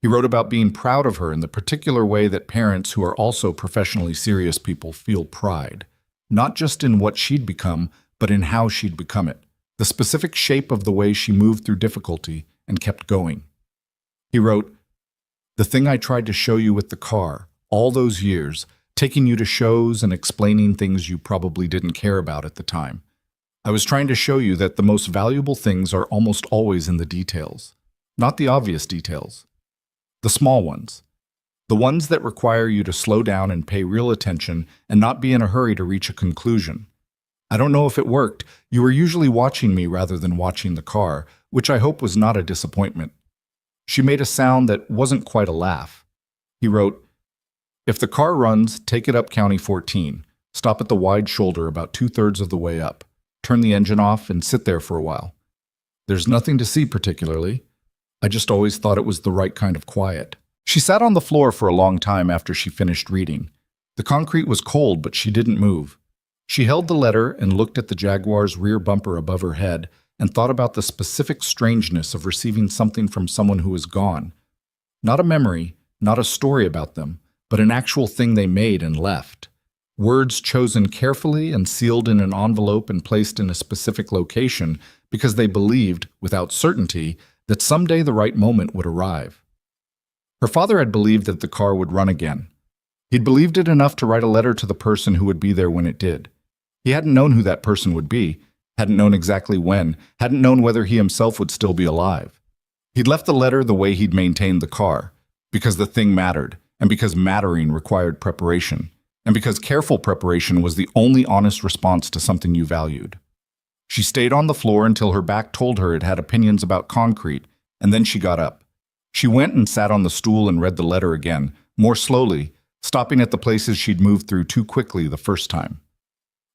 He wrote about being proud of her in the particular way that parents who are also professionally serious people feel pride, not just in what she'd become, but in how she'd become it, the specific shape of the way she moved through difficulty and kept going. He wrote, "The thing I tried to show you with the car, all those years, taking you to shows and explaining things you probably didn't care about at the time. I was trying to show you that the most valuable things are almost always in the details, not the obvious details. The small ones. The ones that require you to slow down and pay real attention and not be in a hurry to reach a conclusion. I don't know if it worked. You were usually watching me rather than watching the car, which I hope was not a disappointment." She made a sound that wasn't quite a laugh. He wrote, "If the car runs, take it up County 14. Stop at the wide shoulder about 2/3 of the way up. Turn the engine off and sit there for a while. There's nothing to see particularly. I just always thought it was the right kind of quiet." She sat on the floor for a long time after she finished reading. The concrete was cold, but she didn't move. She held the letter and looked at the Jaguar's rear bumper above her head and thought about the specific strangeness of receiving something from someone who is gone. Not a memory, not a story about them, but an actual thing they made and left. Words chosen carefully and sealed in an envelope and placed in a specific location because they believed, without certainty, that someday the right moment would arrive. Her father had believed that the car would run again. He'd believed it enough to write a letter to the person who would be there when it did. He hadn't known who that person would be, hadn't known exactly when, hadn't known whether he himself would still be alive. He'd left the letter the way he'd maintained the car, because the thing mattered, and because mattering required preparation, and because careful preparation was the only honest response to something you valued. She stayed on the floor until her back told her it had opinions about concrete, and then she got up. She went and sat on the stool and read the letter again, more slowly, stopping at the places she'd moved through too quickly the first time.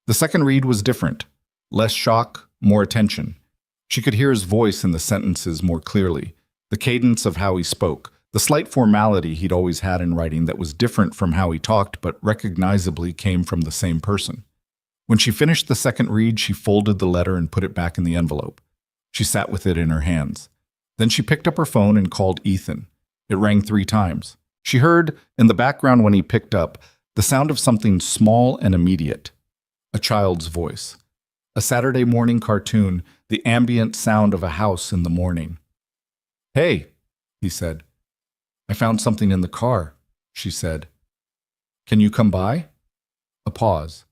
The second read was different. Less shock, more attention. She could hear his voice in the sentences more clearly, the cadence of how he spoke, the slight formality he'd always had in writing that was different from how he talked but recognizably came from the same person. When she finished the second read, she folded the letter and put it back in the envelope. She sat with it in her hands. Then she picked up her phone and called Ethan. It rang 3 times. She heard, in the background when he picked up, the sound of something small and immediate. A child's voice. A Saturday morning cartoon, the ambient sound of a house in the morning. "Hey," he said. "I found something in the car," she said. "Can you come by?" A pause.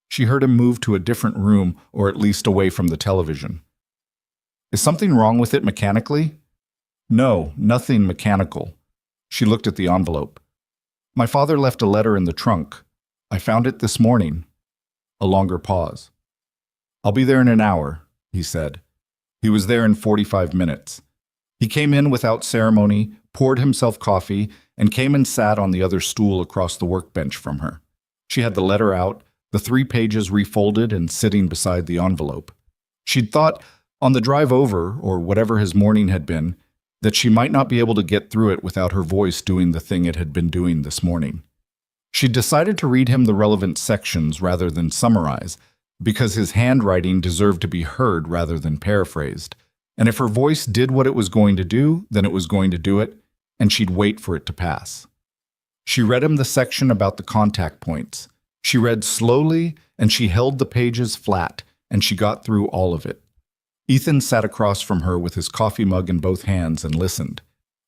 She heard him move to a different room, or at least away from the television. "Is something wrong with it mechanically?" "No, nothing mechanical." She looked at the envelope. "My father left a letter in the trunk. I found it this morning." A longer pause. "I'll be there in an hour," he said. He was there in 45 minutes. He came in without ceremony, poured himself coffee, and came and sat on the other stool across the workbench from her. She had the letter out, the 3 pages refolded and sitting beside the envelope. She'd thought, on the drive over, or whatever his morning had been, that she might not be able to get through it without her voice doing the thing it had been doing this morning. She'd decided to read him the relevant sections rather than summarize, because his handwriting deserved to be heard rather than paraphrased. And if her voice did what it was going to do, then it was going to do it, and she'd wait for it to pass. She read him the section about the contact points. She read slowly, and she held the pages flat, and she got through all of it. Ethan sat across from her with his coffee mug in both hands and listened.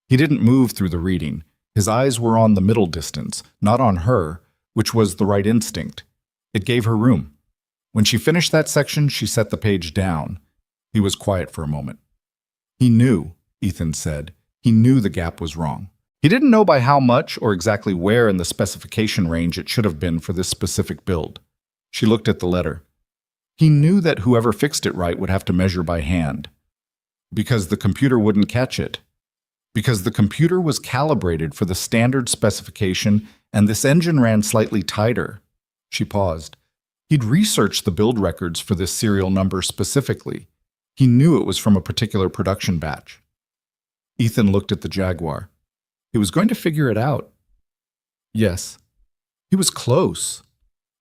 He didn't move through the reading. His eyes were on the middle distance, not on her, which was the right instinct. It gave her room. When she finished that section, she set the page down. He was quiet for a moment. He knew, Ethan said. He knew the gap was wrong. He didn't know by how much or exactly where in the specification range it should have been for this specific build. She looked at the letter. He knew that whoever fixed it right would have to measure by hand. Because the computer wouldn't catch it. Because the computer was calibrated for the standard specification and this engine ran slightly tighter. She paused. He'd researched the build records for this serial number specifically. He knew it was from a particular production batch. Ethan looked at the Jaguar. He was going to figure it out. Yes. He was close.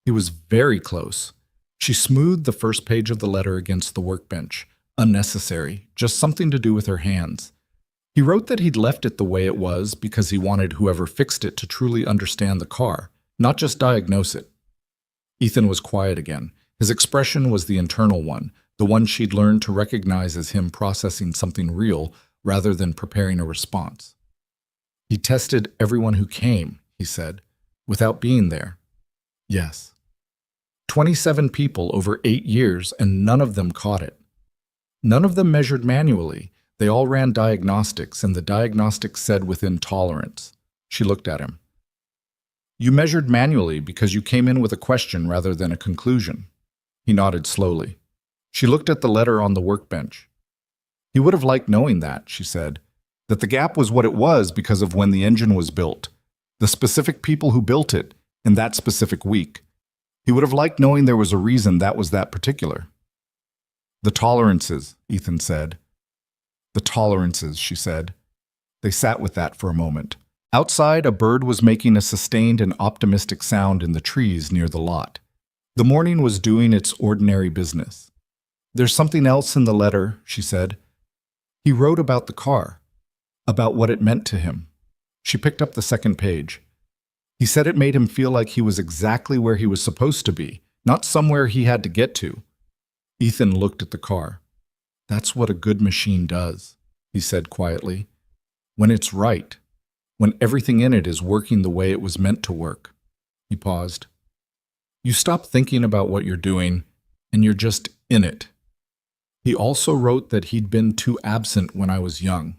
He was very close. She smoothed the first page of the letter against the workbench. Unnecessary, just something to do with her hands. He wrote that he'd left it the way it was because he wanted whoever fixed it to truly understand the car, not just diagnose it. Ethan was quiet again. His expression was the internal one, the one she'd learned to recognize as him processing something real rather than preparing a response. He tested everyone who came, he said, without being there. Yes. 27 people over 8 years, and none of them caught it. None of them measured manually. They all ran diagnostics, and the diagnostics said within tolerance. She looked at him. You measured manually because you came in with a question rather than a conclusion. He nodded slowly. She looked at the letter on the workbench. He would have liked knowing that, she said, that the gap was what it was because of when the engine was built, the specific people who built it in that specific week. He would have liked knowing there was a reason that was that particular. The tolerances, Ethan said. The tolerances, she said. They sat with that for a moment. Outside, a bird was making a sustained and optimistic sound in the trees near the lot. The morning was doing its ordinary business. There's something else in the letter, she said. He wrote about the car, about what it meant to him. She picked up the second page. He said it made him feel like he was exactly where he was supposed to be, not somewhere he had to get to. Ethan looked at the car. That's what a good machine does, he said quietly. When it's right, when everything in it is working the way it was meant to work. He paused. You stop thinking about what you're doing, and you're just in it. He also wrote that he'd been too absent when I was young,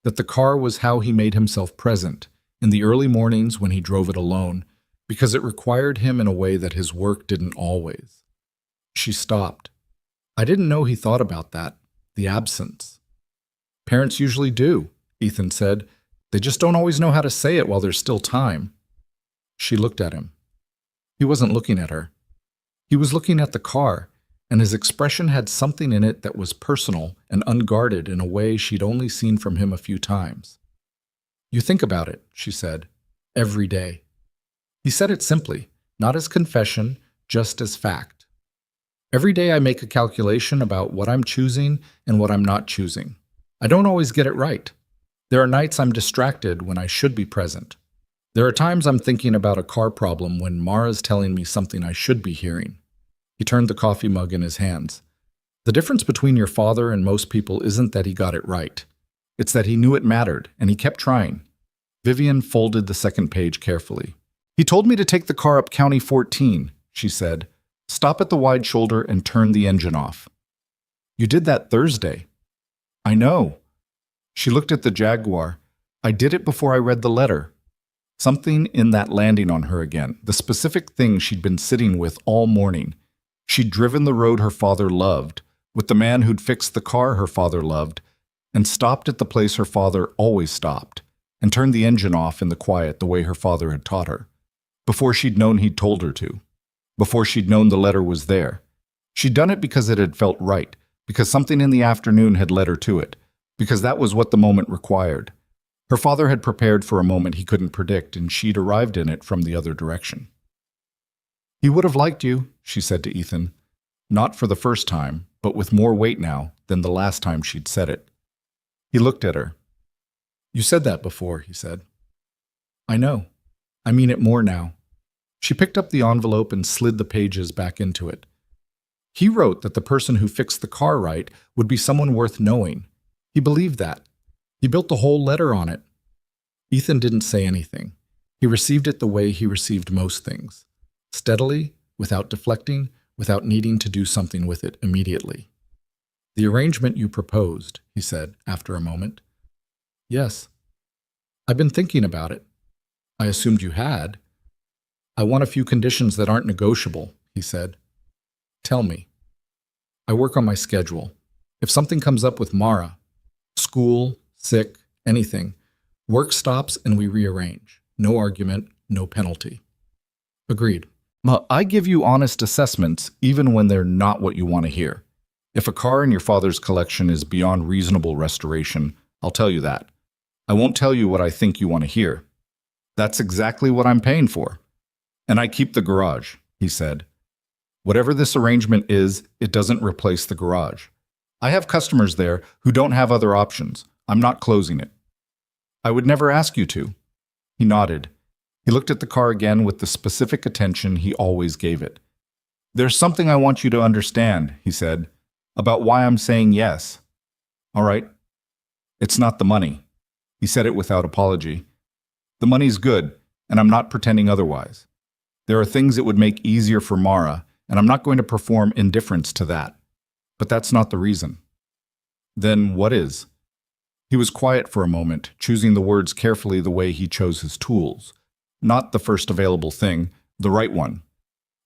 that the car was how he made himself present in the early mornings when he drove it alone, because it required him in a way that his work didn't always. She stopped. I didn't know he thought about that, the absence. Parents usually do, Ethan said. They just don't always know how to say it while there's still time. She looked at him. He wasn't looking at her. He was looking at the car, and his expression had something in it that was personal and unguarded in a way she'd only seen from him a few times. You think about it, she said, every day. He said it simply, not as confession, just as fact. Every day I make a calculation about what I'm choosing and what I'm not choosing. I don't always get it right. There are nights I'm distracted when I should be present. There are times I'm thinking about a car problem when Mara's telling me something I should be hearing. He turned the coffee mug in his hands. The difference between your father and most people isn't that he got it right. It's that he knew it mattered, and he kept trying. Vivian folded the second page carefully. He told me to take the car up County 14, she said. Stop at the wide shoulder and turn the engine off. You did that Thursday. I know. She looked at the Jaguar. I did it before I read the letter. Something in that landing on her again, the specific thing she'd been sitting with all morning. She'd driven the road her father loved, with the man who'd fixed the car her father loved, and stopped at the place her father always stopped, and turned the engine off in the quiet the way her father had taught her, before she'd known he'd told her to, before she'd known the letter was there. She'd done it because it had felt right, because something in the afternoon had led her to it, because that was what the moment required. Her father had prepared for a moment he couldn't predict, and she'd arrived in it from the other direction. He would have liked you, she said to Ethan, not for the first time, but with more weight now than the last time she'd said it. He looked at her. You said that before, he said. I know. I mean it more now. She picked up the envelope and slid the pages back into it. He wrote that the person who fixed the car right would be someone worth knowing. He believed that. He built the whole letter on it. Ethan didn't say anything. He received it the way he received most things. Steadily, without deflecting, without needing to do something with it immediately. The arrangement you proposed, he said after a moment. Yes. I've been thinking about it. I assumed you had. I want a few conditions that aren't negotiable, he said. Tell me. I work on my schedule. If something comes up with Mara, school, sick, anything, work stops and we rearrange. No argument, no penalty. Agreed. I give you honest assessments even when they're not what you want to hear. If a car in your father's collection is beyond reasonable restoration, I'll tell you that. I won't tell you what I think you want to hear. That's exactly what I'm paying for. And I keep the garage. he said. Whatever this arrangement is, it doesn't replace the garage. I have customers there who don't have other options. I'm not closing it. I would never ask you to. He nodded. He looked at the car again with the specific attention he always gave it. There's something I want you to understand, he said, about why I'm saying yes. All right. It's not the money. He said it without apology. The money's good, and I'm not pretending otherwise. There are things it would make easier for Mara, and I'm not going to perform indifference to that. But that's not the reason. Then what is? He was quiet for a moment, choosing the words carefully the way he chose his tools. Not the first available thing, the right one.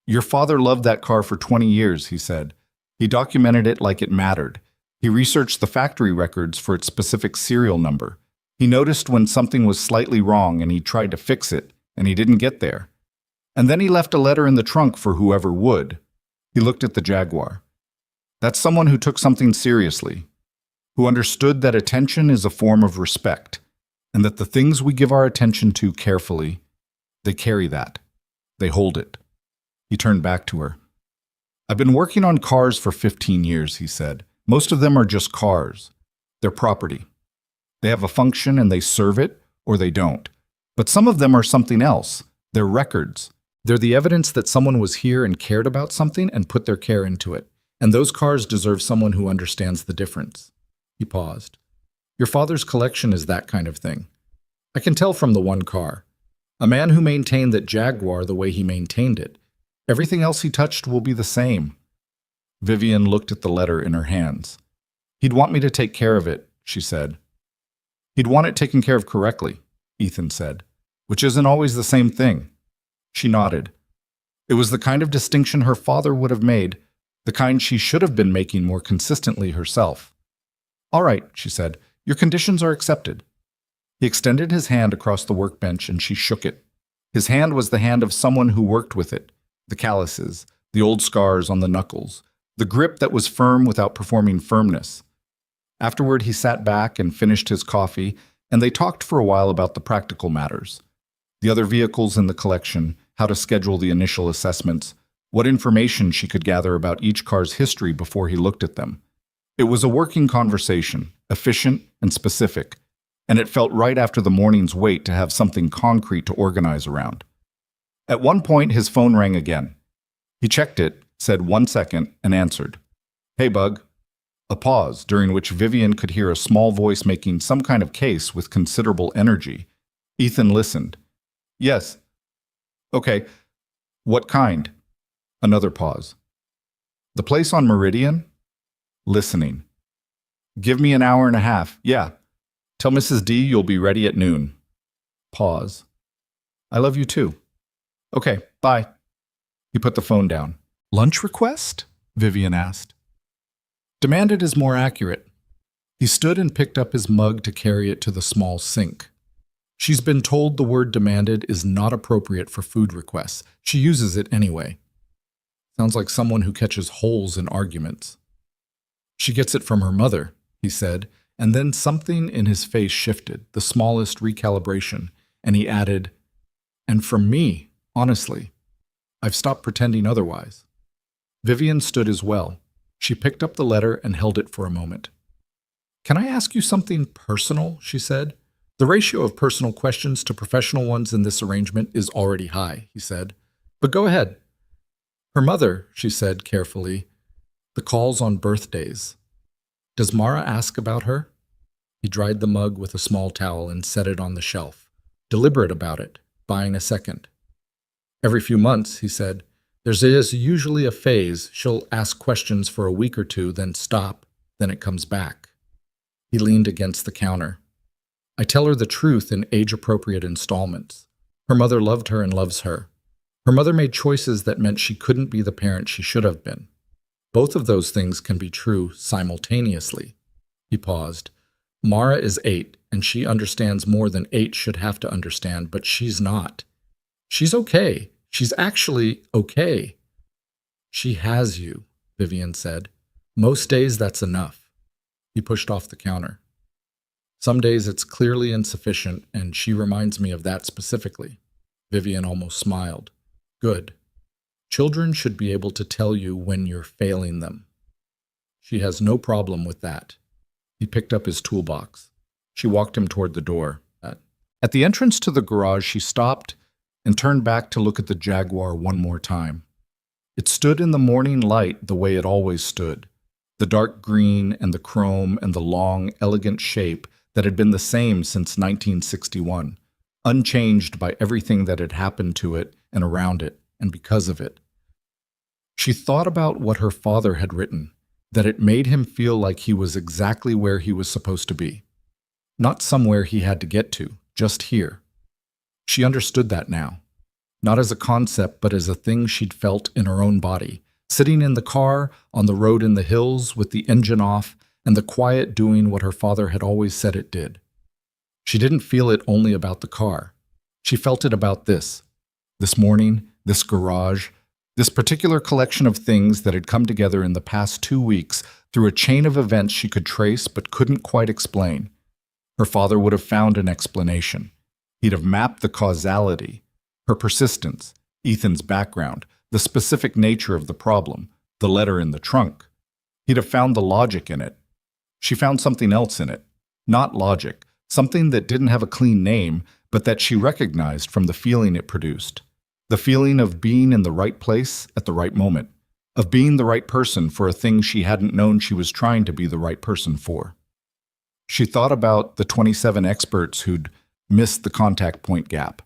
Your father loved that car for 20 years, he said. He documented it like it mattered. He researched the factory records for its specific serial number. He noticed when something was slightly wrong and he tried to fix it, and he didn't get there. And then he left a letter in the trunk for whoever would. He looked at the Jaguar. That's someone who took something seriously, who understood that attention is a form of respect, and that the things we give our attention to carefully, they carry that. They hold it. He turned back to her. I've been working on cars for 15 years, he said. Most of them are just cars. They're property. They have a function and they serve it, or they don't. But some of them are something else. They're records. They're the evidence that someone was here and cared about something and put their care into it. And those cars deserve someone who understands the difference. He paused. Your father's collection is that kind of thing. I can tell from the one car. A man who maintained that Jaguar the way he maintained it. Everything else he touched will be the same. Vivian looked at the letter in her hands. He'd want me to take care of it, she said. He'd want it taken care of correctly, Ethan said, which isn't always the same thing. She nodded. It was the kind of distinction her father would have made, the kind she should have been making more consistently herself. All right, she said, your conditions are accepted. He extended his hand across the workbench and she shook it. His hand was the hand of someone who worked with it, the calluses, the old scars on the knuckles, the grip that was firm without performing firmness. Afterward, he sat back and finished his coffee, and they talked for a while about the practical matters. The other vehicles in the collection, how to schedule the initial assessments, what information she could gather about each car's history before he looked at them. It was a working conversation, efficient and specific, and it felt right after the morning's wait to have something concrete to organize around. At one point, his phone rang again. He checked it, said 1 second, and answered. Hey, Bug. A pause, during which Vivian could hear a small voice making some kind of case with considerable energy. Ethan listened. Yes. Okay. What kind? Another pause. The place on Meridian? Listening. Give me an hour and a half. Yeah. Tell Mrs. D you'll be ready at noon. Pause. I love you too. Okay, bye. He put the phone down. Lunch request? Vivian asked. Demanded is more accurate. He stood and picked up his mug to carry it to the small sink. She's been told the word demanded is not appropriate for food requests. She uses it anyway. Sounds like someone who catches holes in arguments. She gets it from her mother, he said, and then something in his face shifted, the smallest recalibration, and he added, and from me, honestly. I've stopped pretending otherwise. Vivian stood as well. She picked up the letter and held it for a moment. Can I ask you something personal? She said. The ratio of personal questions to professional ones in this arrangement is already high, he said. But go ahead. Her mother, she said carefully, the calls on birthdays. Does Mara ask about her? He dried the mug with a small towel and set it on the shelf, deliberate about it, buying a second. Every few months, he said, there's usually a phase. She'll ask questions for a week or two, then stop, then it comes back. He leaned against the counter. I tell her the truth in age-appropriate installments. Her mother loved her and loves her. Her mother made choices that meant she couldn't be the parent she should have been. Both of those things can be true simultaneously. He paused. Mara is 8, and she understands more than 8 should have to understand, but she's not. She's okay. She's actually okay. She has you, Vivian said. Most days that's enough. He pushed off the counter. Some days it's clearly insufficient, and she reminds me of that specifically. Vivian almost smiled. Good. Children should be able to tell you when you're failing them. She has no problem with that. He picked up his toolbox. She walked him toward the door. At the entrance to the garage, she stopped and turned back to look at the Jaguar one more time. It stood in the morning light the way it always stood, the dark green and the chrome and the long, elegant shape that had been the same since 1961, unchanged by everything that had happened to it and around it, and because of it. She thought about what her father had written, that it made him feel like he was exactly where he was supposed to be. Not somewhere he had to get to, just here. She understood that now, not as a concept, but as a thing she'd felt in her own body, sitting in the car, on the road in the hills, with the engine off, and the quiet doing what her father had always said it did. She didn't feel it only about the car. She felt it about this morning, this garage, this particular collection of things that had come together in the past 2 weeks through a chain of events she could trace but couldn't quite explain. Her father would have found an explanation. He'd have mapped the causality, her persistence, Ethan's background, the specific nature of the problem, the letter in the trunk. He'd have found the logic in it. She found something else in it. Not logic, something that didn't have a clean name, but that she recognized from the feeling it produced. The feeling of being in the right place at the right moment, of being the right person for a thing she hadn't known she was trying to be the right person for. She thought about the 27 experts who'd missed the contact point gap.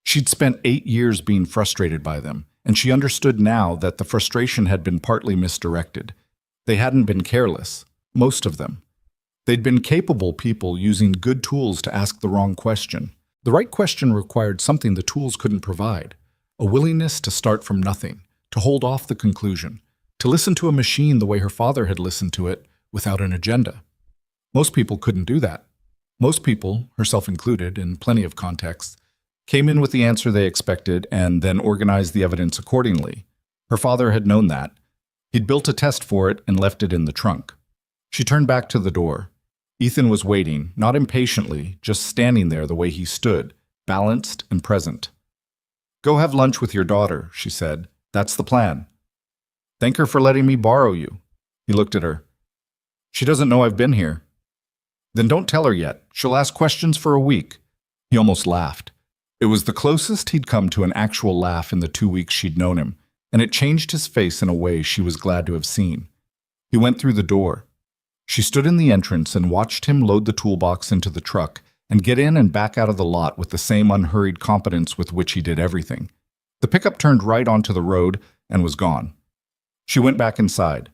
She'd spent 8 years being frustrated by them, and she understood now that the frustration had been partly misdirected. They hadn't been careless, most of them. They'd been capable people using good tools to ask the wrong question. The right question required something the tools couldn't provide, a willingness to start from nothing, to hold off the conclusion, to listen to a machine the way her father had listened to it, without an agenda. Most people couldn't do that. Most people, herself included, in plenty of contexts, came in with the answer they expected and then organized the evidence accordingly. Her father had known that. He'd built a test for it and left it in the trunk. She turned back to the door. Ethan was waiting, not impatiently, just standing there the way he stood, balanced and present. "Go have lunch with your daughter," she said. "That's the plan." "Thank her for letting me borrow you." He looked at her. "She doesn't know I've been here." "Then don't tell her yet. She'll ask questions for a week." He almost laughed. It was the closest he'd come to an actual laugh in the 2 weeks she'd known him, and it changed his face in a way she was glad to have seen. He went through the door. She stood in the entrance and watched him load the toolbox into the truck and get in and back out of the lot with the same unhurried competence with which he did everything. The pickup turned right onto the road and was gone. She went back inside.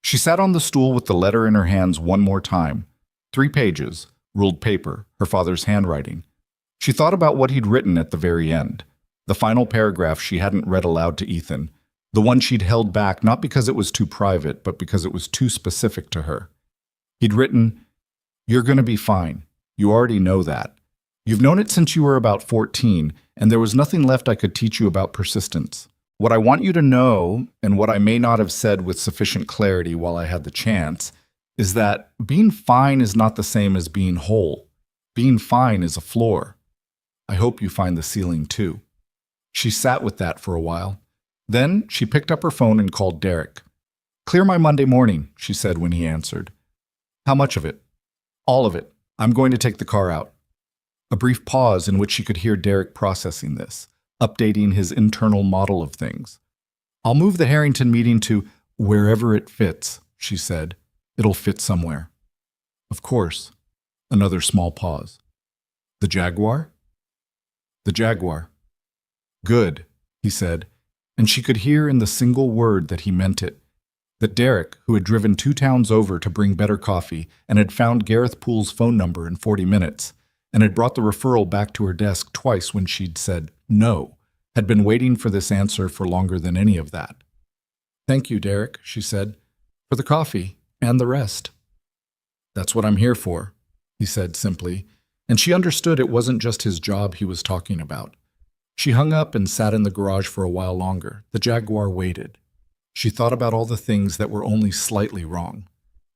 She sat on the stool with the letter in her hands one more time. 3 pages, ruled paper, her father's handwriting. She thought about what he'd written at the very end, the final paragraph she hadn't read aloud to Ethan, the one she'd held back not because it was too private, but because it was too specific to her. He'd written, "You're going to be fine. You already know that. You've known it since you were about 14, and there was nothing left I could teach you about persistence. What I want you to know, and what I may not have said with sufficient clarity while I had the chance, is that being fine is not the same as being whole. Being fine is a floor. I hope you find the ceiling too." She sat with that for a while. Then she picked up her phone and called Derek. "Clear my Monday morning," she said when he answered. "How much of it?" "All of it. I'm going to take the car out." A brief pause in which she could hear Derek processing this, updating his internal model of things. "I'll move the Harrington meeting to wherever it fits," she said. "It'll fit somewhere." "Of course." Another small pause. "The Jaguar?" "The Jaguar." "Good," he said, and she could hear in the single word that he meant it. That Derek, who had driven 2 towns over to bring better coffee and had found Gareth Poole's phone number in 40 minutes, and had brought the referral back to her desk twice when she'd said no, had been waiting for this answer for longer than any of that. "Thank you, Derek," she said, "for the coffee and the rest." "That's what I'm here for," he said simply, and she understood it wasn't just his job he was talking about. She hung up and sat in the garage for a while longer. The Jaguar waited. She thought about all the things that were only slightly wrong.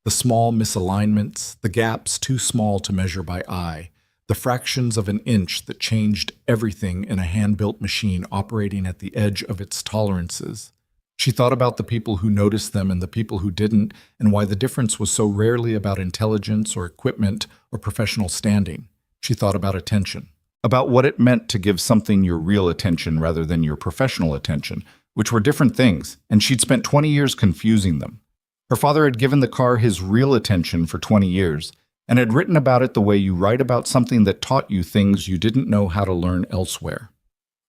The small misalignments, the gaps too small to measure by eye, the fractions of an inch that changed everything in a hand-built machine operating at the edge of its tolerances. She thought about the people who noticed them and the people who didn't, and why the difference was so rarely about intelligence or equipment or professional standing. She thought about attention, about what it meant to give something your real attention rather than your professional attention, which were different things, and she'd spent 20 years confusing them. Her father had given the car his real attention for 20 years, and had written about it the way you write about something that taught you things you didn't know how to learn elsewhere.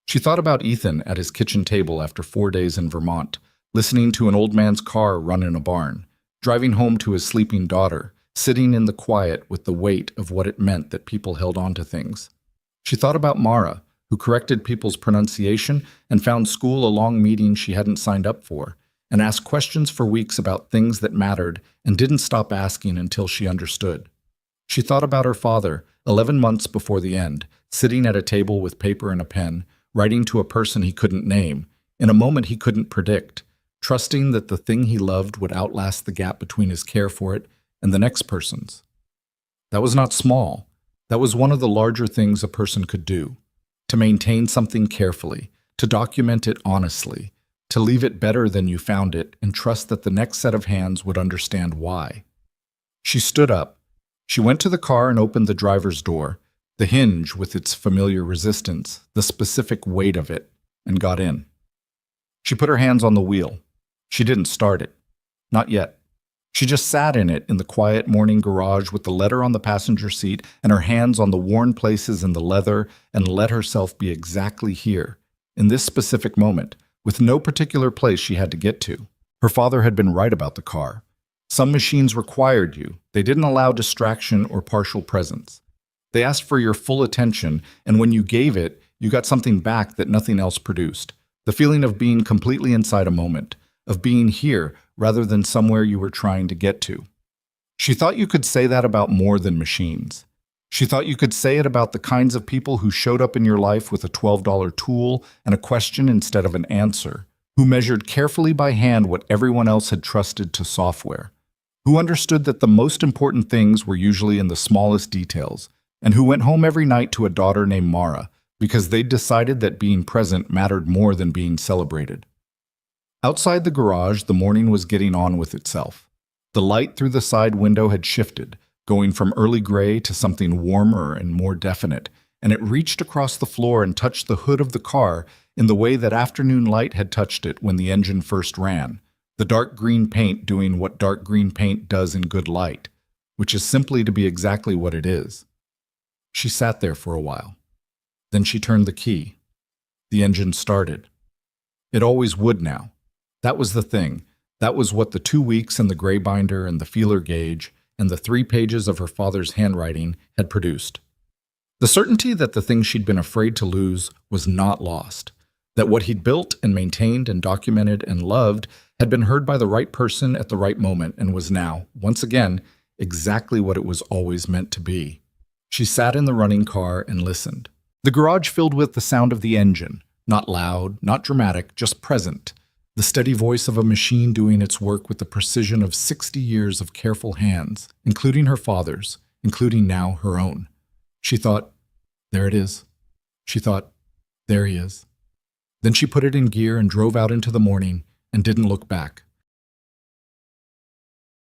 She thought about Ethan at his kitchen table after 4 days in Vermont, listening to an old man's car run in a barn, driving home to his sleeping daughter, sitting in the quiet with the weight of what it meant that people held on to things. She thought about Mara, who corrected people's pronunciation and found school a long meeting she hadn't signed up for, and asked questions for weeks about things that mattered and didn't stop asking until she understood. She thought about her father, 11 months before the end, sitting at a table with paper and a pen, writing to a person he couldn't name, in a moment he couldn't predict, trusting that the thing he loved would outlast the gap between his care for it and the next person's. That was not small. That was one of the larger things a person could do. To maintain something carefully, to document it honestly, to leave it better than you found it and trust that the next set of hands would understand why. She stood up. She went to the car and opened the driver's door, the hinge with its familiar resistance, the specific weight of it, and got in. She put her hands on the wheel. She didn't start it. Not yet. She just sat in it in the quiet morning garage with the letter on the passenger seat and her hands on the worn places in the leather and let herself be exactly here, in this specific moment, with no particular place she had to get to. Her father had been right about the car. Some machines required you. They didn't allow distraction or partial presence. They asked for your full attention, and when you gave it, you got something back that nothing else produced. The feeling of being completely inside a moment, of being here rather than somewhere you were trying to get to. She thought you could say that about more than machines. She thought you could say it about the kinds of people who showed up in your life with a $12 tool and a question instead of an answer, who measured carefully by hand what everyone else had trusted to software, who understood that the most important things were usually in the smallest details, and who went home every night to a daughter named Mara because they'd decided that being present mattered more than being celebrated. Outside the garage, the morning was getting on with itself. The light through the side window had shifted, going from early gray to something warmer and more definite, and it reached across the floor and touched the hood of the car in the way that afternoon light had touched it when the engine first ran, the dark green paint doing what dark green paint does in good light, which is simply to be exactly what it is. She sat there for a while. Then she turned the key. The engine started. It always would now. That was the thing. That was what the 2 weeks and the gray binder and the feeler gauge and the 3 pages of her father's handwriting had produced. The certainty that the thing she'd been afraid to lose was not lost, that what he'd built and maintained and documented and loved had been heard by the right person at the right moment and was now, once again, exactly what it was always meant to be. She sat in the running car and listened. The garage filled with the sound of the engine, not loud, not dramatic, just present. The steady voice of a machine doing its work with the precision of 60 years of careful hands, including her father's, including now her own. She thought, there it is. She thought, there he is. Then she put it in gear and drove out into the morning and didn't look back.